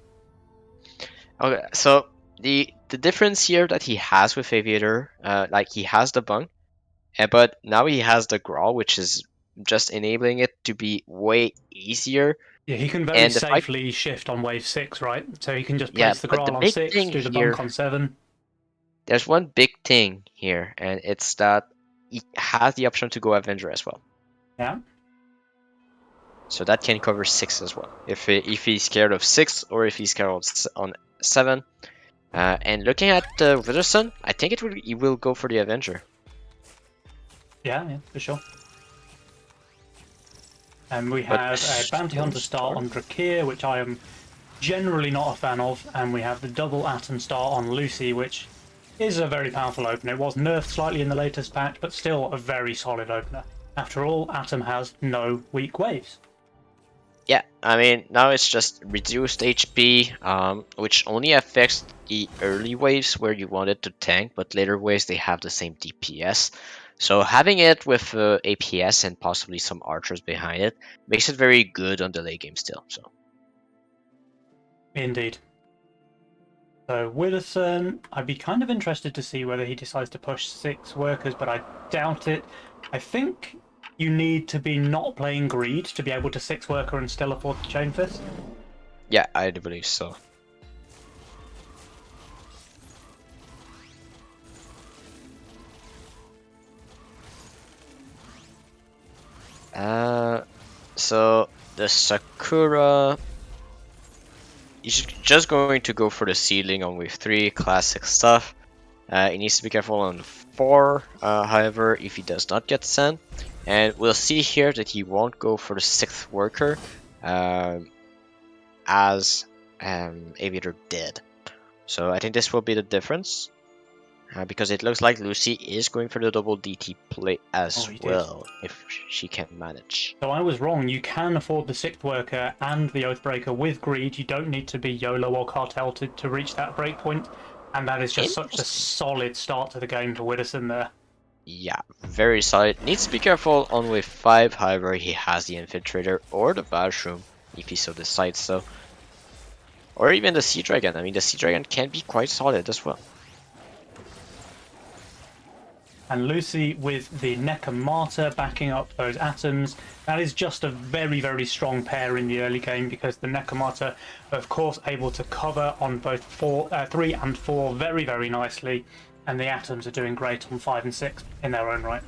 Okay, so the difference here that he has with Aviator, like he has the bunk, but now he has the Grawl, which is just enabling it to be way easier. Yeah, he can very safely shift on wave 6, right? So he can just place the Grawl on 6, do the bunk on 7. There's one big thing here, and it's that he has the option to go Avenger as well. Yeah. So that can cover 6 as well, if he's scared of 6 or if he's scared on 7. And looking at Witherspoon, I think he will go for the Avenger. Yeah, for sure. And we have a Bounty Hunter star on Drakir, which I am generally not a fan of, and we have the double Atom star on Lucy, which is a very powerful opener. It was nerfed slightly in the latest patch, but still a very solid opener. After all, Atom has no weak waves. Yeah, I mean, now it's just reduced HP, which only affects the early waves where you want it to tank, but later waves they have the same DPS. So having it with APS and possibly some archers behind it makes it very good on the late game still. So. Indeed. So Widdowson, I'd be kind of interested to see whether he decides to push 6 workers, but I doubt it. I think you need to be not playing Greed to be able to 6 worker and still afford the Chain Fist. Yeah, I do believe so. So the Sakura is just going to go for the seedling on wave 3, classic stuff. He needs to be careful on 4, however, if he does not get sent. And we'll see here that he won't go for the 6th worker, as Aviator did. So I think this will be the difference. Because it looks like Lucy is going for the double DT play as well, if she can manage. So I was wrong. You can afford the 6th worker and the Oathbreaker with Greed. You don't need to be YOLO or Cartel to reach that breakpoint. And that is just such a Interesting. solid start to the game for Widdowson there. Yeah, very solid. Needs to be careful on wave 5, however, he has the Infiltrator or the Vashroom, if he so decides so. Or even the Sea Dragon. I mean, the Sea Dragon can be quite solid as well. And Lucy with the Necromata backing up those atoms. That is just a very, very strong pair in the early game because the Necromata are, of course, able to cover on both 3 and 4 very, very nicely. And the atoms are doing great on 5 and 6 in their own right.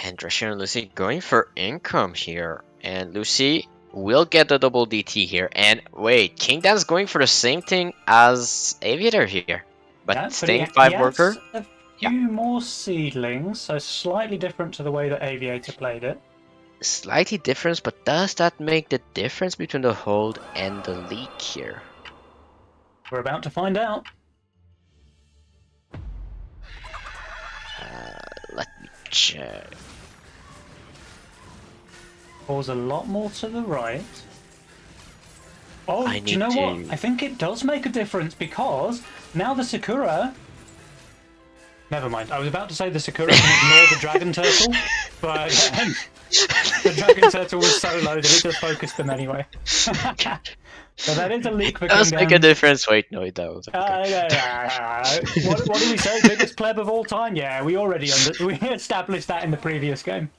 And Drescher and Lucy going for income here. And Lucy will get the double DT here. And wait, King Dan's going for the same thing as Aviator here. But Yeah, but staying he 5 adds worker. a Yeah, few more seedlings, so slightly different to the way that Aviator played it. slightly different, but does that make the difference between the hold and the leak here? We're about to find out. Let me check. Pulls a lot more to the right. Oh, I do you need know what? to. I think it does make a difference because now the Sakura. Never mind. I was about to say the Sakura can ignore the dragon turtle, but the dragon turtle was so low that it just focused them anyway. So that is a leak for Does make a Kingdom. difference. Wait, no, it doesn't. Okay. What did we say? Biggest pleb of all time? Yeah, we established that in the previous game.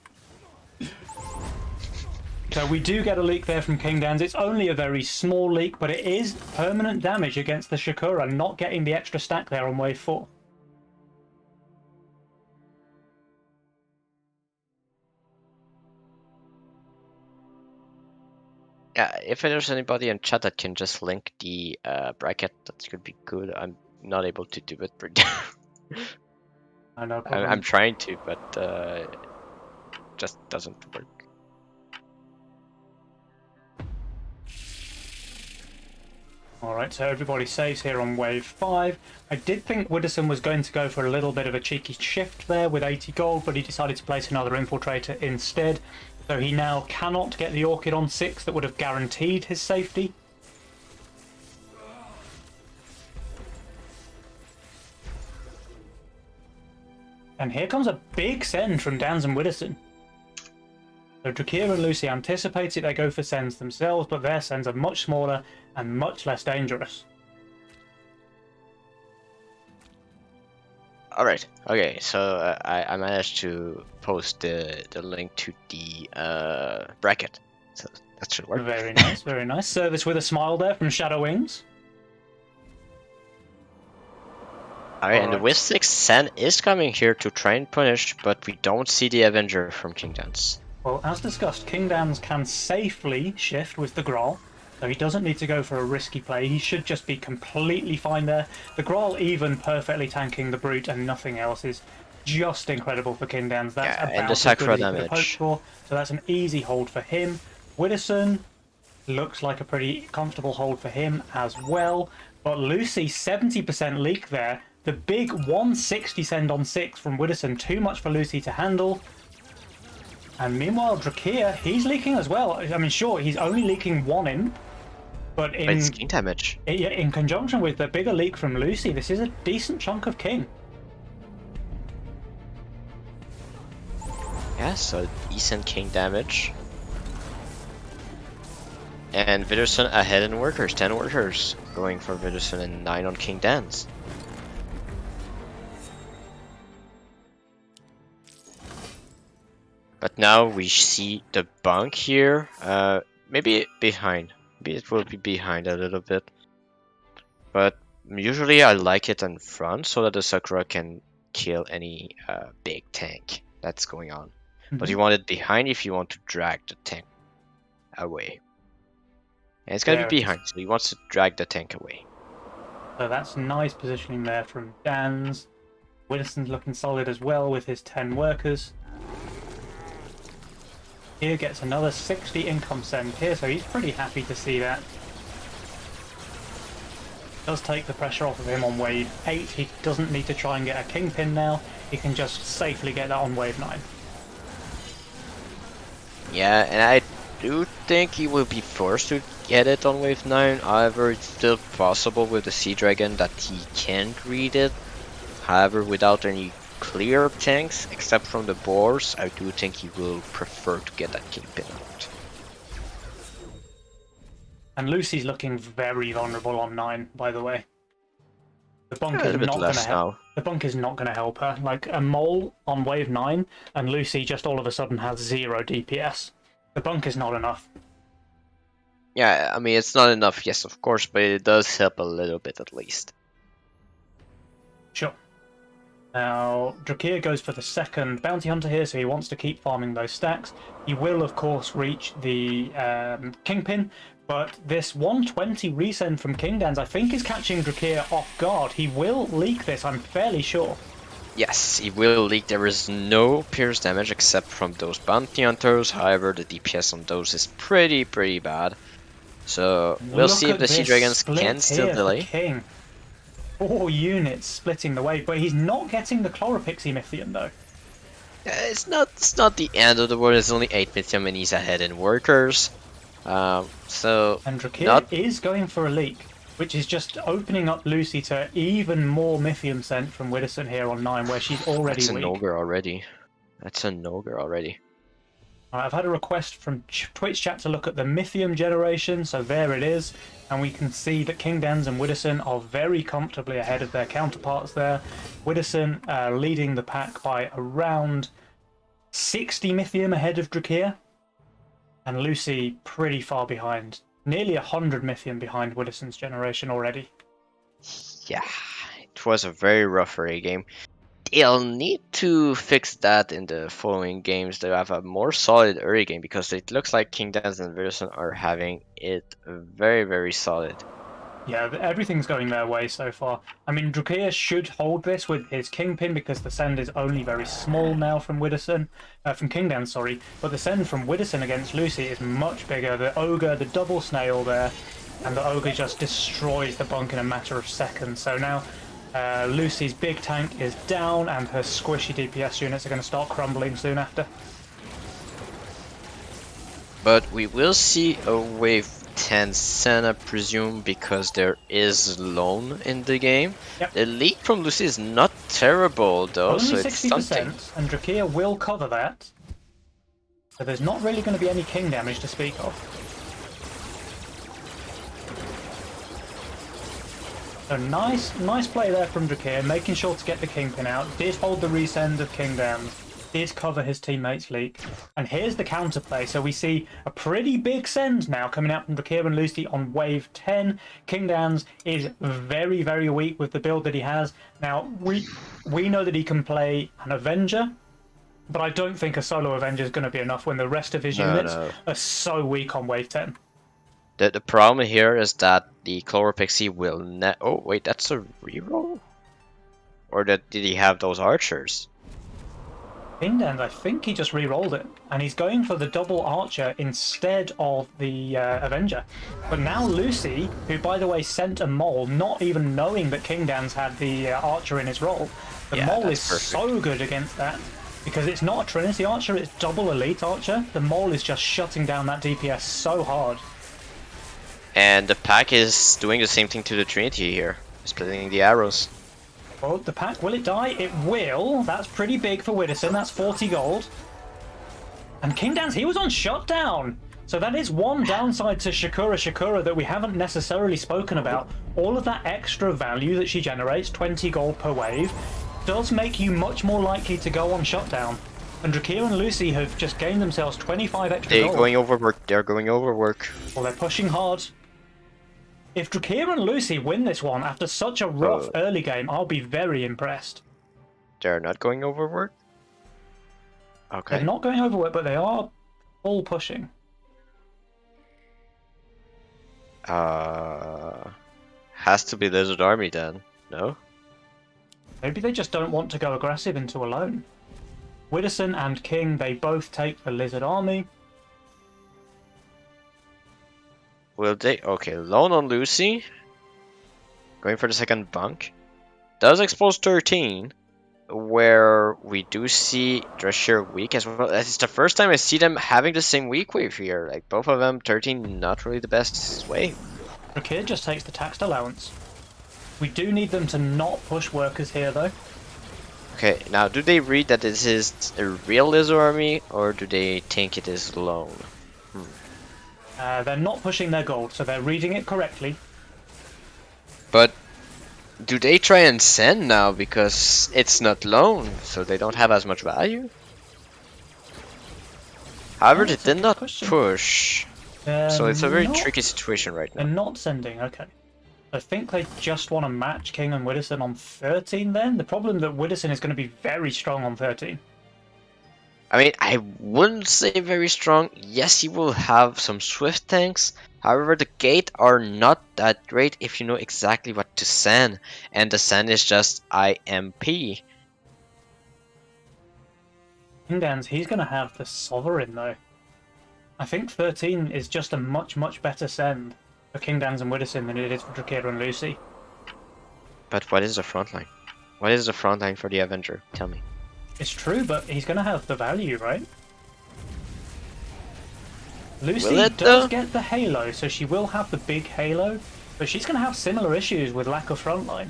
So we do get a leak there from King Dan's. It's only a very small leak, but it is permanent damage against the Shakura, not getting the extra stack there on wave 4. Yeah, if there's anybody in chat that can just link the bracket, that could be good. I'm not able to do it right now. No I'm problem. trying to, but just doesn't work. Alright, so everybody saves here on wave 5. I did think Widdowson was going to go for a little bit of a cheeky shift there with 80 gold, but he decided to place another Infiltrator instead. So he now cannot get the Orchid on 6 that would have guaranteed his safety. And here comes a big send from Dans and Widdowson. So Drakira and Lucy anticipate it, they go for sends themselves, but their sends are much smaller and much less dangerous. Alright, okay, so I managed to post the link to the bracket, so that should work. Very nice, very nice. Service with a smile there from Shadowings. Alright, and the Alright. Wisp 6 Sen is coming here to try and punish, but we don't see the Avenger from King Dance. Well, as discussed, King Dans can safely shift with the Grawl, so he doesn't need to go for a risky play. He should just be completely fine there. The Grawl even perfectly tanking the Brute and nothing else is just incredible for King Dans. That's Yeah, about and the as good Sakura as he could have hoped damage. for. So that's an easy hold for him. Widdowson looks like a pretty comfortable hold for him as well. But Lucy, 70% leak there. The big 160 send on 6 from Widdowson, too much for Lucy to handle. And meanwhile, Drakir, he's leaking as well. I mean, sure, he's only leaking 1 imp, but It's King damage. in conjunction with the bigger leak from Lucy, this is a decent chunk of King. Yeah, so decent King damage. And Widdowson ahead in workers, 10 workers going for Widdowson and 9 on King Dance. But now we see the bunk here, maybe behind. Maybe it will be behind a little bit. But usually I like it in front so that the Sakura can kill any big tank that's going on. But you want it behind if you want to drag the tank away. And it's gonna be behind, so he wants to drag the tank away. So that's nice positioning there from Dan's. Widdowson's looking solid as well with his 10 workers. Here gets another 60 income send here, so he's pretty happy to see that. Does take the pressure off of him on wave 8. He doesn't need to try and get a kingpin now. He can just safely get that on wave 9. Yeah, and I do think he will be forced to get it on wave 9. However, it's still possible with the Sea Dragon that he can read it. However, without any clear tanks, except from the boars, I do think he will prefer to get that Kingpin out. And Lucy's looking very vulnerable on 9, by the way. The A bunk is little bit not going to less help. now. The bunk is not going to help her. Like a mole on wave 9, and Lucy just all of a sudden has 0 DPS. The bunk is not enough. Yeah, I mean, it's not enough, yes, of course, but it does help a little bit at least. Sure. Now, Drakir goes for the second bounty hunter here, so he wants to keep farming those stacks. He will, of course, reach the Kingpin, but this 120 resend from Kingdans, I think, is catching Drakir off guard. He will leak this, I'm fairly sure. Yes, he will leak. There is no pierce damage except from those bounty hunters. However, the DPS on those is pretty bad. So we'll see if the Sea Dragons can still delay. King. 4 units splitting the wave, but he's not getting the Chloropixie Mythium though. It's not the end of the world. It's only 8 Mythium and he's ahead in workers. So And Drakir is going for a leak, which is just opening up Lucy to even more Mythium sent from Widdowson here on 9, where she's already that's weak. an ogre already. That's an ogre already. I've had a request from Twitch chat to look at the Mythium generation, so there it is. And we can see that Kingdans and Widdowson are very comfortably ahead of their counterparts there. Widdowson leading the pack by around 60 Mythium ahead of Drakir. And Lucy pretty far behind. Nearly 100 Mythium behind Widdowson's generation already. Yeah, it was a very rough early game. They'll need to fix that in the following games. They'll have a more solid early game because it looks like Kingdoms and Wilson are having it very solid. Yeah, everything's going their way so far. I mean, Drakir should hold this with his Kingpin because the send is only very small now from Widdowson. From Kingdown, sorry. But the send from Widdowson against Lucy is much bigger. The Ogre, the double snail there, and the Ogre just destroys the bunk in a matter of seconds. So now Lucy's big tank is down and her squishy DPS units are going to start crumbling soon after. But we will see a wave 10 send, I presume, because there is Lone in the game. Yep. The leak from Lucy is not terrible though, Only so 60%, it's something. and Drakir will cover that. So there's not really going to be any king damage to speak of. So nice play there from Drakir, making sure to get the Kingpin out. Did hold the resend of Kingdown. Did cover his teammate's leak. And here's the counterplay. So we see a pretty big send now coming out from Drakir and Lucy on wave 10. Kingdowns is very weak with the build that he has. Now, we know that he can play an Avenger, but I don't think a solo Avenger is going to be enough when the rest of his units are so weak on wave 10. The problem here is that the Chloropixie will net. Oh wait, that's a reroll? Or did he have those archers? Kingdans, I think he just re-rolled it, and he's going for the double archer instead of the Avenger. But now Lucy, who by the way sent a mole, not even knowing that Kingdans had the archer in his role, the mole is perfect. So good against that, because it's not a Trinity archer, it's double elite archer. The mole is just shutting down that DPS so hard. And the pack is doing the same thing to the Trinity here, splitting the arrows. Well, the pack, will it die? It will. That's pretty big for Widdowson. That's 40 gold. And Kingdans, he was on shutdown. So that is one downside to Shakura that we haven't necessarily spoken about. All of that extra value that she generates, 20 gold per wave, does make you much more likely to go on shutdown. And Drakir and Lucy have just gained themselves 25 extra gold. They're going overwork. They're going overwork. Well, they're pushing hard. If Drakir and Lucy win this one after such a rough early game, I'll be very impressed. They're not going overwork? Okay. They're not going overwork, but they are all pushing. Has to be Lizard Army then, no? Maybe they just don't want to go aggressive into Alone. Widdowson and King, they both take the Lizard Army. Will they? Okay, Lone on Lucy. Going for the second bunk. Does expose 13. where we do see Drescher weak as well. It's the first time I see them having the same weak wave here. Like both of them, 13, not really the best wave. Drakir just takes the taxed allowance. We do need them to not push workers here, though. Okay, now do they read that this is a real lizard army, or do they think it is lone? They're not pushing their gold, so they're reading it correctly. But do they try and send now because it's not lone, so they don't have as much value? However, they did not push, so it's a very tricky situation right now. They're not sending, okay. I think they just want to match King and Widdowson on 13 then. The problem that Widdowson is going to be very strong on 13. I mean, I wouldn't say very strong. Yes, he will have some swift tanks. However, the gate are not that great if you know exactly what to send. And the send is just IMP. Kingdans, he's going to have the Sovereign though. I think 13 is just a much, much better send for Kingdans and Widdowson than it is for Drakir and Lucy. But what is the front line? What is the front line for the Avenger? Tell me. It's true, but he's going to have the value, right? Lucy does get the halo, so she will have the big halo, but she's going to have similar issues with lack of frontline,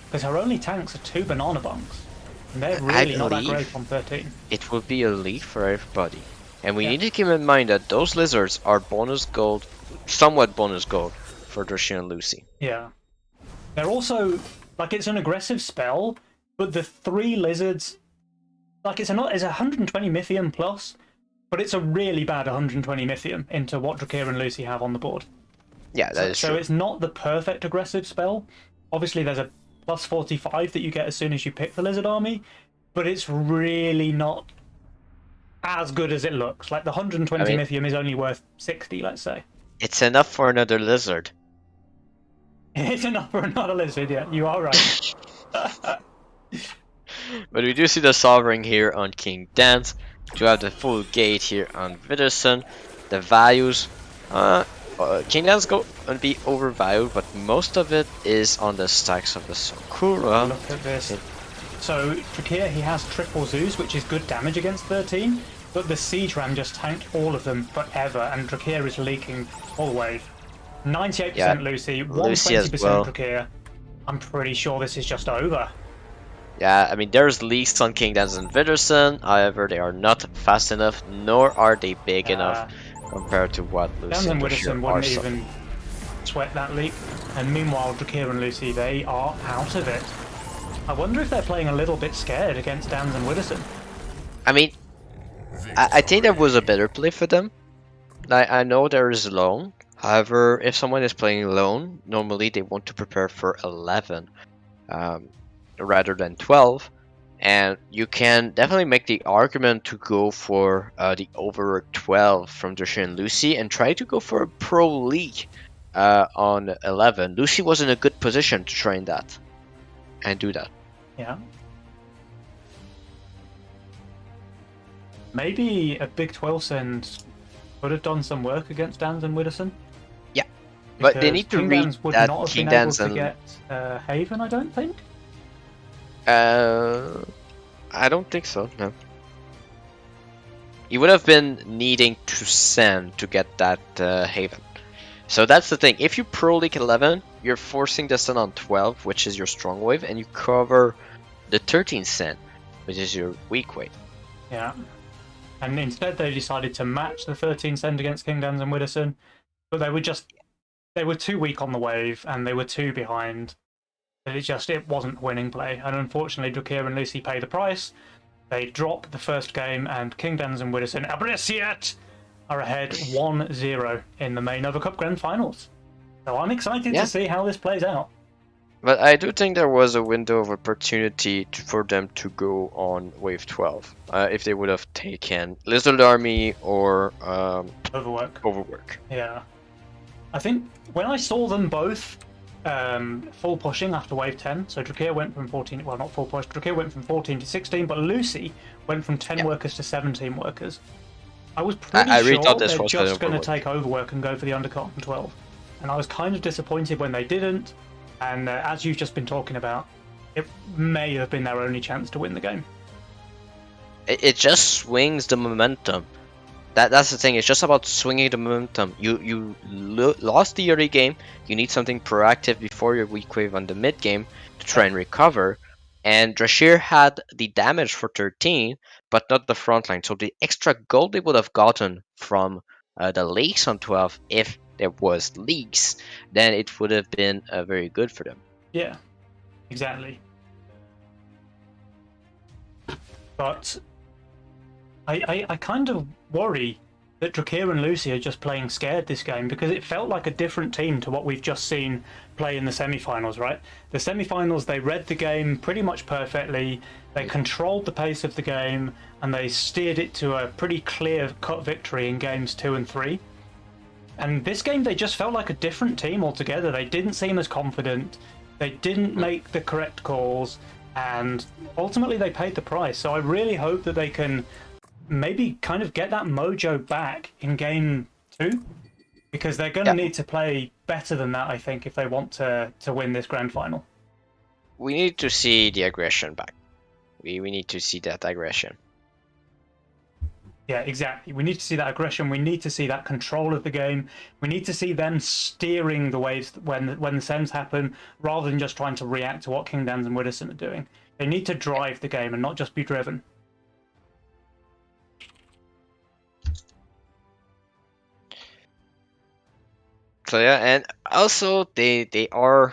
because her only tanks are 2 banana bunks, and they're really not that great on 13. It will be a lead for everybody, and we need to keep in mind that those lizards are bonus gold, somewhat bonus gold for Drushy and Lucy. Yeah. They're also, like, it's an aggressive spell, but the 3 lizards, like, it's 120 Mythium plus, but it's a really bad 120 Mythium into what Drakir and Lucy have on the board. Yeah, that is true. So it's not the perfect aggressive spell. Obviously, there's a plus 45 that you get as soon as you pick the lizard army, but it's really not as good as it looks. Like, the 120 Mythium is only worth 60, let's say. It's enough for another lizard. It's enough for another lizard, yeah, you are right. But we do see the Sovereign here on King Dance. To have the full gate here on Widdowson. The values, King Dance going to be overvalued, but most of it is on the stacks of the Sakura. Look at this. So Drakir, he has triple Zeus, which is good damage against 13, but the Siege Ram just tanked all of them forever, and Drakir is leaking all wave. 98% Lucy, 120% Drakir. I'm pretty sure this is just over. Yeah, I mean, there's leaks on King Dance and Widdowson, however, they are not fast enough, nor are they big enough compared to what Lucy Dance and Widdowson wouldn't even sweat that leak, and meanwhile, Drakir and Lucy, they are out of it. I wonder if they're playing a little bit scared against Dance and Widdowson. I mean, I think there was a better play for them. I know there is lone, however, if someone is playing lone, normally they want to prepare for 11. Rather than 12, and you can definitely make the argument to go for the over 12 from Drescher and Lucy and try to go for a pro league on 11. Lucy was in a good position to train that and do that. Yeah. Maybe a big 12 send would have done some work against Dans and Widdowson. Yeah, but they need to read that King Dans and get Haven, I don't think. I don't think so, no. You would have been needing to send to get that Haven. So that's the thing. If you Pro League 11, you're forcing the send on 12, which is your strong wave, and you cover the 13 send, which is your weak wave. Yeah. And instead they decided to match the 13 send against King Dans and Widdowson, but they were too weak on the wave, and they were too behind. It wasn't winning play, and unfortunately Drakir and Lucy pay the price. They drop the first game, and King Dans and Widdowson Abriciate are ahead 1-0 in the main Nova Cup Grand Finals. So I'm excited to see how this plays out. But I do think there was a window of opportunity for them to go on Wave 12 if they would have taken Lizard Army or Overwork. Yeah. I think when I saw them both full pushing after wave 10, so Drakir went from 14, well, not full push, Drakir went from 14 to 16, but Lucy went from 10 workers to 17 workers. I was pretty sure they're just going to take Overwork and go for the undercut on 12. And I was kind of disappointed when they didn't, and as you've just been talking about, it may have been their only chance to win the game. It just swings the momentum. That's the thing. It's just about swinging the momentum. You lost the early game. You need something proactive before your weak wave on the mid game to try and recover. And Drashir had the damage for 13, but not the front line. So the extra gold they would have gotten from the leaks on 12, if there was leaks, then it would have been very good for them. Yeah, exactly. But I kind of worry that Drakir and Lucy are just playing scared this game, because it felt like a different team to what we've just seen play in the semi-finals, right? The semi-finals, they read the game pretty much perfectly, they controlled the pace of the game, and they steered it to a pretty clear-cut victory in games 2 and 3. And this game, they just felt like a different team altogether. They didn't seem as confident, they didn't make the correct calls, and ultimately they paid the price. So I really hope that they can maybe kind of get that mojo back in game 2, because they're going to Yeah, need to play better than that, I think, if they want to win this grand final. we need to see the aggression back. We need to see that aggression. Yeah, exactly. We need to see that aggression. We need to see that control of the game. We need to see them steering the waves when the sems happen, rather than just trying to react to what King Dans and Widdowson are doing. They need to drive the game and not just be driven. So yeah, and also they are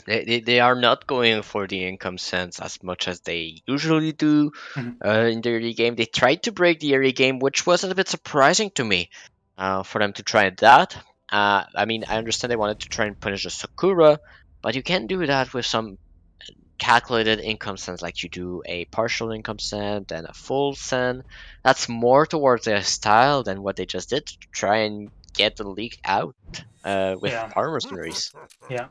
not going for the income sense as much as they usually do Mhm. in the early game. They tried to break the early game, which was a little bit surprising to me for them to try that. I mean, I understand they wanted to try and punish the Sakura, but you can't do that with some calculated income sense like you do a partial income send and a full send. That's more towards their style than what they just did to try and get the league out with Yeah, power mercenaries. yeah.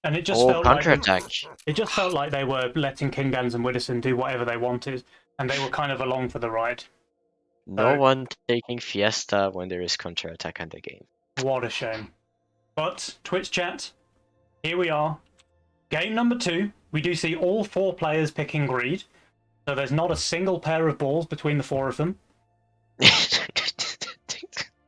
And it just Oh, felt like counterattack. they were letting King Dans and Widdowson do whatever they wanted, and they were kind of along for the ride. No So one taking Fiesta when there is counterattack in the game. what a shame. But Twitch chat, here we are. Game number 2. We do see all 4 players picking greed. So there's not a single pair of balls between the 4 of them.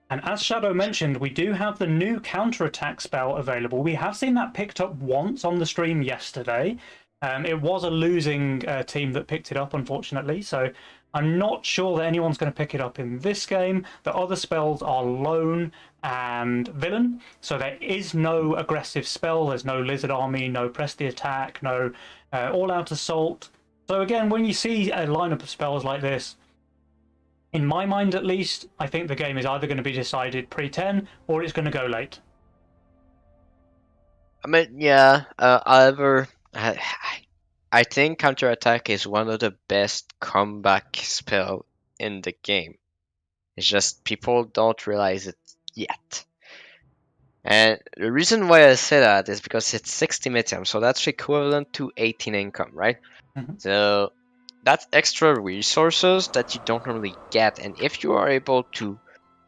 And as Shadow mentioned, we do have the new counterattack spell available. We have seen that picked up once on the stream yesterday. It was a losing team that picked it up, unfortunately. So I'm not sure that anyone's going to pick it up in this game. The other spells are Lone and Villain. So there is no aggressive spell. There's no Lizard Army, no Press the Attack, no All-Out Assault. So again, when you see a lineup of spells like this, in my mind at least, I think the game is either going to be decided pre-10 or it's going to go late. I mean, yeah. However, I think counterattack is one of the best comeback spell in the game. It's just people don't realize it yet. And the reason why I say that is because it's 60 mitium, so that's equivalent to 18 income, right? Mhm. So that's extra resources that you don't normally get. And if you are able to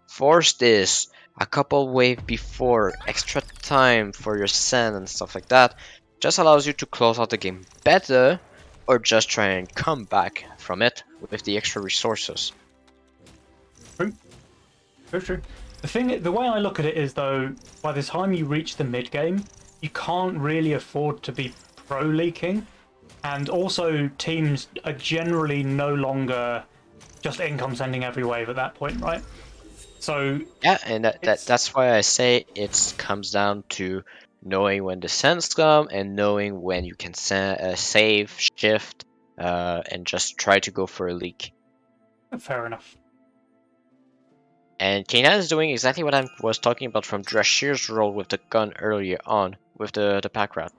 force this a couple wave before, extra time for your send and stuff like that, just allows you to close out the game better, or just try and come back from it with the extra resources. True. True, true. The way I look at it is, though, by the time you reach the mid game, you can't really afford to be pro leaking, and also teams are generally no longer just income sending every wave at that point, right? So Yeah, and it's that's why I say it comes down to knowing when the sends come and knowing when you can save, shift, and just try to go for a leak. fair enough. And Kanan is doing exactly what I was talking about from Drashir's role with the gun earlier on, with the pack rat.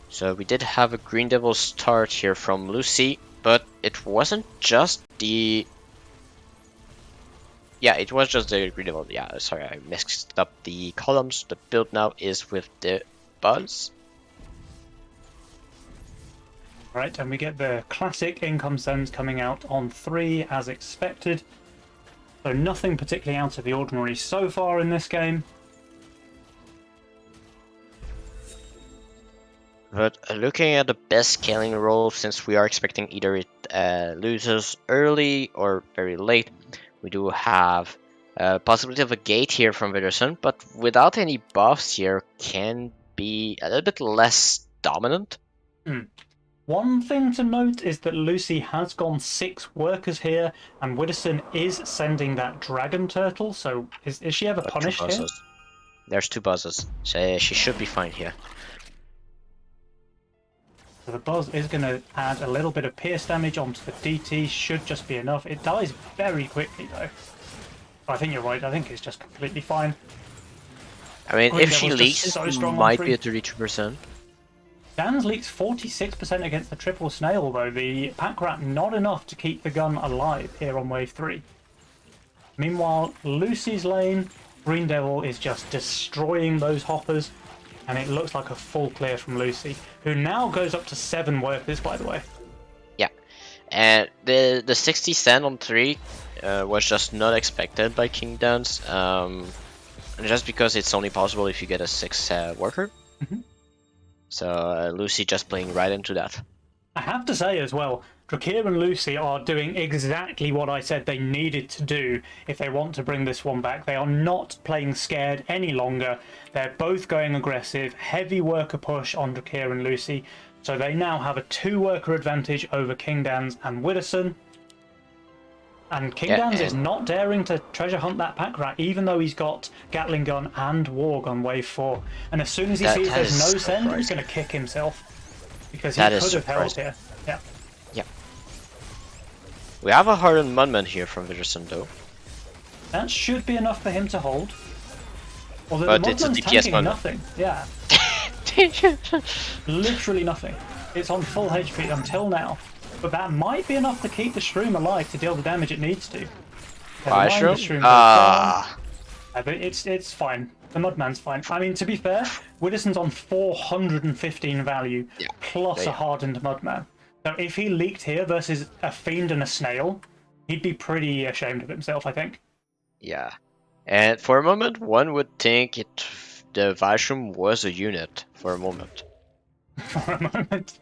So we did have a Green Devil start here from Lucy, but it wasn't just the... Yeah, it was just the Green Devil. Yeah, sorry, I mixed up the columns. The build now is with the Buzz. Right, and we get the classic income sends coming out on 3 as expected. So nothing particularly out of the ordinary so far in this game. But looking at the best scaling role, since we are expecting either it loses early or very late, we do have a possibility of a gate here from Witherspoon, but without any buffs here, can be a little bit less dominant. One thing to note is that Lucy has gone 6 workers here, and Widdowson is sending that dragon turtle, so is she ever But punished here? There's 2 buzzes, so she should be fine here. So the buzz is going to add a little bit of pierce damage onto the DT, should just be enough. It dies very quickly though. I think you're right, I think it's just completely fine. I mean, Green if she Devil's leaks, just so it strong on might free. be a 32%. Dan's leaks 46% against the triple snail though. The pack rat not enough to keep the gun alive here on wave 3. Meanwhile, Lucy's lane, Green Devil is just destroying those hoppers, and it looks like a full clear from Lucy, who now goes up to 7 workers, by the way. Yeah, and the 60 cent on 3 was just not expected by King Dance, just because it's only possible if you get a 6 worker. So Lucy just playing right into that. I have to say as well, Drakir and Lucy are doing exactly what I said they needed to do if they want to bring this one back. They are not playing scared any longer. They're both going aggressive, heavy worker push on Drakir and Lucy. So they now have a 2 worker advantage over King Dans and Widdowson. And King Dans is not daring to treasure hunt that pack rat, even though he's got Gatling gun and Warg on wave 4. And as soon as he sees there's no send, he's going to kick himself. Because he could have held here. Yeah. Yeah. We have a hardened Mudman here from Witherspoon though. That should be enough for him to hold. Although But the it's a Mudman's DPS tanking Mudman. nothing. Yeah. Literally nothing. It's on full HP until now. But that might be enough to keep the Shroom alive to deal the damage it needs to. Fire Shroom? Shroom? But it's fine. The Mudman's fine. I mean, to be fair, Widdowson's on 415 value, plus a hardened Mudman. So if he leaked here versus a Fiend and a Snail, he'd be pretty ashamed of himself, I think. Yeah. And for a moment, one would think the Vashroom was a unit for a moment. For a moment.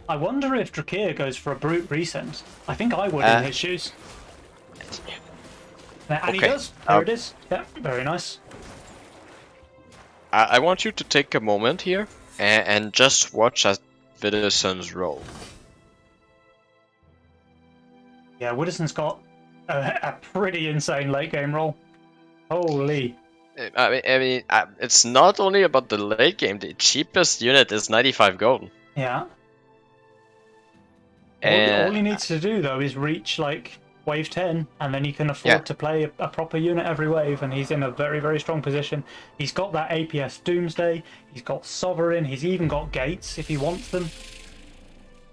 I wonder if Drakir goes for a brute resend. I think I would in his shoes. And he does. There it is. Yeah, very nice. I want you to take a moment here and just watch as Widdowson's roll. Yeah, Widdowson's got a pretty insane late game roll. Holy. I mean, it's not only about the late game. The cheapest unit is 95 gold. Yeah. All he needs to do though is reach like wave 10, and then he can afford to play a proper unit every wave, and he's in a very, very strong position. He's got that APS Doomsday, he's got Sovereign, he's even got Gates if he wants them.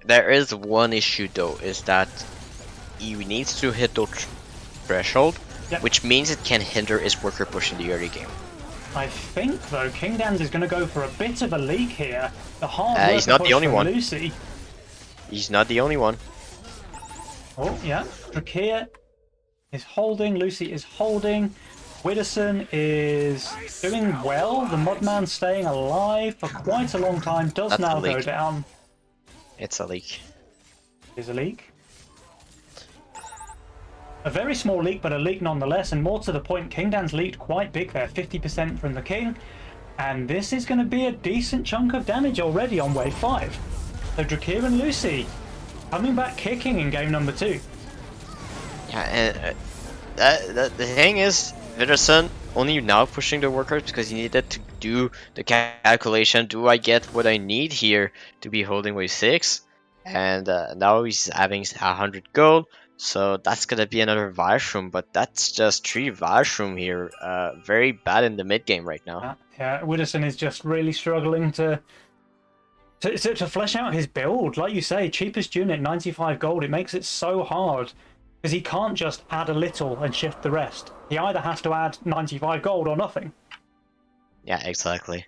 There is one issue though, is that he needs to hit the threshold, which means it can hinder his worker push in the early game. I think though King Dans is going to go for a bit of a leak here. The hard worker he's not push the only from one. Lucy. He's not the only one. Oh yeah, Drakir is holding, Lucy is holding, Widdowson is doing well. The Mudman's staying alive for quite a long time, does now go down. It's a leak. Is a leak. A very small leak, but a leak nonetheless, and more to the point, King Dan's leaked quite big there, 50% from the King, and this is going to be a decent chunk of damage already on wave 5. So Drakir and Lucy coming back kicking in game number 2. Yeah, and the thing is, Widdowson only now pushing the workers because he needed to do the calculation. Do I get what I need here to be holding wave 6? And now he's having 100 gold. So that's gonna be another Vashroom, but that's just 3 Vashroom here. Very bad in the mid game right now. Yeah, Widdowson is just really struggling to flesh out his build. Like you say, cheapest unit, 95 gold. It makes it so hard because he can't just add a little and shift the rest. He either has to add 95 gold or nothing. Yeah, exactly.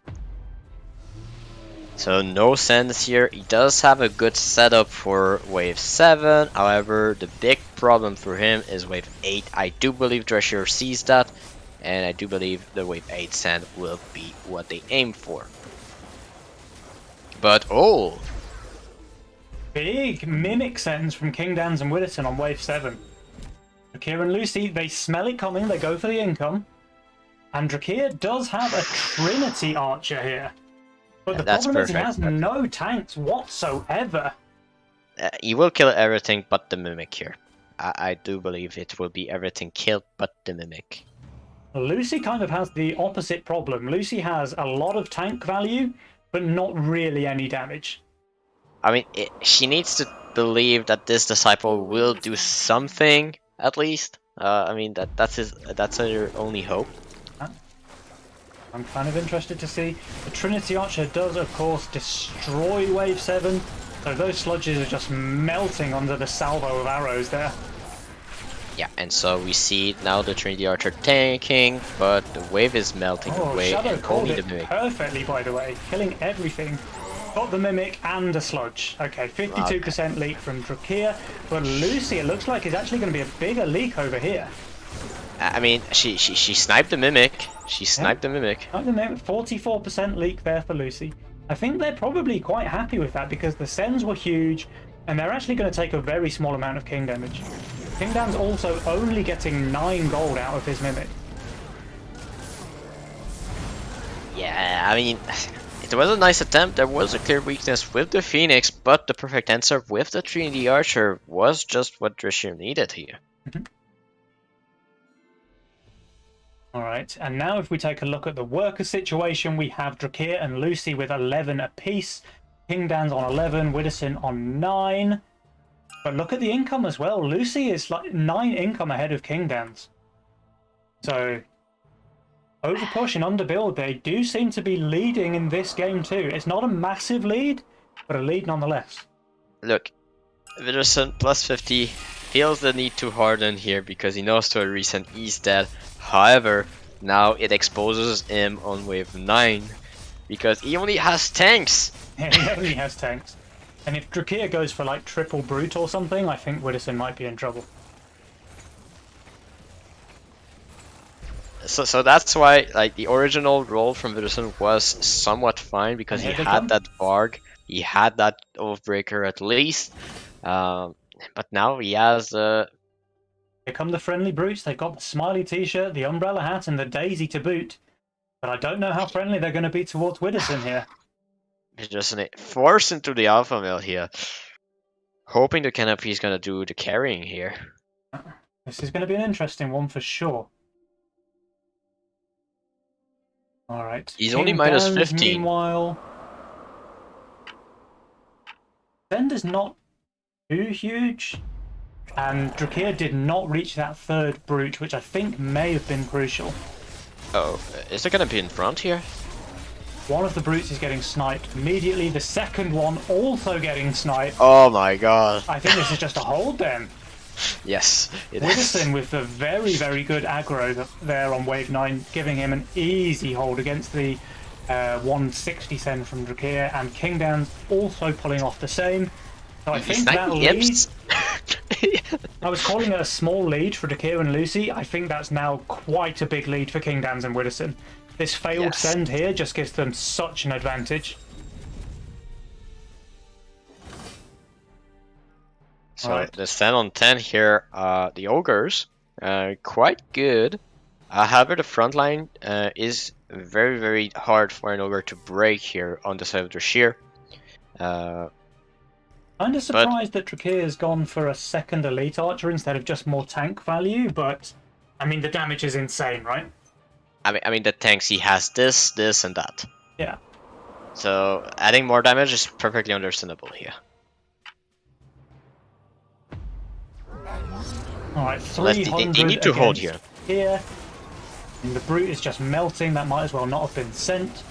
So no sense here. He does have a good setup for wave 7. However, the big problem for him is wave 8. I do believe Drescher sees that. And I do believe the wave 8 sand will be what they aim for. But oh! Big mimic sends from King Dans and Widdowson on wave 7. Drakir and Lucy, they smell it coming, they go for the income. And Drakir does have a Trinity Archer here. But the That's problem is he perfect. has no tanks whatsoever. He will kill everything but the Mimic here. I do believe it will be everything killed but the Mimic. Lucy kind of has the opposite problem. Lucy has a lot of tank value, but not really any damage. I mean, she needs to believe that this disciple will do something at least. I mean that's her only hope. I'm kind of interested to see. The Trinity Archer does, of course, destroy Wave 7. So those sludges are just melting under the salvo of arrows there. Yeah, and so we see now the Trinity Archer tanking, but the wave is melting away, Shadow and called only it the Mimic. perfectly, by the way. Killing everything. Got the Mimic and a sludge. Okay, 52% leak from Drakir. But Lucy, it looks like, is actually going to be a bigger leak over here. I mean, she sniped the Mimic. She sniped the Mimic. At the moment, 44% leak there for Lucy. I think they're probably quite happy with that because the sends were huge and they're actually going to take a very small amount of king damage. King Dan's also only getting 9 gold out of his Mimic. Yeah, I mean, it was a nice attempt. There was a clear weakness with the Phoenix, but the perfect answer with the Trinity Archer was just what Drescher needed here. Alright, and now if we take a look at the worker situation, we have Drakir and Lucy with 11 apiece. King Dan's on 11, Widdowson on 9. But look at the income as well. Lucy is like 9 income ahead of King Dan's. So, overpush and underbuild, they do seem to be leading in this game too. It's not a massive lead, but a lead nonetheless. Look, Widdowson plus 50 feels the need to harden here because he knows to a recent he's dead. However, now it exposes him on wave 9 because he only has tanks. Yeah, he only has tanks. And if Drakir goes for like triple brute or something, I think Widdowson might be in trouble. So that's why like the original roll from Widdowson was somewhat fine because he had that Varg, he had that Oathbreaker at least, but now he has Here come the friendly brutes. They've got the smiley t-shirt, the umbrella hat, and the daisy to boot. But I don't know how friendly they're going to be towards Widdowson here. just forced into the alpha male here, hoping the canopy is going to do the carrying here. This is going to be an interesting one for sure. All right. He's only minus 15. Meanwhile, Send is not too huge. And Drakir did not reach that third brute, which I think may have been crucial. Oh, is there going to be in front here? One of the brutes is getting sniped immediately. The second one also getting sniped. Oh my god. I think this is just a hold then. Yes, it Widdowson is. with the very, very good aggro there on wave 9, giving him an easy hold against the 160 send from Drakir, and King Dan's also pulling off the same. So I think that lead... I was calling it a small lead for Drakir and Lucy. I think that's now quite a big lead for King Dan's and Widdowson. This failed send here just gives them such an advantage. So the send on 10 here, the ogres, quite good. However, the front line is very, very hard for an ogre to break here on the side of Drakir. Kind of surprised that Drakir has gone for a second elite archer instead of just more tank value, but I mean the damage is insane, right? I mean the tanks, he has this, this, and that. Yeah. So adding more damage is perfectly understandable here. Alright, 300 they need to hold here. Here. And the brute is just melting, that might as well not have been sent.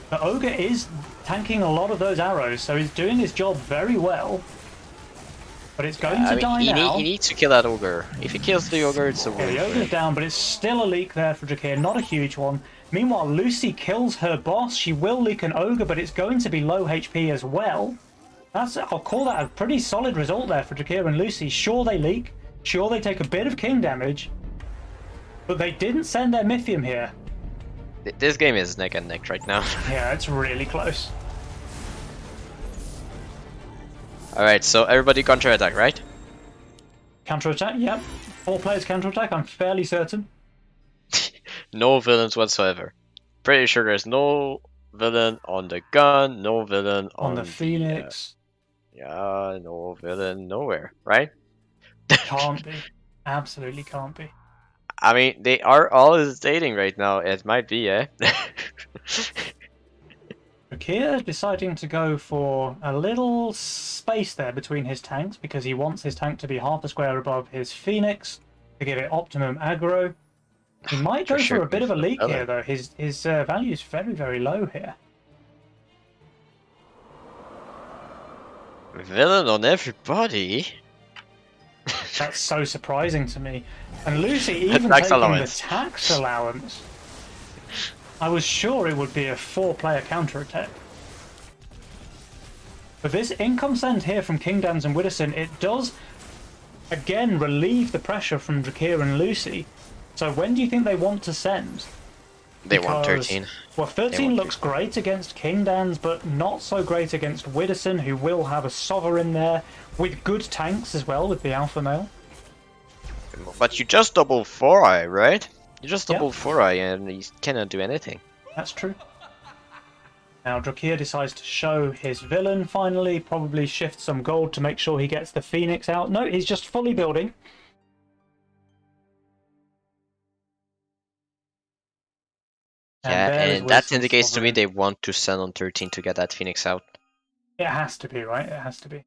The ogre is tanking a lot of those arrows, so he's doing his job very well. But it's going to die now. He needs to kill that ogre. If he kills the ogre, it's a win. The ogre's down, but it's still a leak there for Drakir, not a huge one. Meanwhile, Lucy kills her boss. She will leak an ogre, but it's going to be low HP as well. I'll call that a pretty solid result there for Drakir and Lucy. Sure, they leak. Sure, they take a bit of king damage. But they didn't send their Mythium here. This game is neck and neck right now. Yeah, it's really close. Alright, so everybody counter-attack, right? Counter-attack, yep. 4 players counter-attack, I'm fairly certain. No villains whatsoever. Pretty sure there's no villain on the gun, no villain On the Phoenix. Yeah, no villain nowhere, right? Can't be. Absolutely can't be. I mean, they are all hesitating right now. It might be, eh? Drakir deciding to go for a little space there between his tanks because he wants his tank to be half a square above his Phoenix to give it optimum aggro. He might go for a bit of a leak here, though. His value is very, very low here. Villain on everybody? That's so surprising to me. And Lucy even taking the tax allowance. I was sure it would be a 4-player counter-attack. But this income send here from Kingdans and Widdowson, it does, again, relieve the pressure from Drakir and Lucy. So when do you think they want to send? They want 13. Well, 13 looks great against Kingdans, but not so great against Widdowson, who will have a Sovereign there, with good tanks as well, with the Alpha Male. But you just double 4-eye, right? You just double 4-eye and he cannot do anything. That's true. Now Drakir decides to show his villain finally, probably shift some gold to make sure he gets the Phoenix out. No, he's just fully building. Yeah, and that indicates to me they want to send on 13 to get that Phoenix out. It has to be, right? It has to be.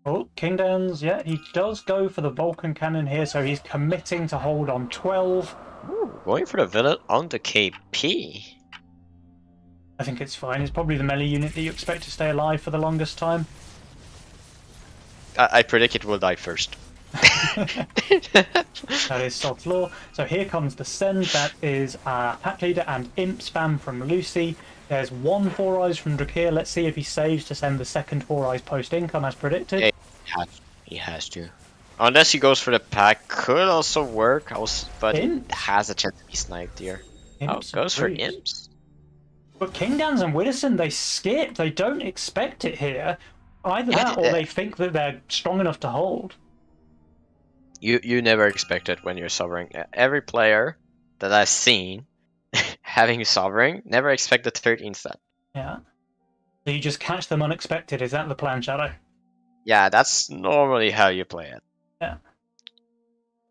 Oh, Kingdans, yeah, he does go for the Vulcan Cannon here, so he's committing to hold on 12. Ooh, going for the villain on the KP. I think it's fine. It's probably the melee unit that you expect to stay alive for the longest time. I predict it will die first. That is Sod's Law. So here comes the send. That is Pack Leader and Imp spam from Lucy. There's 1 4 eyes from Drakir. Let's see if he saves to send the second 4 eyes post income as predicted. Yeah, he has to. Unless he goes for the pack, could also work, but it has a chance to be sniped here. Imps goes for imps. But Kingdans and Widdowson, they skip. They don't expect it here. Either that or they think that they're strong enough to hold. You never expect it when you're Sovereign. Every player that I've seen having Sovereign never expected 13 set. Yeah. So you just catch them unexpected. Is that the plan, Shadow? Yeah, that's normally how you play it. Yeah.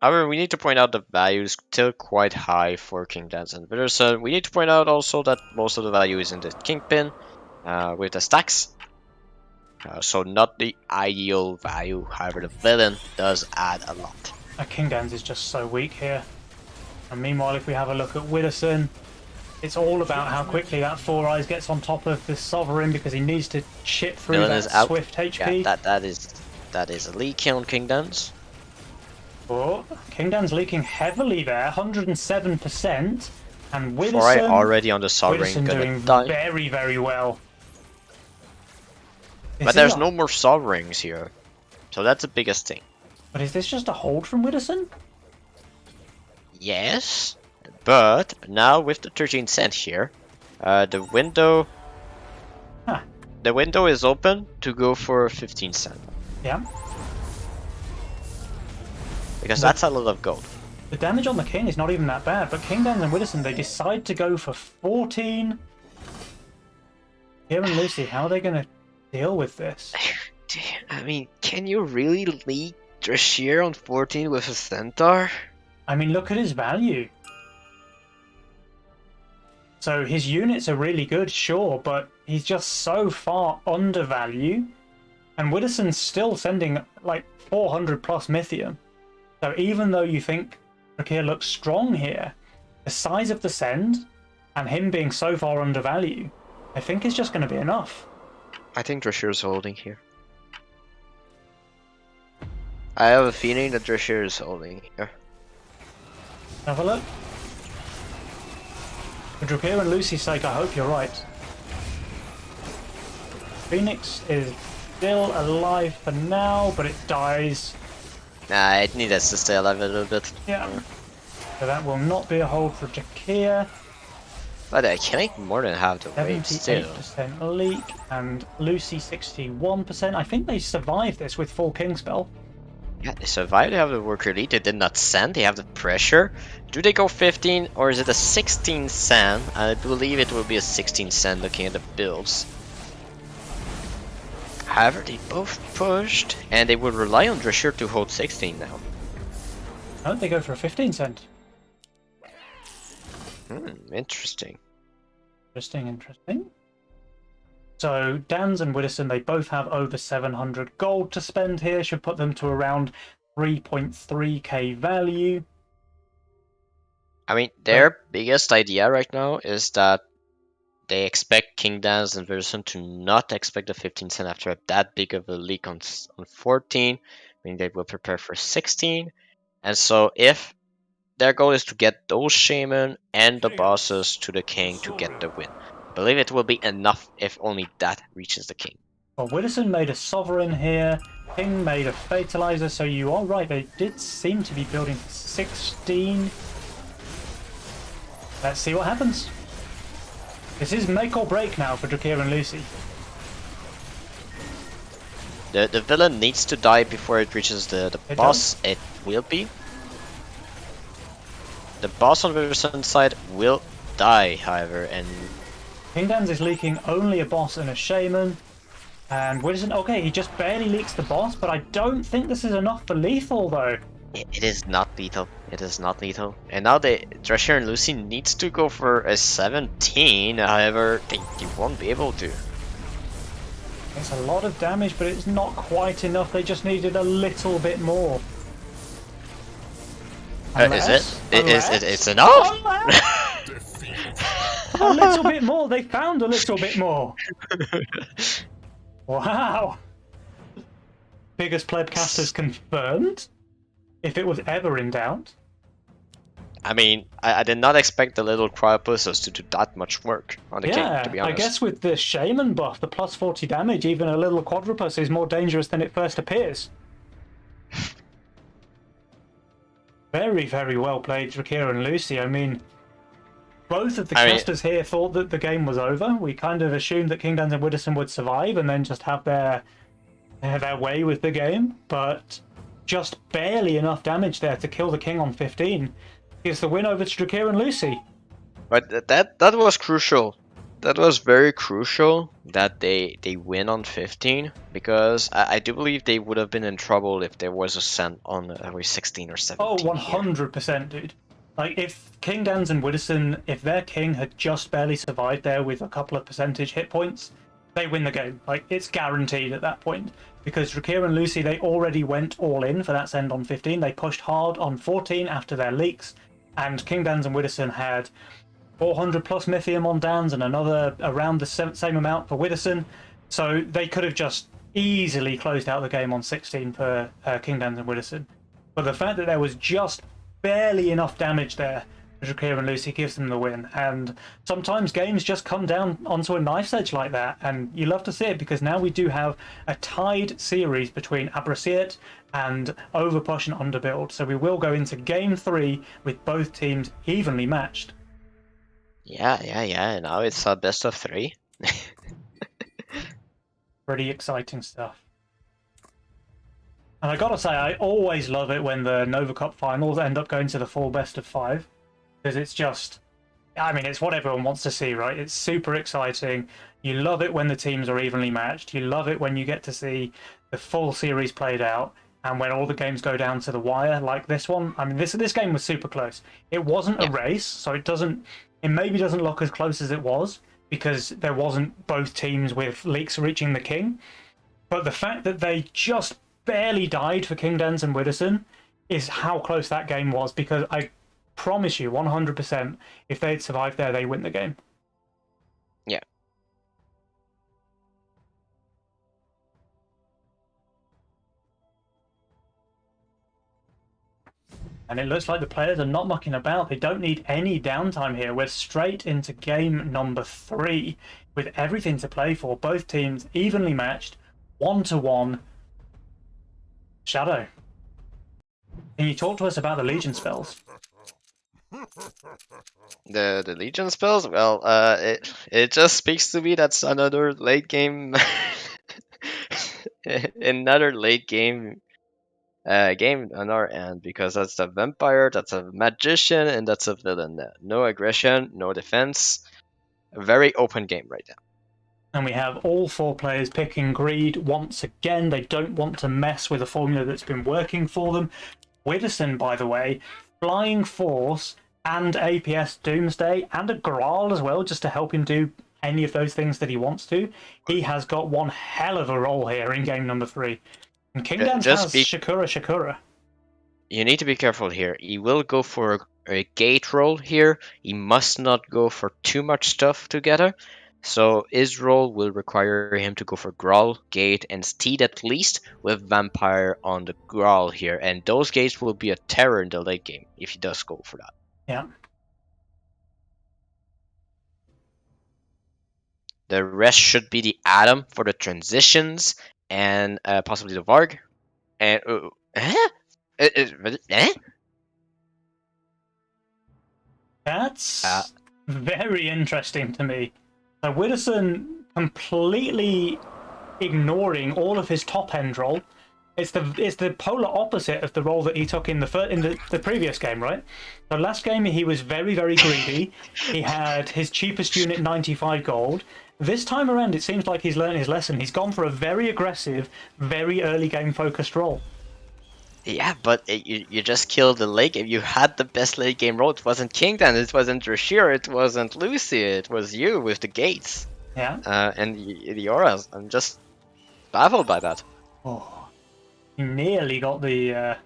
However, we need to point out the value is still quite high for Kingdans and Widdowson. We need to point out also that most of the value is in the Kingpin with the stacks. So not the ideal value, however the villain does add a lot. Kingdans is just so weak here. And meanwhile, if we have a look at Widdowson, it's all about how quickly that 4 eyes gets on top of the Sovereign because he needs to chip through villain that swift HP. Yeah, that is a leak on Kingdans. Oh, Kingdans leaking heavily there, 107%. And Widdowson, 4 eye already on the Sovereign, doing die. very, very well. But there's no more Sovereigns here. So that's the biggest thing. But is this just a hold from Widdowson? Yes. But now with the 13 cent here, the window is open to go for 15 cent. Yeah. Because that's a lot of gold. The damage on the king is not even that bad, but Kingdans and Widdowson, they decide to go for 14. Here and Lucy, how are they going to deal with this? I mean, can you really lead Drashir on 14 with a Centaur? I mean, look at his value. So his units are really good, sure, but he's just so far under value. And Widdowson's still sending like 400 plus Mythium. So even though you think Drakir looks strong here, the size of the send and him being so far under value, I think is just going to be enough. I think Drashir's holding here. I have a feeling that Drashir is holding here. Have a look. For Drakir and Lucy's sake, I hope you're right. Phoenix is still alive for now, but it dies. Nah, it needs to stay alive a little bit. Yeah. So that will not be a hold for Drakir. But I can make more than half the weight still. 78% leak and Lucy 61%. I think they survived this with full King spell. Yeah, they survived, they have the worker lead, they did not send, they have the pressure. Do they go 15 or is it a 16 sand? I believe it will be a 16 sand looking at the builds. However, they both pushed and they would rely on Drescher to hold 16 now. No, they go for a 15 cent. Interesting. Interesting. So Dans and Widdowson, they both have over 700 gold to spend here. Should put them to around 3.3k value. I mean, their biggest idea right now is that they expect King Dans and Widdowson to not expect the 15 cent after that big of a leak on 14. I mean, they will prepare for 16. And so if their goal is to get those shaman and the bosses to the king to get the win. I believe it will be enough if only that reaches the king. Well, Widdowson made a sovereign here. King made a fatalizer, so you are right. They did seem to be building 16. Let's see what happens. This is make or break now for Drakir and Lucy. The villain needs to die before it reaches the boss. It will be. The boss on Widdowson's side will die, however, and King Dans is leaking only a boss and a shaman. And Widdowson, okay, he just barely leaks the boss, but I don't think this is enough for lethal, though. it is not lethal. It is not lethal. And now Drescher and Lucy needs to go for a 17, however, they won't be able to. It's a lot of damage, but it's not quite enough. They just needed a little bit more. It's enough? A little bit more. They found a little bit more. Wow. Biggest plebcasters confirmed. If it was ever in doubt. I mean, I did not expect the little cryopuses to do that much work on the king, to be honest. I guess with the shaman buff, the plus 40 damage, even a little quadrupus is more dangerous than it first appears. Very, very well played, Drakir and Lucy. I mean, both of the casters here thought that the game was over. We kind of assumed that King Dans and Widdowson would survive and then just have their way with the game, but just barely enough damage there to kill the king on 15 gives the win over to Drakir and Lucy. But that was crucial. That was very crucial that they win on 15, because I do believe they would have been in trouble if there was a cent on 16 or 17. Oh, 100%, dude. Like, if King Dans and Widdowson, if their king had just barely survived there with a couple of percentage hit points, they win the game. Like, it's guaranteed at that point. Because Drakir and Lucy, they already went all in for that send on 15. They pushed hard on 14 after their leaks. And King Dans and Widdowson had 400 plus Mythium on Dans and another around the same amount for Widdowson. So they could have just easily closed out the game on 16 for King Dans and Widdowson. But the fact that there was just barely enough damage there for Drakir and Lucy gives them the win. And sometimes games just come down onto a knife's edge like that, and you love to see it, because now we do have a tied series between Abrasiate and Overpush and Underbuild. So we will go into game 3 with both teams evenly matched. Yeah. Now it's a best of 3. Pretty exciting stuff. And I gotta say, I always love it when the Nova Cup finals end up going to the full best of 5. Because it's just, I mean, it's what everyone wants to see, right? It's super exciting. You love it when the teams are evenly matched. You love it when you get to see the full series played out, and when all the games go down to the wire, like this one. I mean, this game was super close. It wasn't a race, so it maybe doesn't look as close as it was, because there wasn't both teams with leaks reaching the king. But the fact that they just barely died for King Dans and Widdowson is how close that game was, because I promise you 100% if they'd survived there, they win the game. Yeah. And it looks like the players are not mucking about. They don't need any downtime here. We're straight into game number 3 with everything to play for. Both teams evenly matched, 1-1. Shadow, can you talk to us about the Legion spells? The Legion spells, well, it just speaks to me that's another late game, another late game on our end, because that's a vampire, that's a magician, and that's a villain. No aggression, no defense. A very open game right now. And we have all 4 players picking greed once again. They don't want to mess with a formula that's been working for them. Widdowson, by the way, Flying Force and APS Doomsday and a Graal as well, just to help him do any of those things that he wants to. He has got one hell of a role here in game number 3. And King Dance has Shakura. You need to be careful here. He will go for a gate roll here. He must not go for too much stuff together. So his roll will require him to go for Grawl, Gate, and Steed at least, with Vampire on the Grawl here. And those gates will be a terror in the late game if he does go for that. Yeah. The rest should be the Atom for the transitions, and possibly the Varg. And That's very interesting to me. So Widdowson completely ignoring all of his top end roll. It's the polar opposite of the role that he took in the previous game, right? So last game he was very greedy. He had his cheapest unit 95 gold. This time around it seems like he's learned his lesson. He's gone for a very aggressive, very early game focused role. Yeah, but you just killed the late game. You had the best late game role. It wasn't Kingdom, it wasn't Drashir, it wasn't Lucy, it was you with the gates. Yeah. And the auras. I'm just baffled by that. Oh, he nearly got the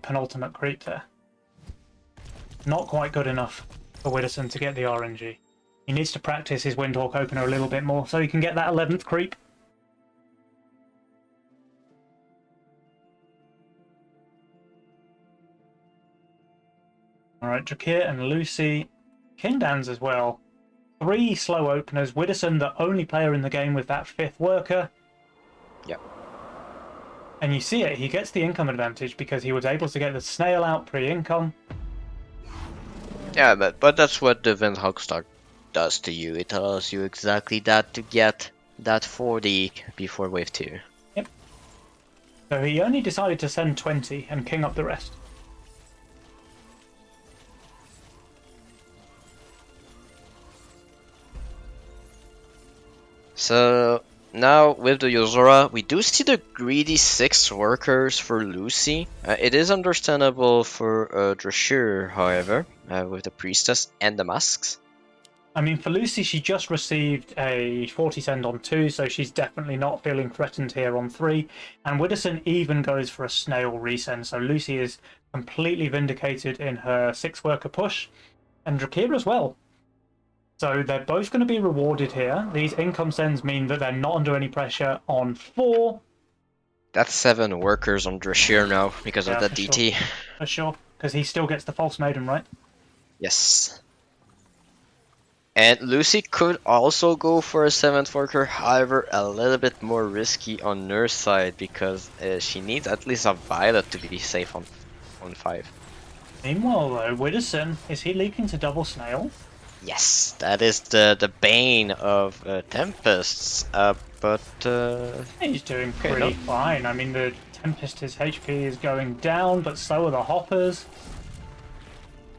penultimate creep there. Not quite good enough for Widdowson to get the RNG. He needs to practice his Windhawk opener a little bit more so he can get that 11th creep. Alright, Drakir and Lucy. Kindans as well. 3 slow openers. Widdowson, the only player in the game with that 5th worker. Yep. And you see it, he gets the income advantage because he was able to get the snail out pre-income. Yeah, but that's what the Windhawk Star does to you. It allows you exactly that to get that 40 before wave 2. Yep. So he only decided to send 20 and king up the rest. So now with the Yozora, we do see the greedy 6 workers for Lucy. It is understandable for Drashir, however, with the priestess and the masks. I mean, for Lucy, she just received a 40 send on 2, so she's definitely not feeling threatened here on 3. And Widdowson even goes for a snail resend, so Lucy is completely vindicated in her 6 worker push, and Drakir as well. So they're both going to be rewarded here. These income sends mean that they're not under any pressure on 4. That's 7 workers on Drashir now because of that DT. Sure. For sure, because he still gets the false maiden, right? Yes. And Lucy could also go for a 7th worker, however, a little bit more risky on her side because she needs at least a Violet to be safe on 5. Meanwhile, though, Widdowson, is he leaking to double snail? Yes, that is the bane of Tempests, but... He's doing pretty fine. I mean, the Tempest, his HP is going down, but so are the Hoppers.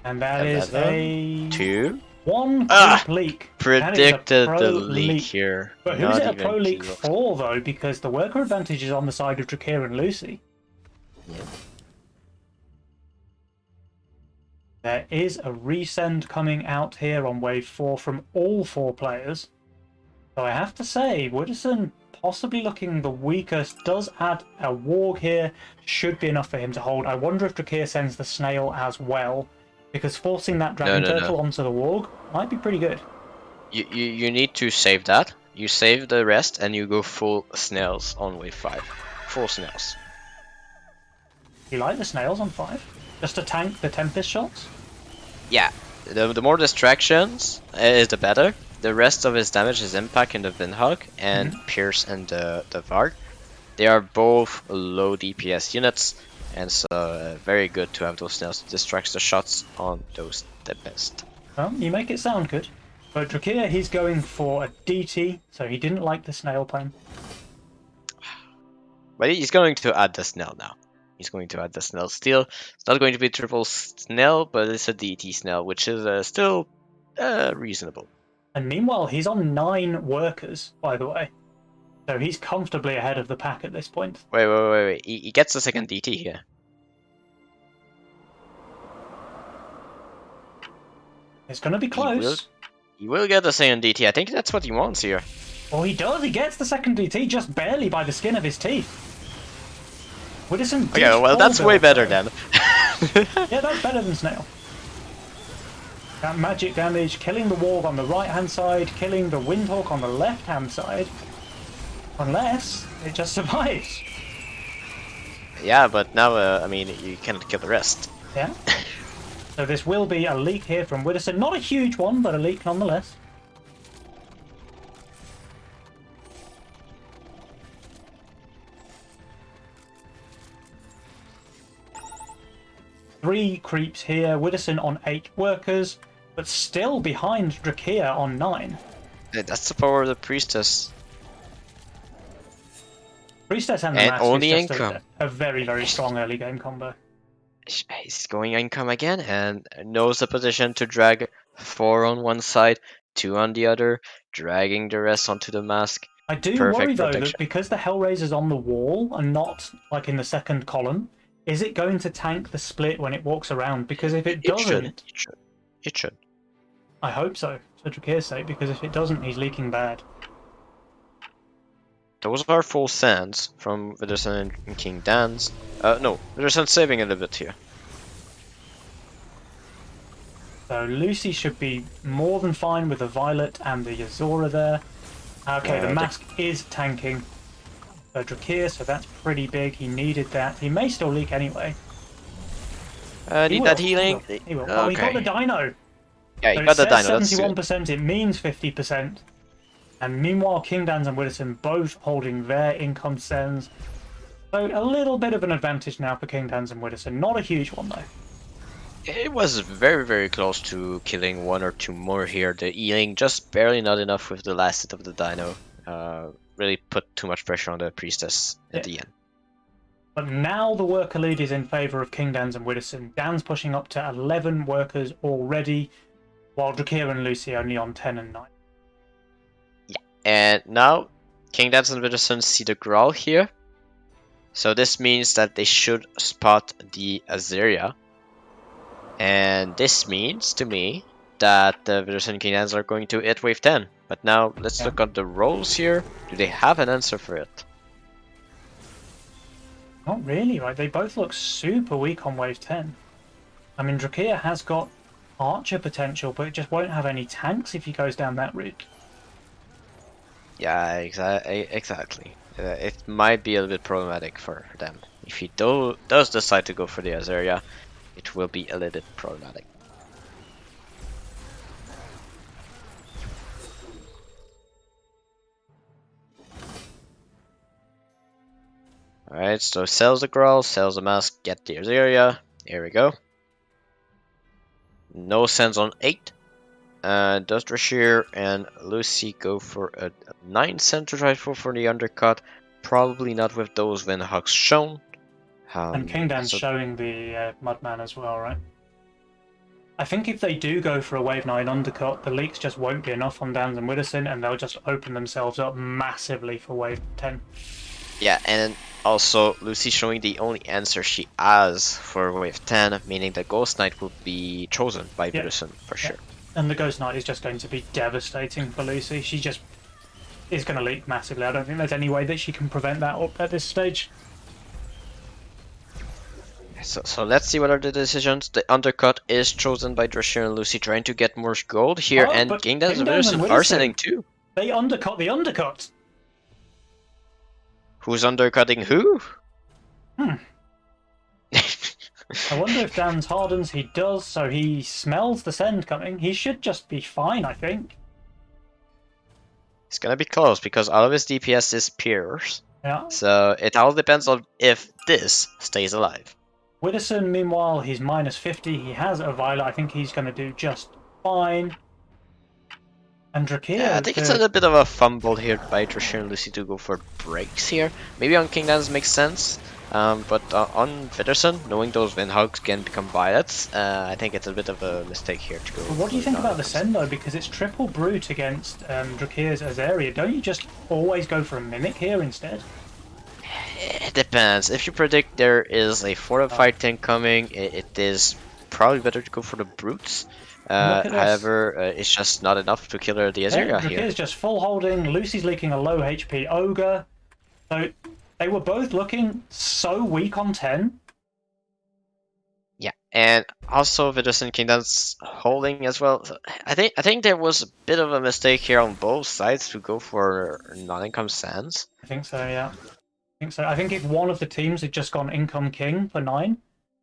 And that 11, is a... 2? 1 creep leak. Predicted the leak here. But who's it a pro leak for, though? Because the worker advantage is on the side of Drakir and Lucy. Yeah. There is a resend coming out here on wave 4 from all 4 players. So I have to say, Widdowson possibly looking the weakest, does add a warg here, should be enough for him to hold. I wonder if Drakir sends the snail as well, because forcing that dragon turtle onto the warg might be pretty good. You need to save that. You save the rest and you go full snails on wave 5. Full snails. You like the snails on 5? Just to tank the Tempest shots? Yeah, the more distractions is the better. The rest of his damage is impact in the Windhog and Pierce and the Varg. They are both low DPS units, and so very good to have those snails to distract the shots on those Tempest. Well, you make it sound good. But Drakir, he's going for a DT, so he didn't like the snail plan. But he's going to add the snail now. He's going to add the snail. Still, it's not going to be triple snail, but it's a DT snail, which is still reasonable. And meanwhile, he's on 9 workers, by the way. So he's comfortably ahead of the pack at this point. Wait. He gets the second DT here. It's going to be close. He will get the second DT. I think that's what he wants here. Well, he does. He gets the second DT just barely by the skin of his teeth. Widdowson. Okay, well, that's way better then. Yeah, that's better than Snail. That magic damage, killing the Warg on the right-hand side, killing the Windhawk on the left-hand side. Unless it just survives. Yeah, but now, I mean, you cannot kill the rest. Yeah. So this will be a leak here from Widdowson. Not a huge one, but a leak nonetheless. Three creeps here. Widdowson on 8 workers, but still behind Drakir on 9. That's the power of the Priestess. Priestess and the And Mask only is just income. a very, very strong early game combo. He's going income again and knows the position to drag 4 on one side, 2 on the other, dragging the rest onto the mask. I do Perfect worry though protection. that because the Hellraiser's on the wall and not like in the second column, is it going to tank the split when it walks around? Because if it doesn't, It should. I hope so, for Drakir's sake, because if it doesn't, he's leaking bad. Those are full sands from Widdowson and King Dan's. No, Widdowson saving a little bit here. So Lucy should be more than fine with the Violet and the Yazora there. Okay, the Mask is tanking Drakir, so that's pretty big. He needed that. He may still leak anyway. Need that healing? He will. Oh, he got the Dino. Yeah, So he got the it Dino. says 71%, it means 50%. And meanwhile, King Dans and Widdowson both holding their income sends. So a little bit of an advantage now for King Dans and Widdowson. Not a huge one, though. It was very, very close to killing 1 or 2 more here. The healing just barely not enough with the last hit of the Dino. Really put too much pressure on the Priestess at the end. But now the worker lead is in favour of King Dans and Widdowson. Dan's pushing up to 11 workers already, while Drakir and Lucy only on 10 and 9. Yeah, and now King Dans and Widdowson see the Growl here. So this means that they should spot the Azeria. And this means to me that the Widdowson and King Dans are going to hit wave 10. But now let's look at the rolls here. Do they have an answer for it? Not really, right? They both look super weak on wave 10. I mean, Drakir has got archer potential, but it just won't have any tanks if he goes down that route. Yeah, exactly. It might be a little bit problematic for them. If he does decide to go for the Azeria, it will be a little bit problematic. Alright, so sells the Growl, sells the Mask, get the Azeria. Here we go. No sense on 8. Does Drashir and Lucy go for a 9 cent to try for the undercut? Probably not with those Windhogs shown. And King Dan's showing the Mudman as well, right? I think if they do go for a wave 9 undercut, the leaks just won't be enough on Dans and Widdowson, and they'll just open themselves up massively for wave 10. Yeah, and also Lucy showing the only answer she has for wave 10, meaning the Ghost Knight will be chosen by Widdowson for sure. And the Ghost Knight is just going to be devastating for Lucy. She just is going to leak massively. I don't think there's any way that she can prevent that up at this stage. So let's see what are the decisions. The undercut is chosen by Drashir and Lucy, trying to get more gold here, and King Dans and Widdowson are sending too. They undercut the undercut. Who's undercutting who? I wonder if Dan's hardens. He does, so he smells the send coming. He should just be fine, I think. It's gonna be close because all of his DPS disappears. Yeah. So it all depends on if this stays alive. Widdowson, meanwhile, he's minus 50. He has a Violet. I think he's going to do just fine. And Yeah, I Drakeo, think it's a little bit of a fumble here by Trishir and Lucy to go for breaks here. Maybe on King Dance makes sense, but on Vitterson, knowing those Windhogs can become violets, I think it's a bit of a mistake here to go. what do you think about the send though? Because it's triple brute against Drakea's Azaria. Don't you just always go for a Mimic here instead? It depends. If you predict there is a fortified thing coming, it is probably better to go for the brutes. Look at this. However, it's just not enough to kill the Azaria here. Drakea's just full holding. Lucy's leaking a low HP Ogre. So they were both looking so weak on 10. Yeah, and also Vidus Kingdom's holding as well. So I think there was a bit of a mistake here on both sides to go for non-income sands. I think so, yeah. I think so. I think if one of the teams had just gone income king for 9,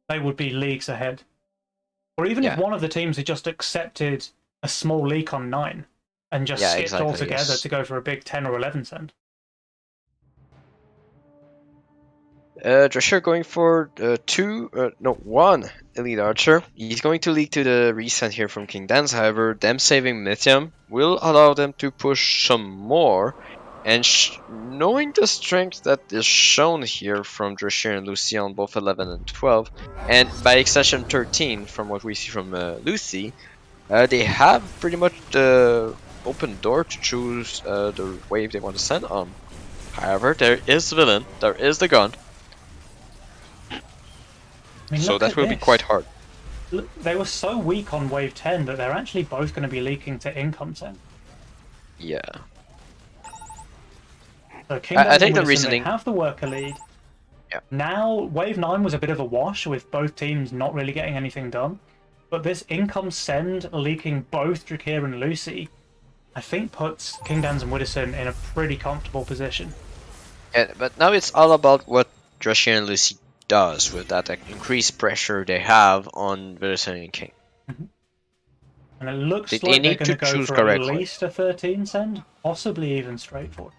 they would be leagues ahead. Or even if one of the teams had just accepted a small leak on 9 and just skipped altogether to go for a big 10 or 11 send. Drescher going for one elite archer. He's going to leak to the resend here from King Dance. However, them saving Mythium will allow them to push some more. And knowing the strength that is shown here from Drescher and Lucy on both 11 and 12, and by extension 13 from what we see from Lucy, they have pretty much the open door to choose the wave they want to send on. However, there is the villain, there is the gun. I mean, so that will be quite hard. They were so weak on wave 10 that they're actually both going to be leaking to income send. Yeah. So I think the reasoning... They have the worker lead. Yeah. Now, wave 9 was a bit of a wash with both teams not really getting anything done. But this income send leaking both Drakir and Lucy, I think puts King Dans and Widdowson in a pretty comfortable position. Yeah, but now it's all about what Drakir and Lucy does with that increased pressure they have on Widdowson and King. Mm-hmm. And it looks like they're going to go for at least a 13 send, possibly even straight forward.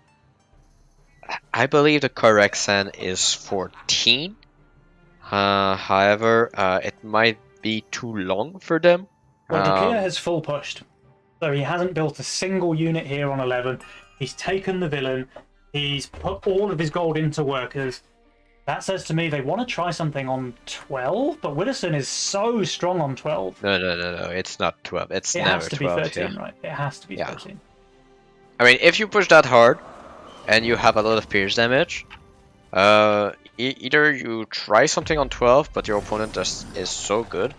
I believe the correct send is 14. However, it might be too long for them. Well, Drakir has full pushed. So he hasn't built a single unit here on 11. He's taken the villain. He's put all of his gold into workers. That says to me they want to try something on 12, but Widdowson is so strong on 12. No, it's not 12. It never has to 12, be 13, yeah. right? It has to be 13. I mean, if you push that hard, and you have a lot of pierce damage, either you try something on 12, but your opponent is so good,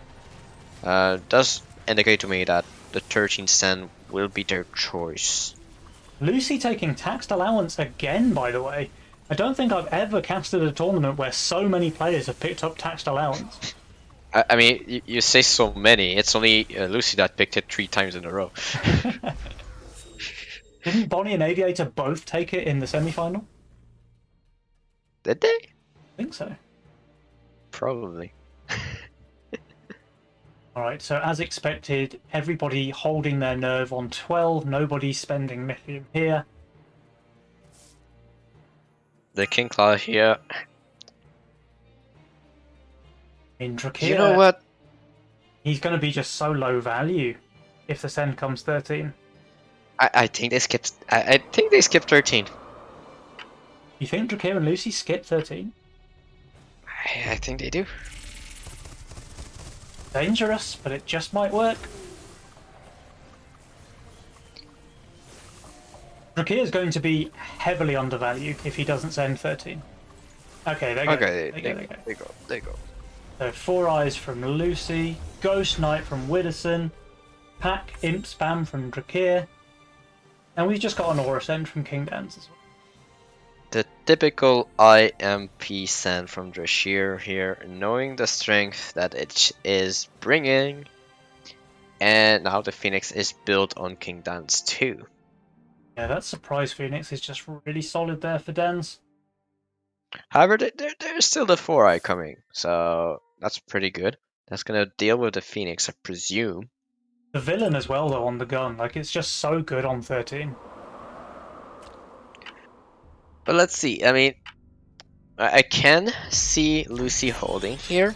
does indicate to me that the 13 send will be their choice. Lucy taking taxed allowance again, by the way. I don't think I've ever casted a tournament where so many players have picked up taxed allowance. I mean, you say so many, it's only Lucy that picked it 3 times in a row. Didn't Bonnie and Aviator both take it in the semi-final? Did they? I think so. Probably. Alright, so as expected, everybody holding their nerve on 12, nobody spending Mythium here. The King Claw here. In Drakir, you know what? He's going to be just so low value if the send comes 13. I think they skipped. I think they skipped 13. You think Drakir and Lucy skip 13? I think they do. Dangerous, but it just might work. Drakir is going to be heavily undervalued if he doesn't send 13. Okay, there you go. They go. So 4 Eyes from Lucy, Ghost Knight from Widdowson, Pack Imp Spam from Drakir, and we've just got an Aura Send from King Dance as well. The typical IMP send from Drashir here, knowing the strength that it is bringing, and now the Phoenix is built on King Dance too. Yeah, that Surprise Phoenix is just really solid there for Dance. However, there's still the 4-eye coming, so That's pretty good. That's gonna deal with the Phoenix, I presume. The villain as well, though, on the gun. Like, it's just so good on 13. But let's see. I mean, I can see Lucy holding here.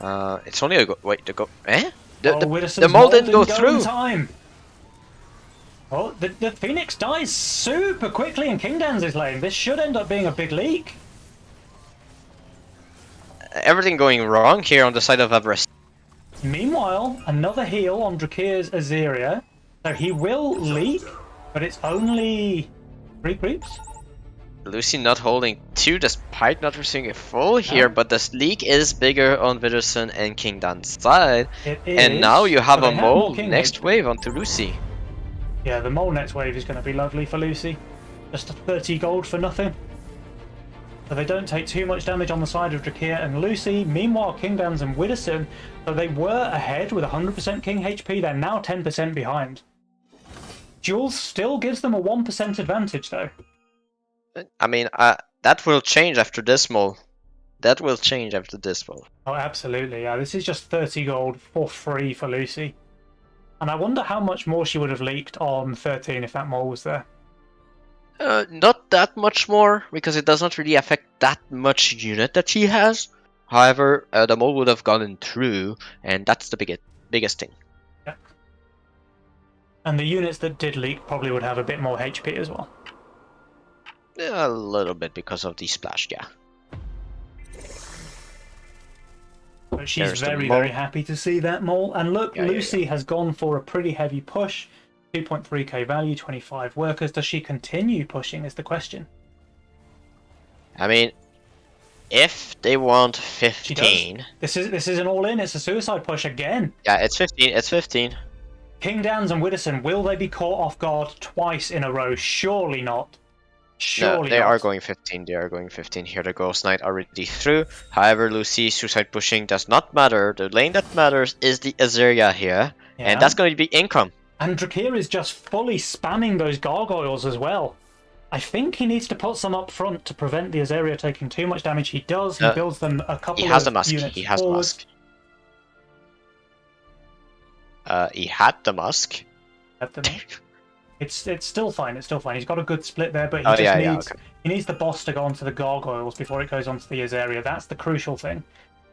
It's only a wait to go. Eh? The Oh, the the Widdowson's mole mole didn't go didn't go in through. time. Oh, the Phoenix dies super quickly in King Dan's lane. This should end up being a big leak. Everything going wrong here on the side of Everest. Meanwhile, another heal on Drakir's Azeria. So he will leak, but it's only 3 creeps. Lucy not holding 2 despite not receiving a full here, No. but this leak is bigger on Widdowson and King Dan's side. It And is. now you have but a they have more mole King next HP. wave onto Lucy. Yeah, the mole next wave is going to be lovely for Lucy. Just 30 gold for nothing. So they don't take too much damage on the side of Drakir and Lucy. Meanwhile, King Dan's and Widdowson, so they were ahead with 100% King HP. They're now 10% behind. Jules still gives them a 1% advantage, though. I mean, that will change after this mole. That will change after this mole. Oh, absolutely. Yeah, this is just 30 gold for free for Lucy. And I wonder how much more she would have leaked on 13 if that mole was there. Not that much more, because it does not really affect that much unit that she has. However, the mole would have gone through, and that's the biggest thing. Yeah. And the units that did leak probably would have a bit more HP as well. A little bit because of the splash, yeah. But she's There's the very, mole. very happy to see that mole. And look, Yeah, Lucy has gone for a pretty heavy push. 2.3k value, 25 workers. Does she continue pushing is the question. I mean, if they want She does. 15... This is an all-in. It's a suicide push again. Yeah, it's 15. It's 15. King Dan's and Widdowson, will they be caught off guard twice in a row? Surely not. Surely No, they not. are going 15. They are going 15. Here the Ghost Knight already through. However, Lucy suicide pushing does not matter. The lane that matters is the Azeria here. Yeah. And that's going to be income. And Drakir is just fully spamming those gargoyles as well. I think he needs to put some up front to prevent the Azeria taking too much damage. He does. He builds them a couple He has of the musk. units He has the forward. musk. He had the musk. At the moment. It's still fine. It's still fine. He's got a good split there, but he Oh, just yeah, needs okay. he needs the boss to go onto the gargoyles before it goes onto the Azeria. That's the crucial thing.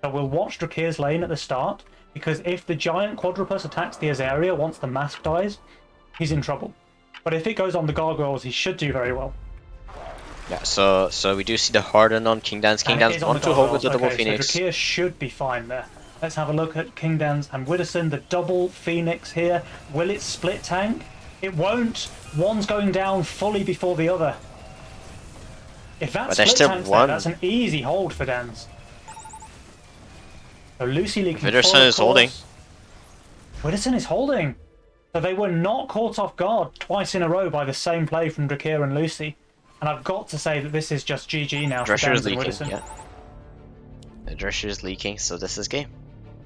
So we'll watch Drakir's lane at the start, because if the giant quadrupus attacks the Azeria once the mask dies, he's in trouble. But if it goes on the gargoyles, he should do very well. Yeah, so we do see the harden on King Dan's. King And it Dan's is on want the to hold with gargoyles. the double Okay, Phoenix. So Drakir should be fine there. Let's have a look at King Dan's and Widdowson. The double Phoenix here. Will it split tank? It won't. One's going down fully before the other. If that But there's split still tank's one. there, that's an easy hold for Dan's. So Lucy leaking Widdowson full, of is holding. course. Widdowson is holding. So they were not caught off guard twice in a row by the same play from Drakir and Lucy. And I've got to say that this is just GG now for Drescher Dan's is and leaking, Widdowson. yeah. The Drescher is leaking, so this is game.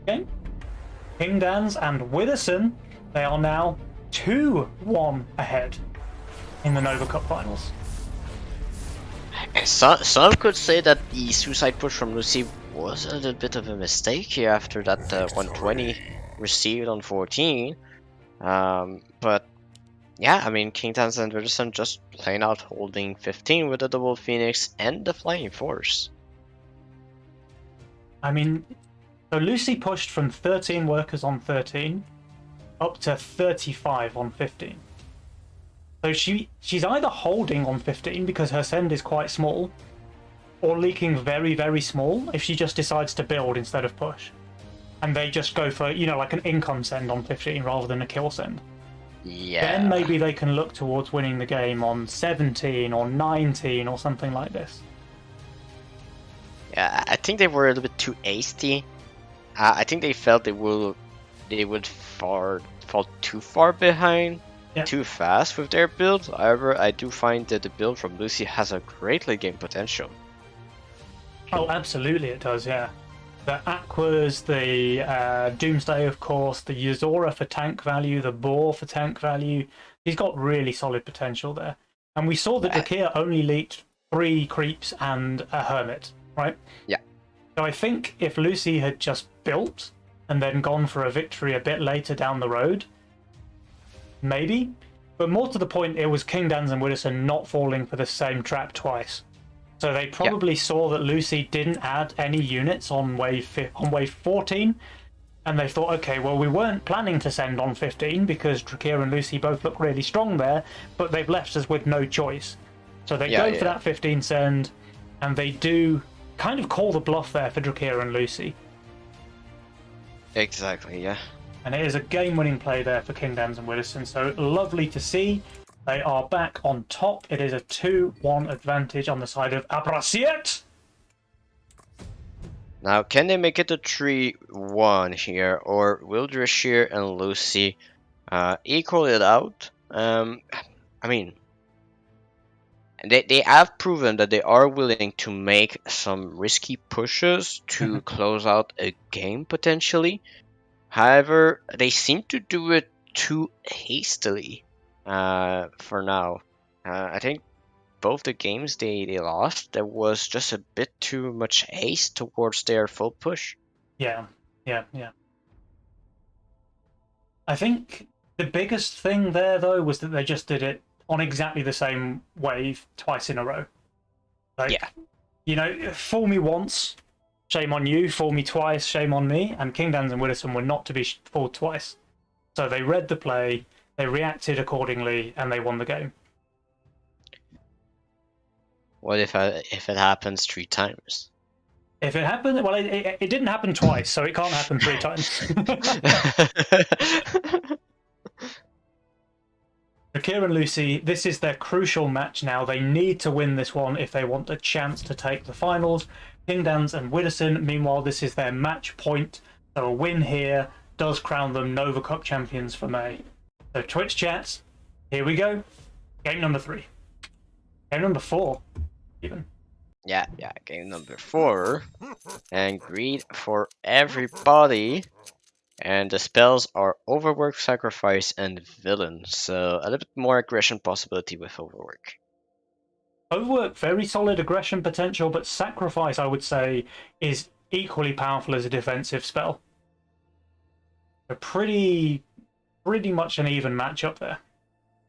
Okay. King Dan's and Widdowson, they are now 2-1 ahead in the Nova Cup finals. Some could say that the suicide push from Lucy was a little bit of a mistake here after that 120 received on 14. But yeah, I mean, King Tans and Widdowson just plain out holding 15 with the double Phoenix and the Flying Force. I mean, so Lucy pushed from 13 workers on 13 up to 35 on 15. So she's either holding on 15 because her send is quite small, or leaking very, very small if she just decides to build instead of push. And they just go for, you know, like an income send on 15 rather than a kill send. Yeah. Then maybe they can look towards winning the game on 17 or 19 or something like this. Yeah, I think they were a little bit too hasty. I think they felt they would fall too far behind, Yeah. too fast with their build. However, I do find that the build from Lucy has a great late game potential. Oh, absolutely it does, yeah. The Aquas, the Doomsday, of course, the Yuzora for tank value, the Boar for tank value. He's got really solid potential there. And we saw that Drakir only leaked 3 creeps and a Hermit, right? Yeah. So I think if Lucy had just built and then gone for a victory a bit later down the road, maybe. But more to the point, it was King Dans and Widdowson not falling for the same trap twice. So they Yeah, probably saw that Lucy didn't add any units on wave 14, and they thought, okay, well, we weren't planning to send on 15 because Drakir and Lucy both look really strong there, but they've left us with no choice. So they yeah, go for yeah. that 15 send, and they do kind of call the bluff there for Drakir and Lucy. Exactly, yeah. And it is a game-winning play there for King Dans and Widdowson, so lovely to see. They are back on top. It is a 2-1 advantage on the side of Abrasiet. Now, can they make it a 3-1 here, or will Drashir and Lucy equal it out? I mean, they have proven that they are willing to make some risky pushes to close out a game potentially. However, they seem to do it too hastily for now. I think both the games they lost, there was just a bit too much haste towards their full push. Yeah, yeah, yeah. I think the biggest thing there, though, was that they just did it on exactly the same wave twice in a row. Yeah, Like, you know, fool me once, shame on you. Fool me twice, shame on me. And King Dans and Widdowson were not to be fooled twice. So they read the play, they reacted accordingly, and they won the game. what if it happens 3 times? If it happened, well, it didn't happen twice, so it can't happen 3 times. For Kira and Lucy, this is their crucial match now. They need to win this one if they want a chance to take the finals. King Dans and Widdowson, meanwhile, this is their match point. So a win here does crown them Nova Cup champions for May. So Twitch chats, here we go. Game number 3. Game number 4, even. Yeah, game number 4. And greed for everybody. And the spells are Overwork, Sacrifice, and Villain. So a little bit more aggression possibility with Overwork. Overwork, very solid aggression potential, but Sacrifice, I would say, is equally powerful as a defensive spell. A pretty much an even matchup there.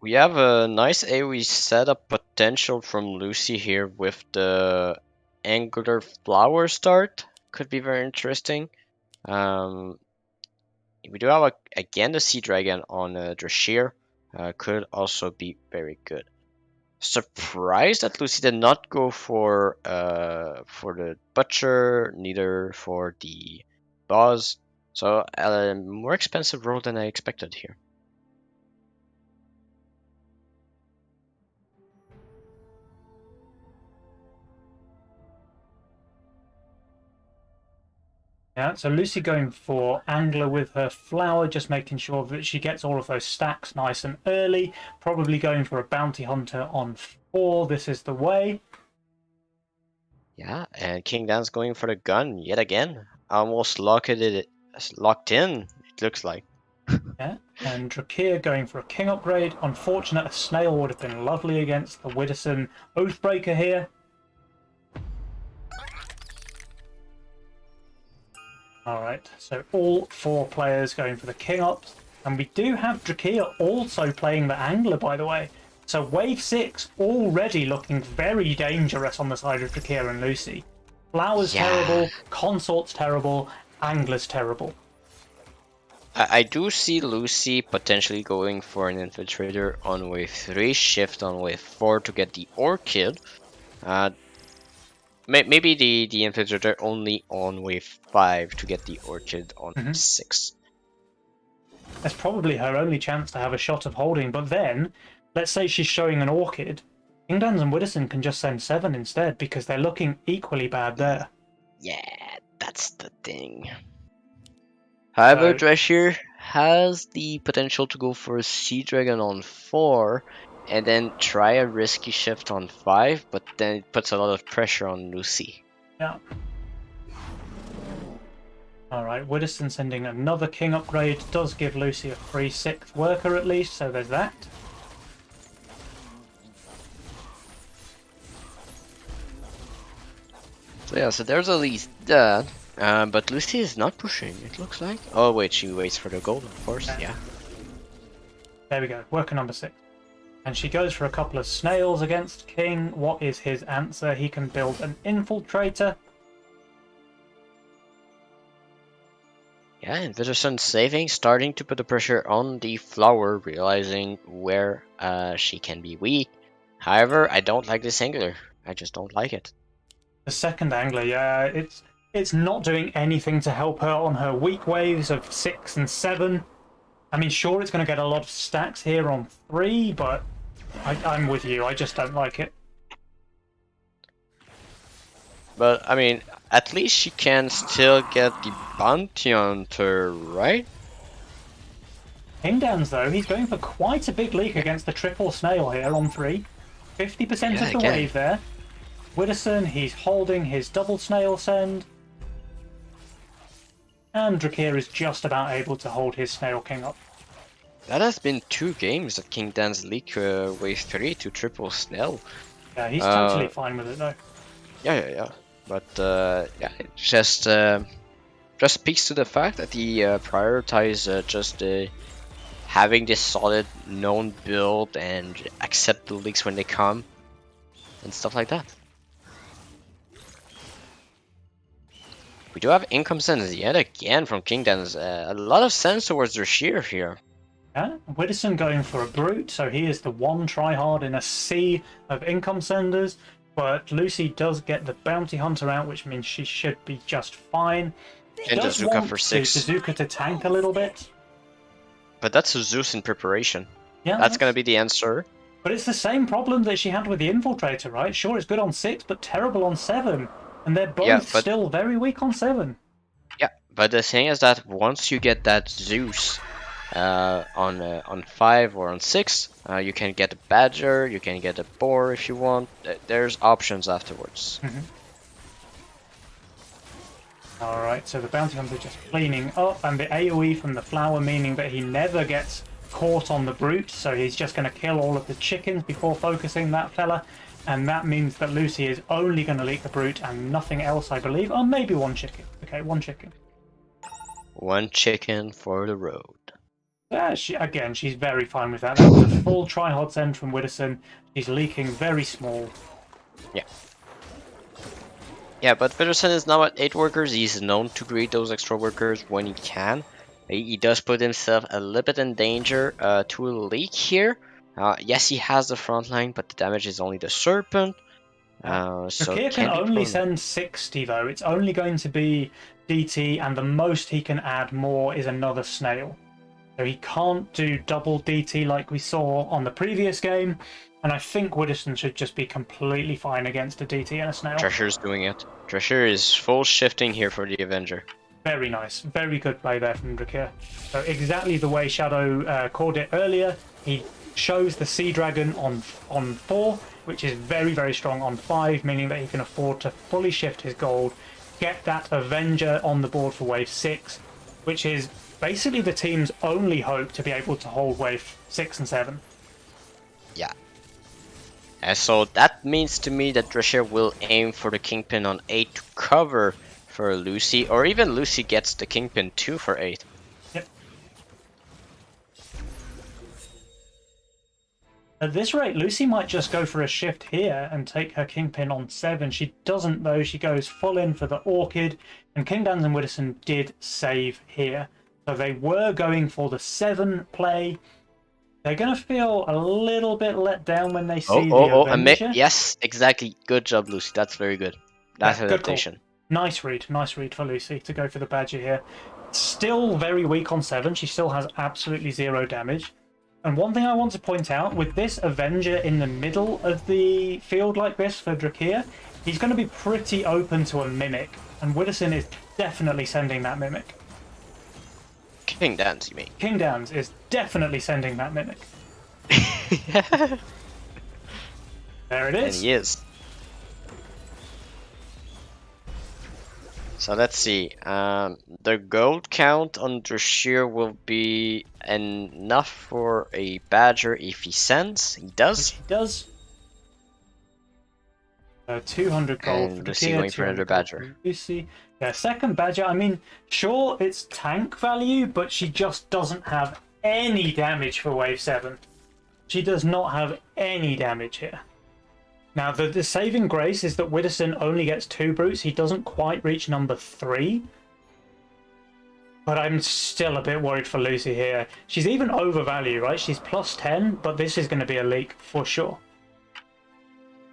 We have a nice AoE setup potential from Lucy here with the Angular Flower start. Could be very interesting. We do have again the Sea Dragon on Drashir. Could also be very good. Surprised that Lucy did not go for the Butcher, neither for the Boss. So a more expensive role than I expected here. Yeah, so Lucy going for Angler with her flower, just making sure that she gets all of those stacks nice and early. Probably going for a Bounty Hunter on 4. This is the way. Yeah, and King Dan's going for the gun yet again. Almost locked in, it looks like. Yeah, and Drakir going for a king upgrade. Unfortunate, a snail would have been lovely against the Widdowson Oathbreaker here. Alright, so all 4 players going for the king ups. And we do have Drakir also playing the Angler, by the way. So wave 6 already looking very dangerous on the side of Drakir and Lucy. Flower's terrible, Consort's terrible, Angler's terrible. I do see Lucy potentially going for an Infiltrator on wave 3, shift on wave 4 to get the Orchid. Maybe the Infiltrator only on wave 5 to get the Orchid on 6. That's probably her only chance to have a shot of holding, but then, let's say she's showing an Orchid, King Dans and Widdowson can just send 7 instead, because they're looking equally bad there. Yeah, that's the thing. However, So, Drashir has the potential to go for a Sea Dragon on 4 and then try a risky shift on 5, but then it puts a lot of pressure on Lucy. yeah. Alright, Widdowson sending another king upgrade does give Lucy a free 6th worker at least, so there's that. So yeah, so there's at least that. But Lucy is not pushing, it looks like. Oh wait, she waits for the gold, of course, yeah. There we go, worker number 6. And she goes for a couple of snails against King. What is his answer? He can build an infiltrator. Yeah, and Vitterson saving, starting to put the pressure on the flower, realizing where she can be weak. However, I don't like this angler. I just don't like it. The second angler, yeah, it's not doing anything to help her on her weak waves of 6 and 7. I mean, sure, it's going to get a lot of stacks here on 3, but I'm with you. I just don't like it. But, I mean, at least she can still get the bounty hunter, right? Kingdowns, though, he's going for quite a big leak against the triple snail here on 3. 50% Yeah, of the again. wave there. Widdowson, he's holding his double snail send. And Drakir is just about able to hold his Snail King up. That has been 2 games that King Dan's leak wave 3 to triple snail. Yeah, he's totally fine with it though. Yeah. But yeah, it just speaks to the fact that he prioritize just having this solid known build and accept the leaks when they come and stuff like that. We do have income sense yet again from King Dan's. A lot of sense towards their shear here. Yeah, Widdowson going for a brute, so he is the one tryhard in a sea of income senders. But Lucy does get the bounty hunter out, which means she should be just fine. She And does Bazooka want for the 6. Bazooka to tank a little bit. But that's a Zeus in preparation. Yeah, That's gonna be the answer. but it's the same problem that she had with the Infiltrator, right? Sure, it's good on 6, but terrible on 7. And they're both Yeah, but still very weak on 7. yeah, but the thing is that once you get that Zeus on 5 or on 6, you can get a Badger, you can get a Boar if you want. There's options afterwards. Alright, so the bounty hunter just cleaning up, and the AoE from the flower meaning that he never gets caught on the brute, so he's just going to kill all of the chickens before focusing that fella, and that means that Lucy is only going to leak the brute and nothing else, I believe. Oh, maybe one chicken. Okay, one chicken. One chicken for the road. Again, she's very fine with that. That was a full tryhard send from Widdowson. She's leaking very small. Yeah. Yeah, but Peterson is now at 8 workers. He's known to create those extra workers when he can. He does put himself a little bit in danger to a leak here. Yes, he has the front line, but the damage is only the Serpent. So Drakir can only send 60 though. It's only going to be DT, and the most he can add more is another snail. So he can't do double DT like we saw on the previous game. And I think Widdowson should just be completely fine against a DT and a snail. Treasure's doing it. Treasure is full shifting here for the Avenger. Very nice. Very good play there from Drakir. So exactly the way Shadow called it earlier. He shows the Sea Dragon on 4, which is very, very strong on 5, meaning that he can afford to fully shift his gold, get that Avenger on the board for wave 6, which is basically the team's only hope to be able to hold wave 6 and 7. Yeah. And so that means to me that Drescher will aim for the Kingpin on 8 to cover for Lucy, or even Lucy gets the Kingpin 2 for 8. Yep. At this rate, Lucy might just go for a shift here and take her Kingpin on 7. She doesn't though, she goes full in for the Orchid, and King Dans and Widdowson did save here. So they were going for the 7 play. They're going to feel a little bit let down when they see the Avenger. Yes, exactly. Good job, Lucy. That's very good. That's adaptation. Nice read for Lucy to go for the Badger here. Still very weak on 7. She still has absolutely 0 damage. And one thing I want to point out, with this Avenger in the middle of the field like this for Drakir, he's going to be pretty open to a Mimic. And Widdowson is definitely sending that Mimic. King Dans, you mean? King Dans is definitely sending that Mimic. There it is. And he is. So let's see. The gold count on Drashir will be enough for a Badger if he sends. He does. Which he does. 200 gold for And Lucy Dakia, going for another 200 gold Badger. for Lucy. Yeah, second Badger, I mean, sure, it's tank value, but she just doesn't have any damage for wave 7. She does not have any damage here. Now, the saving grace is that Widdowson only gets 2 brutes. He doesn't quite reach number 3. But I'm still a bit worried for Lucy here. She's even overvalued, right? She's plus 10, but this is going to be a leak for sure.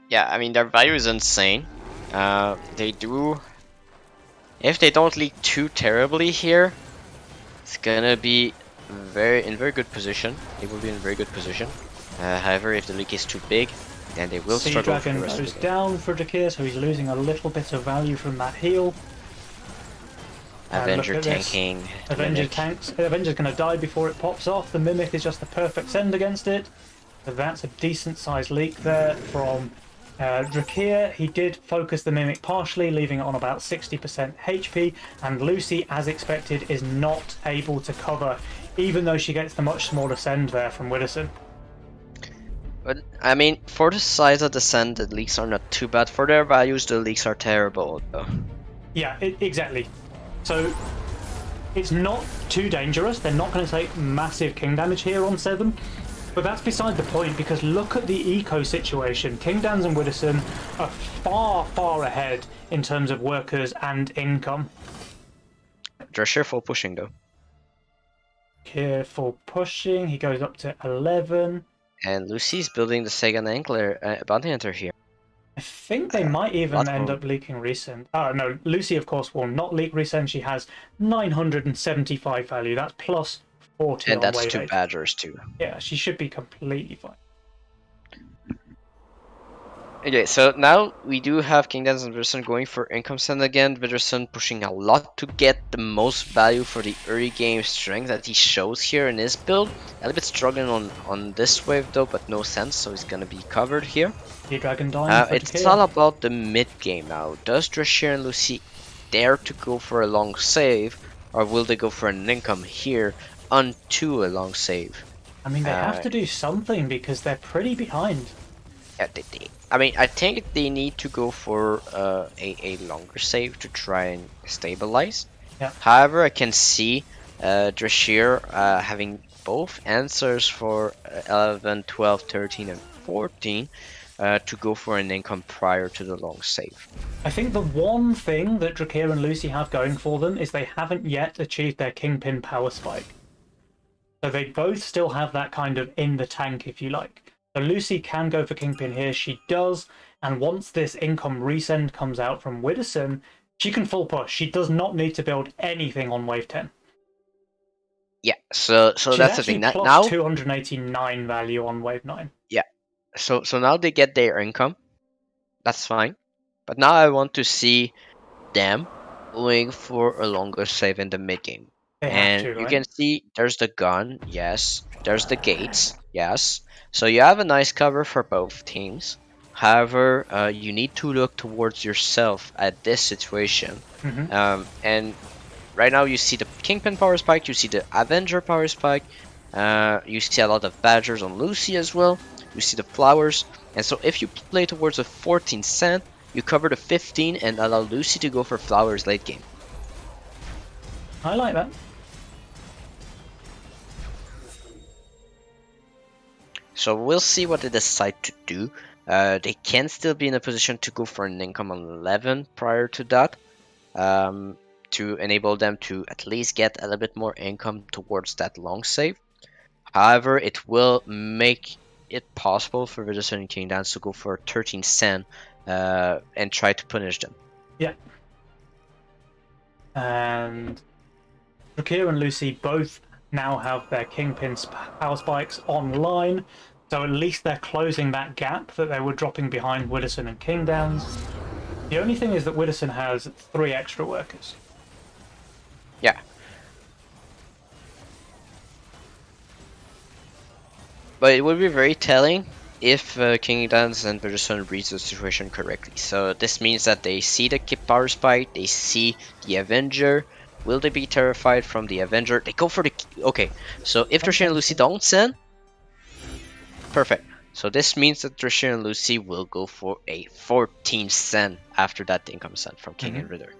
Yeah, I mean, their value is insane. They do... If they don't leak too terribly here, it's gonna be in very good position. They will be in very good position. However, if the leak is too big, then they will Sea struggle for the Dragon rest of goes the game. down for Dakia, so he's losing a little bit of value from that heal. Avenger tanking. Avenger's going to die before it pops off. The Mimic is just the perfect send against it. So that's a decent sized leak there from Drakir. He did focus the Mimic partially, leaving it on about 60% HP. And Lucy, as expected, is not able to cover, even though she gets the much smaller send there from Widdowson. But, I mean, for the size of the send, the leaks are not too bad. For their values, the leaks are terrible, though. Yeah, exactly. So it's not too dangerous. They're not going to take massive king damage here on 7. But that's beside the point, because look at the eco situation. King Dans and Widdowson are far, far ahead in terms of workers and income. Drescher full pushing, though. Here for pushing, he goes up to 11. And Lucy's building the second angler, bounty hunter here. I think they might even lot end more. up leaking resend. Oh, no, Lucy, of course, will not leak resend. She has 975 value. That's plus 40 And on that's wave 2 8. Badgers, too. Yeah, she should be completely fine. Okay, so now we do have King Dance and Vidderson going for income send again. Vidderson pushing a lot to get the most value for the early game strength that he shows here in his build. A little bit struggling on this wave though, but no sense, so he's gonna be covered here. Dragon dying for It's Dakia. all about the mid game now. Does Drescher and Lucy dare to go for a long save, or will they go for an income here onto a long save? I mean, they have to do something because they're pretty behind. Yeah, I mean, I think they need to go for a longer save to try and stabilize. Yeah. However, I can see Drescher having both answers for 11, 12, 13, and 14 to go for an income prior to the long save. I think the one thing that Drakir and Lucy have going for them is they haven't yet achieved their Kingpin power spike. So they both still have that kind of in the tank, if you like. So Lucy can go for Kingpin here, she does, and once this income resend comes out from Widdowson, she can full push. She does not need to build anything on wave 10. Yeah, so She's that's the thing. plus Now 289 value on wave 9. Yeah, so now they get their income. That's fine. But now I want to see them going for a longer save in the mid game. They have And to, you right? can see there's the gun, yes. There's the gates, yes. So you have a nice cover for both teams. However, you need to look towards yourself at this situation. And right now you see the Kingpin power spike, you see the Avenger power spike, you see a lot of Badgers on Lucy as well, you see the flowers. And so if you play towards a 14 cent, you cover the 15 and allow Lucy to go for flowers late game. I like that. So we'll see what they decide to do. They can still be in a position to go for an income on 11 prior to that, to enable them to at least get a little bit more income towards that long save. However, it will make it possible for Vidderson and King Dance to go for 13 cent and try to punish them. Yeah. And Drakir and Lucy both now have their Kingpin's power spikes online, so at least they're closing that gap that they were dropping behind Widdowson and King Downs. The only thing is that Widdowson has 3 extra workers. Yeah. But it would be very telling if King Dance and Vidderson reads the situation correctly. So this means that they see the power spike, they see the Avenger. Will they be terrified from the Avenger? They go for the... Okay, so if Drescher and Lucy don't send, perfect. So this means that Drashir and Lucy will go for a 14 cent after that income sent from King and Ritter.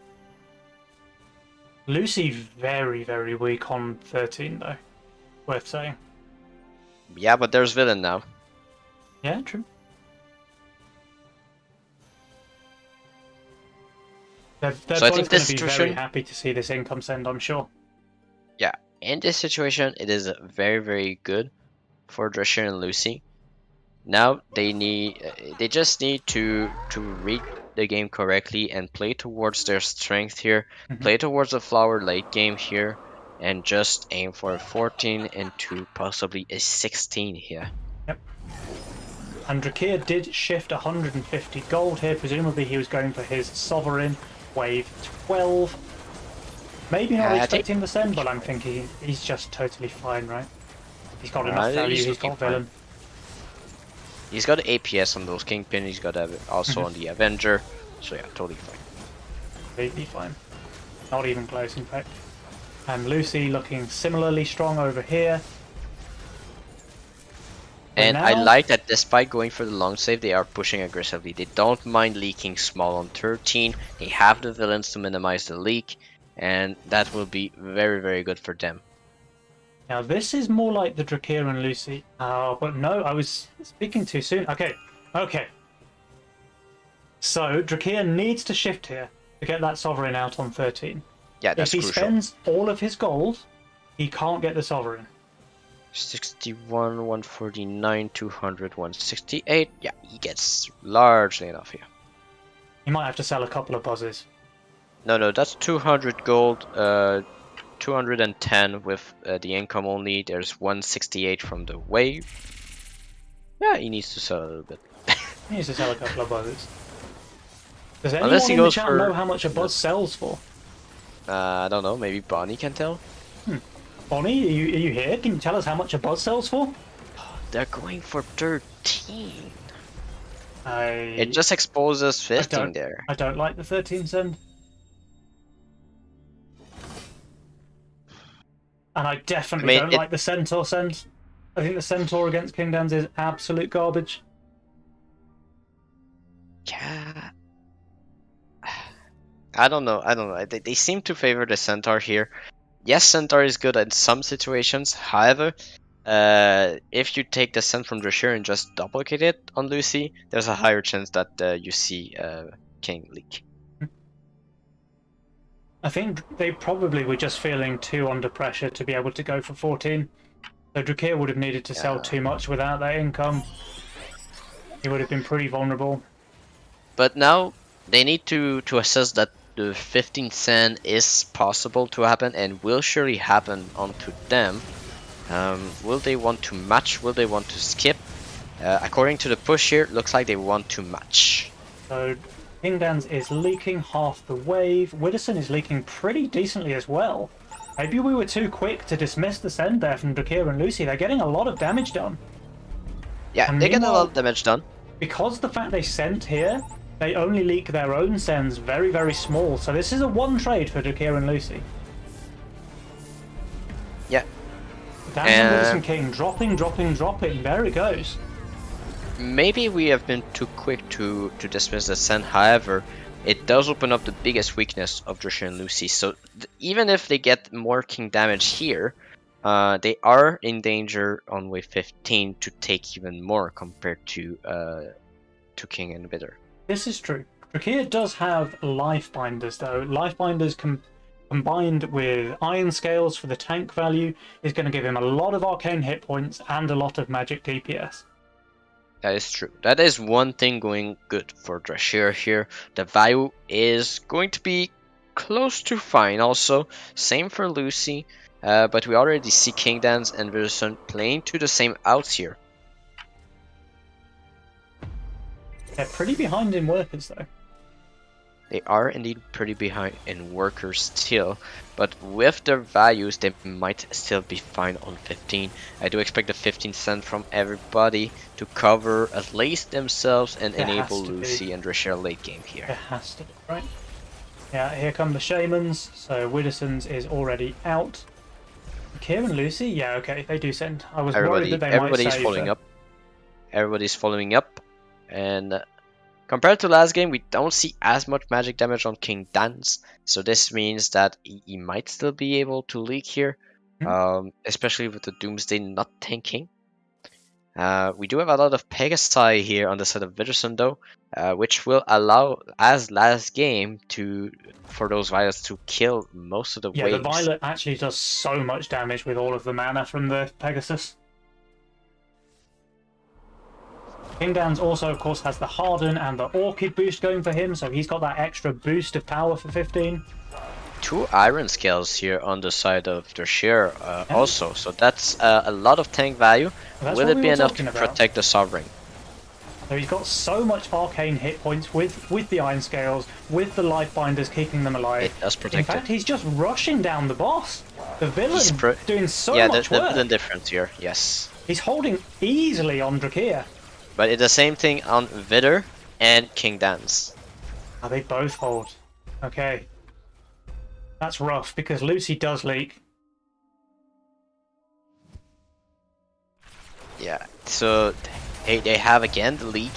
Lucy very, very weak on 13 though. Worth saying. Yeah, but there's villain now. Yeah, true. They're So I both think going this to be very situation, happy to see this income send, I'm sure. yeah, in this situation, it is very, very good for Drashir and Lucy. Now they just need to read the game correctly and play towards their strength here, play towards the flower late game here, and just aim for a 14 into possibly a 16 here. Yep. And Drakir did shift 150 gold here. Presumably he was going for his Sovereign wave 12. Maybe not expecting the send, but I'm thinking he's just totally fine, right? He's got enough value, he's got villain. He's got APS on those Kingpin, he's got also on the Avenger, so yeah, totally fine. Completely fine. Not even close, in fact. And Lucy looking similarly strong over here. And I like that despite going for the long save, they are pushing aggressively. They don't mind leaking small on 13. They have the villains to minimize the leak, and that will be very, very good for them. Now this is more like the Drakir and Lucy. But no, I was speaking too soon. Okay. So Drakir needs to shift here to get that Sovereign out on 13. Yeah, that's crucial. If he spends all of his gold, he can't get the Sovereign. 61, 149, 200, 168. Yeah, he gets largely enough here. He might have to sell a couple of buzzes. No, that's 200 gold, 210 with the income only. There's 168 from the wave. Yeah, he needs to sell a little bit. He needs to sell a couple of buzzes. Does anyone in the chat know how much a buzz sells for? I don't know, maybe Bonnie can tell? Bonnie, are you here? Can you tell us how much a buzz sells for? They're going for 13. It It just exposes 15 there. I don't like the 13 send. And I definitely don't like the Centaur send. I think the Centaur against Kingdans is absolute garbage. Yeah. I don't know. They seem to favor the Centaur here. Yes, Centaur is good in some situations. However, if you take the send from Drashir and just duplicate it on Lucy, there's a higher chance that you see King leak. I think they probably were just feeling too under pressure to be able to go for 14. So Drakir would have needed to sell too much without that income. He would have been pretty vulnerable. But now they need to assess that the 15 cent is possible to happen and will surely happen onto them. Will they want to match? Will they want to skip? According to the push here, looks like they want to match. So Kingdans is leaking half the wave. Widdowson is leaking pretty decently as well. Maybe we were too quick to dismiss the send there from Drakir and Lucy. They're getting a lot of damage done. Yeah, they get a lot of damage done. Because the fact they sent here, they only leak their own sends very, very small. So this is a one trade for Drakir and Lucy. Yeah. Damn, Widdowson King dropping. There it goes. Maybe we have been too quick to dismiss the send. However, it does open up the biggest weakness of Drashir and Lucy. So even if they get more king damage here, they are in danger on wave 15 to take even more compared to King and Bitter. This is true. Drakir does have life binders though. Life binders combined with iron scales for the tank value is going to give him a lot of arcane hit points and a lot of magic DPS. That is true. That is one thing going good for Drashir here. The value is going to be close to fine also. Same for Lucy. But we already see Kingdans and Widdowson playing to the same outs here. They're pretty behind in workers though. They are indeed pretty behind in workers still, but with their values they might still be fine on 15. I do expect the 15 cent from everybody to cover at least themselves and enable Lucy and Drashir late game here. It has to be, right? Yeah, here come the Shamans, so Widdowson's is already out. Kieran, Lucy? Yeah, okay, they do send. I was worried that they might save following up. Everybody's following up, and compared to last game, we don't see as much magic damage on King Dance, so this means that he might still be able to leak here, especially with the Doomsday not tanking. We do have a lot of Pegasi here on the side of Vitterson though, which will allow, as last game, for those violets to kill most of the Yeah, the waves. Violet actually does so much damage with all of the mana from the Pegasus. King Dan's also, of course, has the Harden and the Orchid boost going for him, so he's got that extra boost of power for 15. 2 Iron Scales here on the side of Drashir Yeah. also, so that's a lot of tank value. That's Will what it we be were enough talking to about. protect the Sovereign? So he's got so much arcane hit points with the Iron Scales, with the Life Binders keeping them alive. It does In protect fact, it. he's just rushing down the boss. The villain doing so yeah, much the work. villain difference here, yes. He's holding easily on Drakir. But it's the same thing on Vitter and King Dance. Oh, they both hold. Okay. That's rough because Lucy does leak. Yeah, so they have again the leak.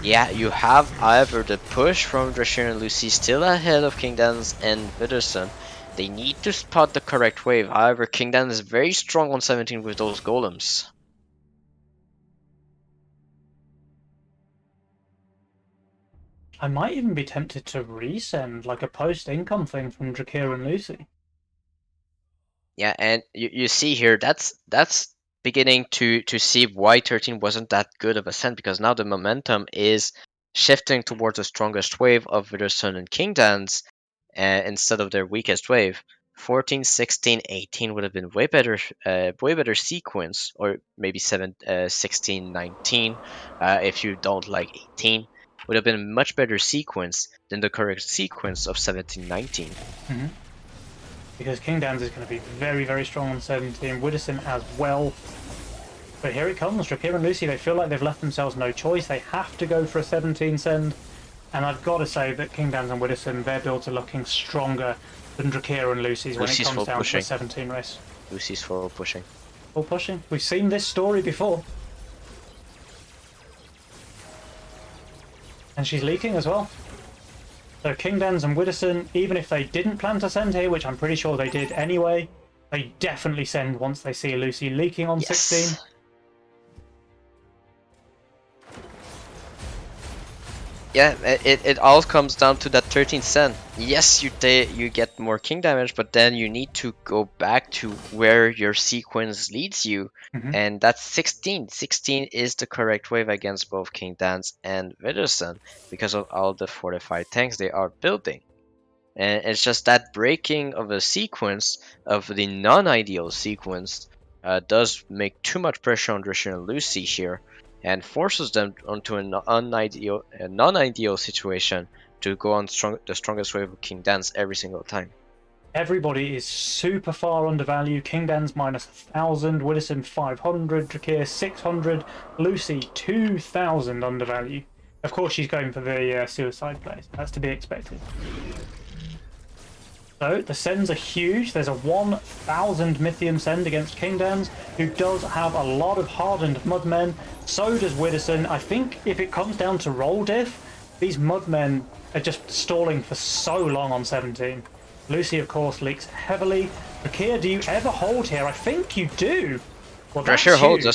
Yeah, you have however the push from Drashir and Lucy still ahead of King Dance and Vitterson. They need to spot the correct wave. However, King Dance is very strong on 17 with those golems. I might even be tempted to resend like a post-income thing from Drakir and Lucy. Yeah, and you see here that's beginning to see why 13 wasn't that good of a send, because now the momentum is shifting towards the strongest wave of Vitterson and King Dance instead of their weakest wave. 14, 16, 18 would have been way better sequence, or maybe 16, 19, if you don't like 18, would have been a much better sequence than the correct sequence of 17, 19. Because King Dan's is going to be very, very strong on 17. Widdowson as well. But here it comes. Drakir and Lucy, they feel like they've left themselves no choice. They have to go for a 17 send. And I've got to say that King Dan's and Widdowson, their builds are looking stronger than Drakir and Lucy's when it Lucy's comes full down to pushing. a 17 race. Lucy's full pushing. Full pushing. We've seen this story before. And she's leaking as well. So King Dan's and Widdowson, even if they didn't plan to send here, which I'm pretty sure they did anyway, they definitely send once they see Lucy leaking on 16. Yeah, it all comes down to that 13 cent. Yes, you get more king damage, but then you need to go back to where your sequence leads you, and that's 16. 16 is the correct wave against both King Dance and Vitterson because of all the fortified tanks they are building. And it's just that breaking of a sequence, of the non-ideal sequence, does make too much pressure on Drishir and Lucy here, and forces them onto a non-ideal situation to go on the strongest wave of King Dance every single time. Everybody is super far undervalued. King Dan's minus 1,000, Widdowson 500, Drakir 600, Lucy 2,000 undervalue. Of course, she's going for the suicide place. That's to be expected. So the sends are huge. There's a 1,000 Mythium send against King Dan's, who does have a lot of hardened Mudmen. So does Widdowson. I think if it comes down to roll diff, these Mudmen are just stalling for so long on 17. Lucy, of course, leaks heavily. Drakir, do you ever hold here? I think you do. Well, Drashir holds. The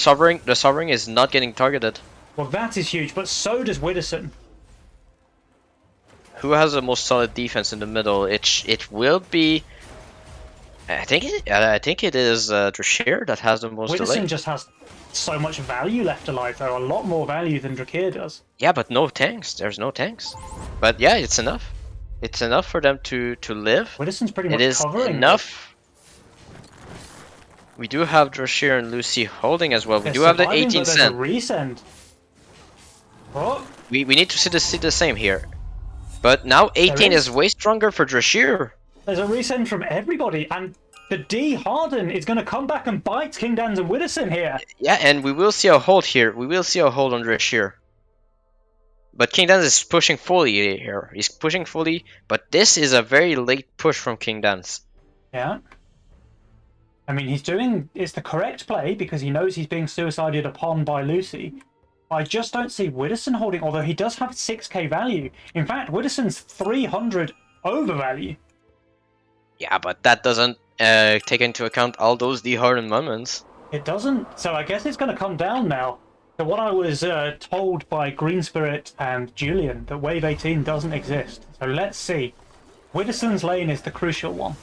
Sovereign is not getting targeted. Well, that is huge, but so does Widdowson. Who has the most solid defense in the middle? It will be. I think it is Drashir that has the most Widdowson delay. just has so much value left alive, though. A lot more value than Drakir does. Yeah, but no tanks. There's no tanks. But yeah, it's enough. It's enough for them to live. Widdowson's pretty much It is covering enough. We do have Drashir and Lucy holding as well. We do have the 18 cent. Resend. Oh, We need to see the same here. But now 18 is way stronger for Drashir. There's a resend from everybody, and the D Harden is going to come back and bite King Dan's and Widdowson here. Yeah, and we will see a hold here. We will see a hold on Drashir. But King Dance is pushing fully here. He's pushing fully, but this is a very late push from King Dance. Yeah. I mean, it's the correct play because he knows he's being suicided upon by Lucy. I just don't see Widdowson holding, although he does have 6k value. In fact, Widdowson's 300 overvalue. Yeah, but that doesn't take into account all those dehardened moments. It doesn't, so I guess it's going to come down now. So what I was told by Green Spirit and Julian, that Wave 18 doesn't exist. So let's see. Widdowson's lane is the crucial one.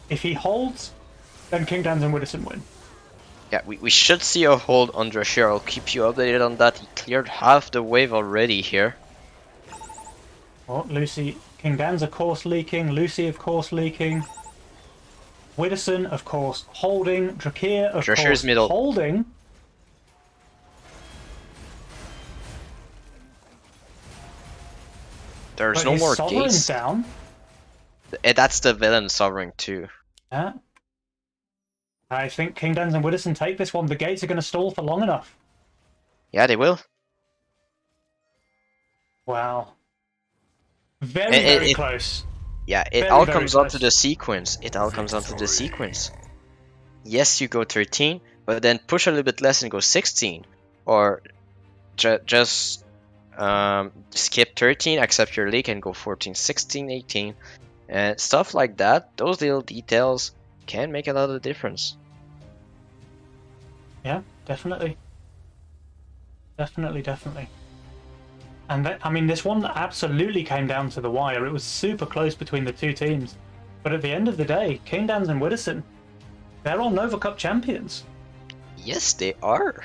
If he holds, then King Dans and Widdowson win. Yeah, we should see a hold on Drashir. I'll keep you updated on that. He cleared half the wave already here. Oh, Lucy. King Dans, of course, leaking. Lucy, of course, leaking. Widdowson, of course, holding. Drakir, of Drashir's course, middle. holding. There's But no his more Sovereign's gates. down. That's the villain Sovereign too. Yeah. I think King Dans and Widdowson take this one. The gates are going to stall for long enough. Yeah, they will. Wow. Very close. Yeah, it Very, all very comes down to close. the sequence. It all comes down to the sequence. Yes, you go 13, but then push a little bit less and go 16. Or just skip 13, accept your leak, and go 14, 16, 18. And stuff like that, those little details can make a lot of difference. Yeah, definitely. Definitely. And I mean, this one absolutely came down to the wire. It was super close between the two teams. But at the end of the day, King Dans and Widdowson, they're all Nova Cup champions. Yes, they are.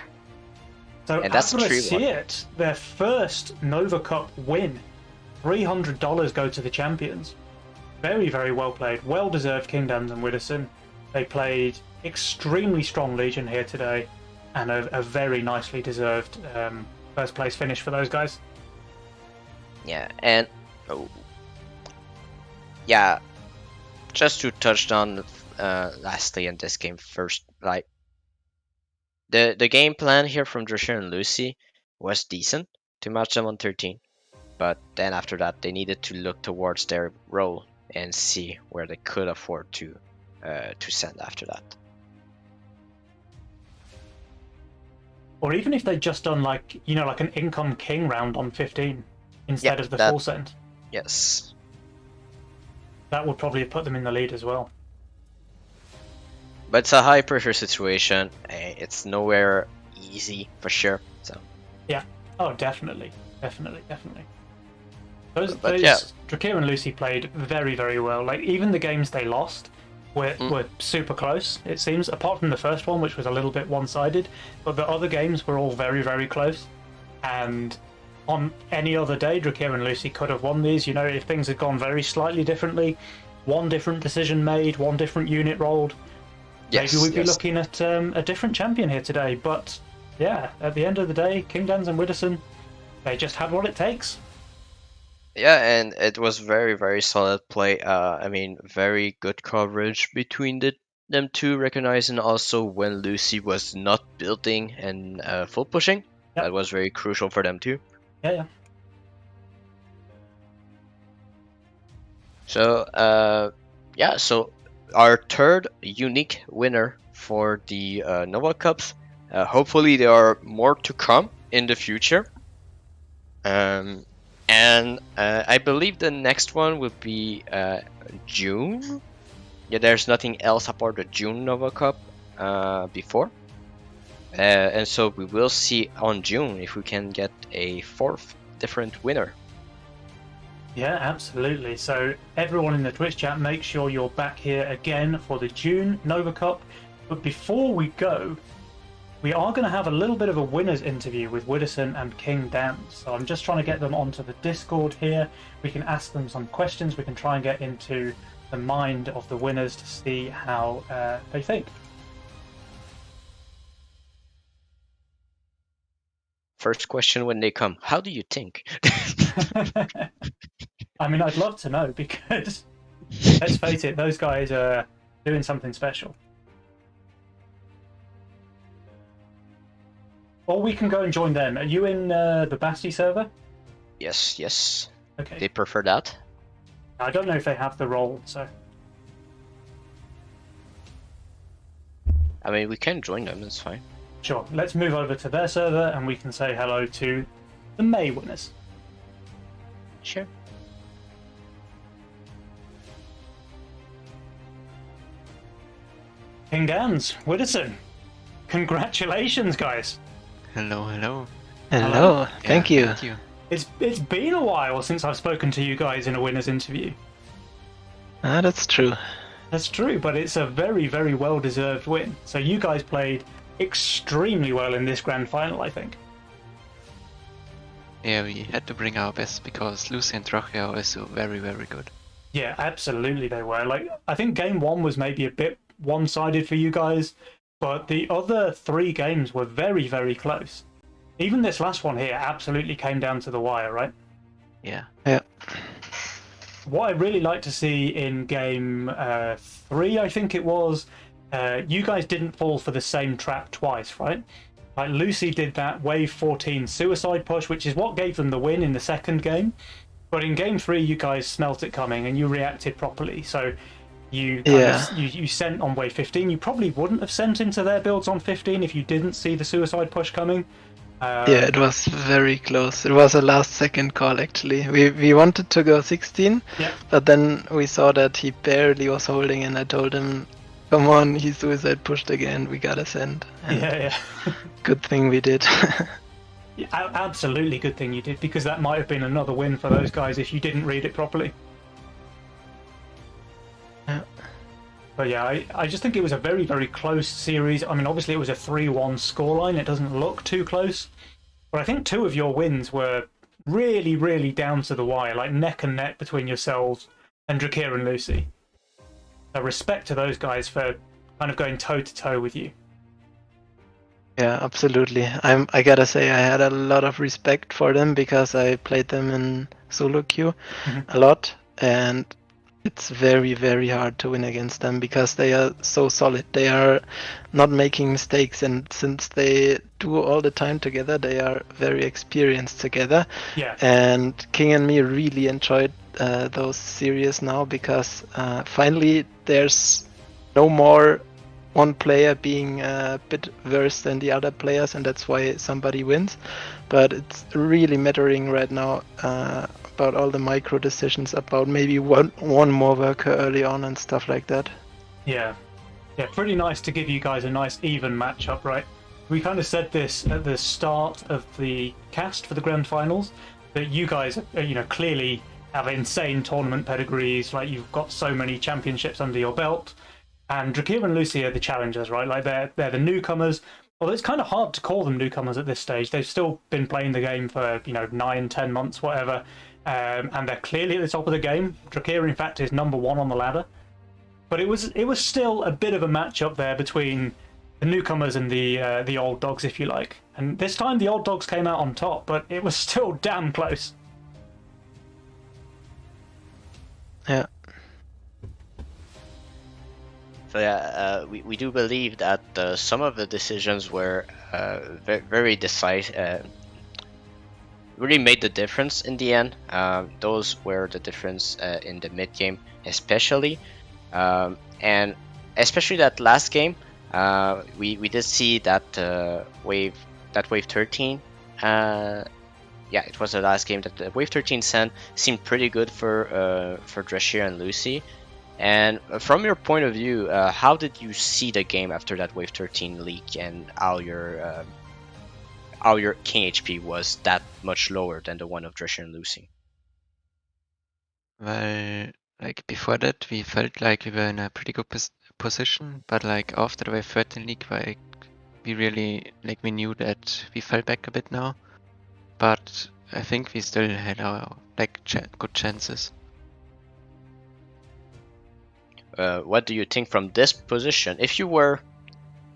So And that's a true one. it, their first Nova Cup win. $300 go to the champions. Very, very well played. Well deserved King Dans and Widdowson. They played extremely strong Legion here today, and a very nicely deserved first place finish for those guys. Yeah, and yeah, just to touch on lastly in this game first, like the game plan here from Drasher and Lucy was decent to match them on 13, but then after that they needed to look towards their role and see where they could afford to send after that. Or even if they'd just done like an income king round on 15 instead of the that, full send, yes, that would probably have put them in the lead as well. but it's a high pressure situation. It's nowhere easy for sure. So Yeah. Oh, definitely. Those yeah. Drakir and Lucy played very, very well. Like even the games they lost were super close. It seems, apart from the first one, which was a little bit one-sided, but the other games were all very, very close. And on any other day, Drakir and Lucy could have won these. If things had gone very slightly differently, one different decision made, one different unit rolled, Yes, maybe we'd be yes. looking at a different champion here today. But yeah, at the end of the day, King Dans and Widdowson, they just had what it takes. Yeah, and it was very, very solid play. I mean, very good coverage between them two, recognizing also when Lucy was not building and full pushing. Yep. That was very crucial for them too. Yeah. So, so our third unique winner for the Nova Cups. Hopefully, there are more to come in the future. And I believe the next one will be June. Yeah, there's nothing else apart the June Nova Cup before. And so we will see on June if we can get a fourth different winner. Yeah, absolutely. So everyone in the Twitch chat, make sure you're back here again for the June Nova Cup. But before we go, we are going to have a little bit of a winners interview with Widdowson and King Dans. So I'm just trying to get them onto the Discord here. We can ask them some questions. We can try and get into the mind of the winners to see how they think. First question when they come, how do you think? I mean, I'd love to know because, let's face it, those guys are doing something special. Or we can go and join them. Are you in the Basti server? Yes. Okay. They prefer that. I don't know if they have the role, so. I mean, we can join them, it's fine. Sure. Let's move over to their server and we can say hello to the May winners. Sure. King Dans, Widdowson, congratulations, guys. Hello, hello. Hello, thank you. Thank you. It's been a while since I've spoken to you guys in a winners interview. Ah, that's true. That's true, but it's a very, very well-deserved win. So you guys played extremely well in this grand final, I think. Yeah, we had to bring our best because Lucy and Drache are also very, very good. Yeah, absolutely they were. Like, I think game one was maybe a bit one-sided for you guys, but the other 3 games were very, very close. Even this last one here absolutely came down to the wire, right? Yeah. Yeah. What I really like to see in game 3, I think it was, you guys didn't fall for the same trap twice, right? Like Lucy did that wave 14 suicide push, which is what gave them the win in the second game. But in game 3, you guys smelt it coming and you reacted properly. So you you sent on wave 15. You probably wouldn't have sent into their builds on 15 if you didn't see the suicide push coming. Yeah, it was very close. It was a last second call actually. We wanted to go 16, Yeah. but then we saw that he barely was holding and I told him, come on, he suicide pushed again, we gotta send. And Yeah. good thing we did. Yeah, absolutely good thing you did, because that might have been another win for those guys if you didn't read it properly. Yeah. But yeah, I just think it was a very, very close series. I mean, obviously it was a 3-1 scoreline. It doesn't look too close. But I think 2 of your wins were really, really down to the wire, like neck and neck between yourselves and Drakir and Lucy. So respect to those guys for kind of going toe-to-toe with you. Yeah, absolutely. I gotta say I had a lot of respect for them because I played them in solo queue a lot, and it's very, very hard to win against them because they are so solid. They are not making mistakes, and since they do all the time together, they are very experienced together. Yeah. And King and me really enjoyed those series now because finally there's no more one player being a bit worse than the other players, and that's why somebody wins. But it's really mattering right now about all the micro decisions, about maybe one more worker early on and stuff like that. Yeah, pretty nice to give you guys a nice even matchup, right? We kind of said this at the start of the cast for the grand finals, that you guys, clearly have insane tournament pedigrees. Like, you've got so many championships under your belt, and Drakir and Lucy are the challengers, right? Like, they're the newcomers. Although it's kind of hard to call them newcomers at this stage. They've still been playing the game for 9-10 months, whatever, and they're clearly at the top of the game. Drakir, in fact, is number 1 on the ladder. But it was still a bit of a matchup there between the newcomers and the old dogs, if you like. And this time the old dogs came out on top, but it was still damn close. Yeah. So yeah, we do believe that some of the decisions were very decisive, really made the difference in the end. Those were the difference in the mid game, especially, and especially that last game. We did see that wave 13. Yeah, it was the last game that the wave 13 sent seemed pretty good for Drashir and Lucy. And from your point of view, how did you see the game after that wave 13 leak, and how your king HP was that much lower than the one of Drescher and Lucy? Well, like before that, we felt like we were in a pretty good position, but like after the wave 13 leak, like we really we knew that we fell back a bit now, but I think we still had our good chances. What do you think from this position? If you were,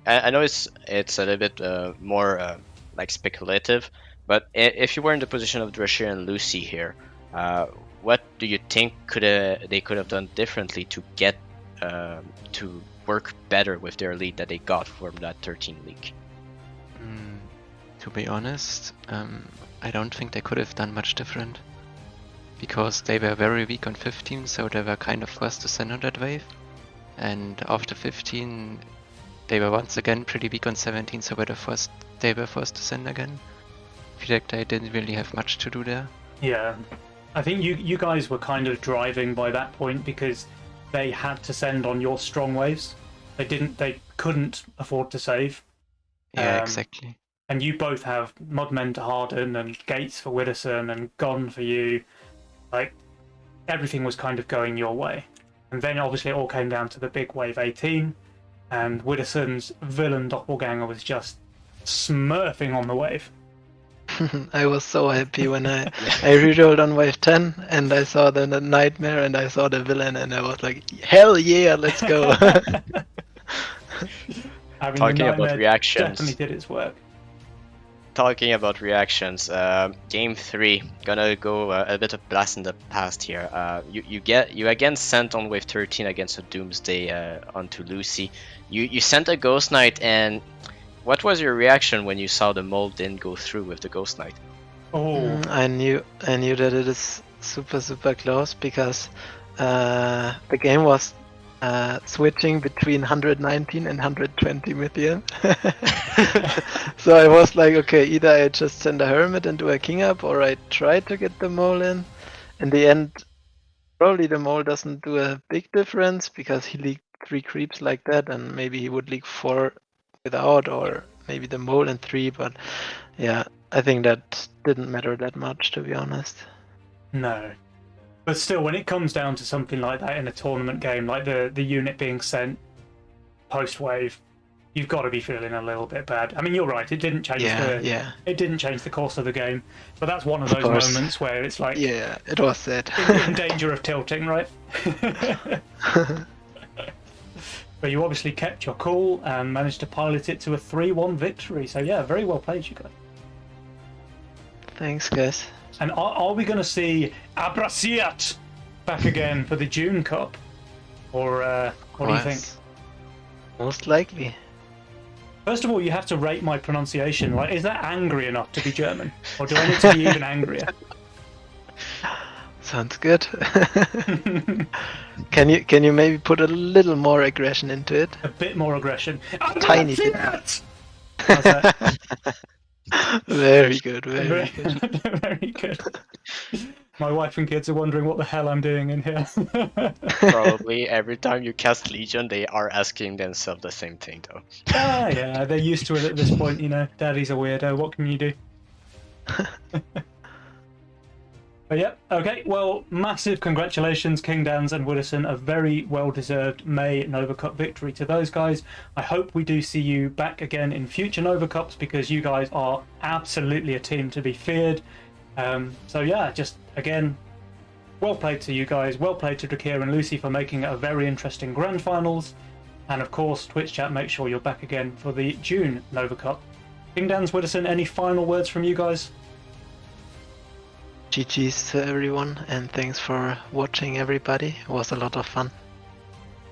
I know it's a little bit more speculative, but if you were in the position of Drescher and Lucy here, what do you think they could have done differently to get to work better with their lead that they got from that 13 league? To be honest, I don't think they could have done much different, because they were very weak on 15, so they were kind of forced to send on that wave. And after 15, they were once again pretty weak on 17, so they were forced to send again. I feel like they didn't really have much to do there. Yeah, I think you guys were kind of driving by that point because they had to send on your strong waves. They couldn't afford to save. Yeah, exactly. And you both have Mudmen to Harden and Gates for Widdowson and Gone for you. Like, everything was kind of going your way. And then obviously it all came down to the big wave 18, and Widdowson's villain doppelganger was just smurfing on the wave. I was so happy when I rerolled on wave 10 and I saw the nightmare and I saw the villain and I was like, hell yeah, let's go. I mean, Talking the about nightmare reactions. definitely did its work. Talking about reactions, game 3, gonna go a bit of blast in the past here. You again sent on wave 13 against a Doomsday onto Lucy. You sent a Ghost Knight, and what was your reaction when you saw the mold didn't go through with the Ghost Knight? Oh, I knew that it is super close because the game was switching between 119 and 120 million. So I was like, okay, either I just send a Hermit and do a King Up, or I try to get the Mole in. In the end, probably the Mole doesn't do a big difference because he leaked 3 creeps like that, and maybe he would leak 4 without, or maybe the Mole and 3, but yeah, I think that didn't matter that much, to be honest. no. But still, when it comes down to something like that in a tournament game, like the unit being sent post-wave, you've got to be feeling a little bit bad. I mean, you're right, it didn't change it didn't change the course of the game, but that's one of those moments where it's like, yeah, it was sad. in danger of tilting, right? But you obviously kept your cool and managed to pilot it to a 3-1 victory. So yeah, very well played, you guys. Thanks, guys. And are we going to see Abrasiat back again for the June Cup? Or what do you think? Most likely. First of all, you have to rate my pronunciation. Like, is that angry enough to be German? Or do I need to be even angrier? Sounds good. Can you maybe put a little more aggression into it? A bit more aggression. Tiny bit. How's that? Very good, very good. Very good. My wife and kids are wondering what the hell I'm doing in here. Probably every time you cast Legion, they are asking themselves the same thing, though. Yeah, they're used to it at this point, you know. Daddy's a weirdo, what can you do? But yeah, okay, well, massive congratulations, King Dans and Widdowson, a very well-deserved May Nova Cup victory to those guys. I hope we do see you back again in future Nova Cups because you guys are absolutely a team to be feared. So yeah, just again, well played to you guys, well played to Drakir and Lucy for making it a very interesting Grand Finals. And of course, Twitch chat, make sure you're back again for the June Nova Cup. King Dans, Widdowson, any final words from you guys? GG's to everyone, and thanks for watching, everybody. It was a lot of fun.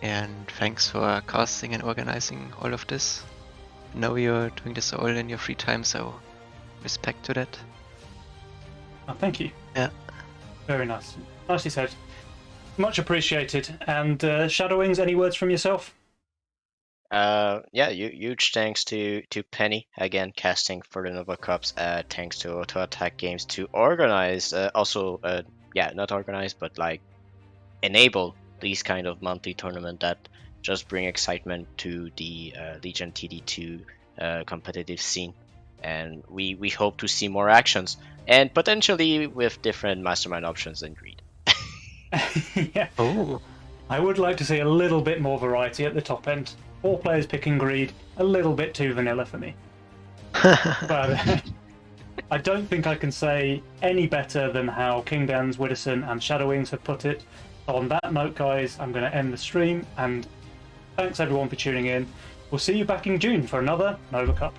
And thanks for casting and organizing all of this. I know you're doing this all in your free time, so respect to that. Oh, thank you. Yeah. Very nice. Nicely said. Much appreciated. And Shadowings, any words from yourself? Yeah, huge thanks to Penny again casting for the Nova Cups. Thanks to Auto Attack Games to organize, not organize, but like enable these kind of monthly tournament that just bring excitement to the Legion TD2 competitive scene. And we hope to see more actions and potentially with different mastermind options than Greed. Yeah. Oh. I would like to see a little bit more variety at the top end. 4 players picking Greed, a little bit too vanilla for me. But I don't think I can say any better than how King Dans, Widdowson and Shadowings have put it. On that note, guys, I'm going to end the stream, and thanks everyone for tuning in. We'll see you back in June for another Nova Cup.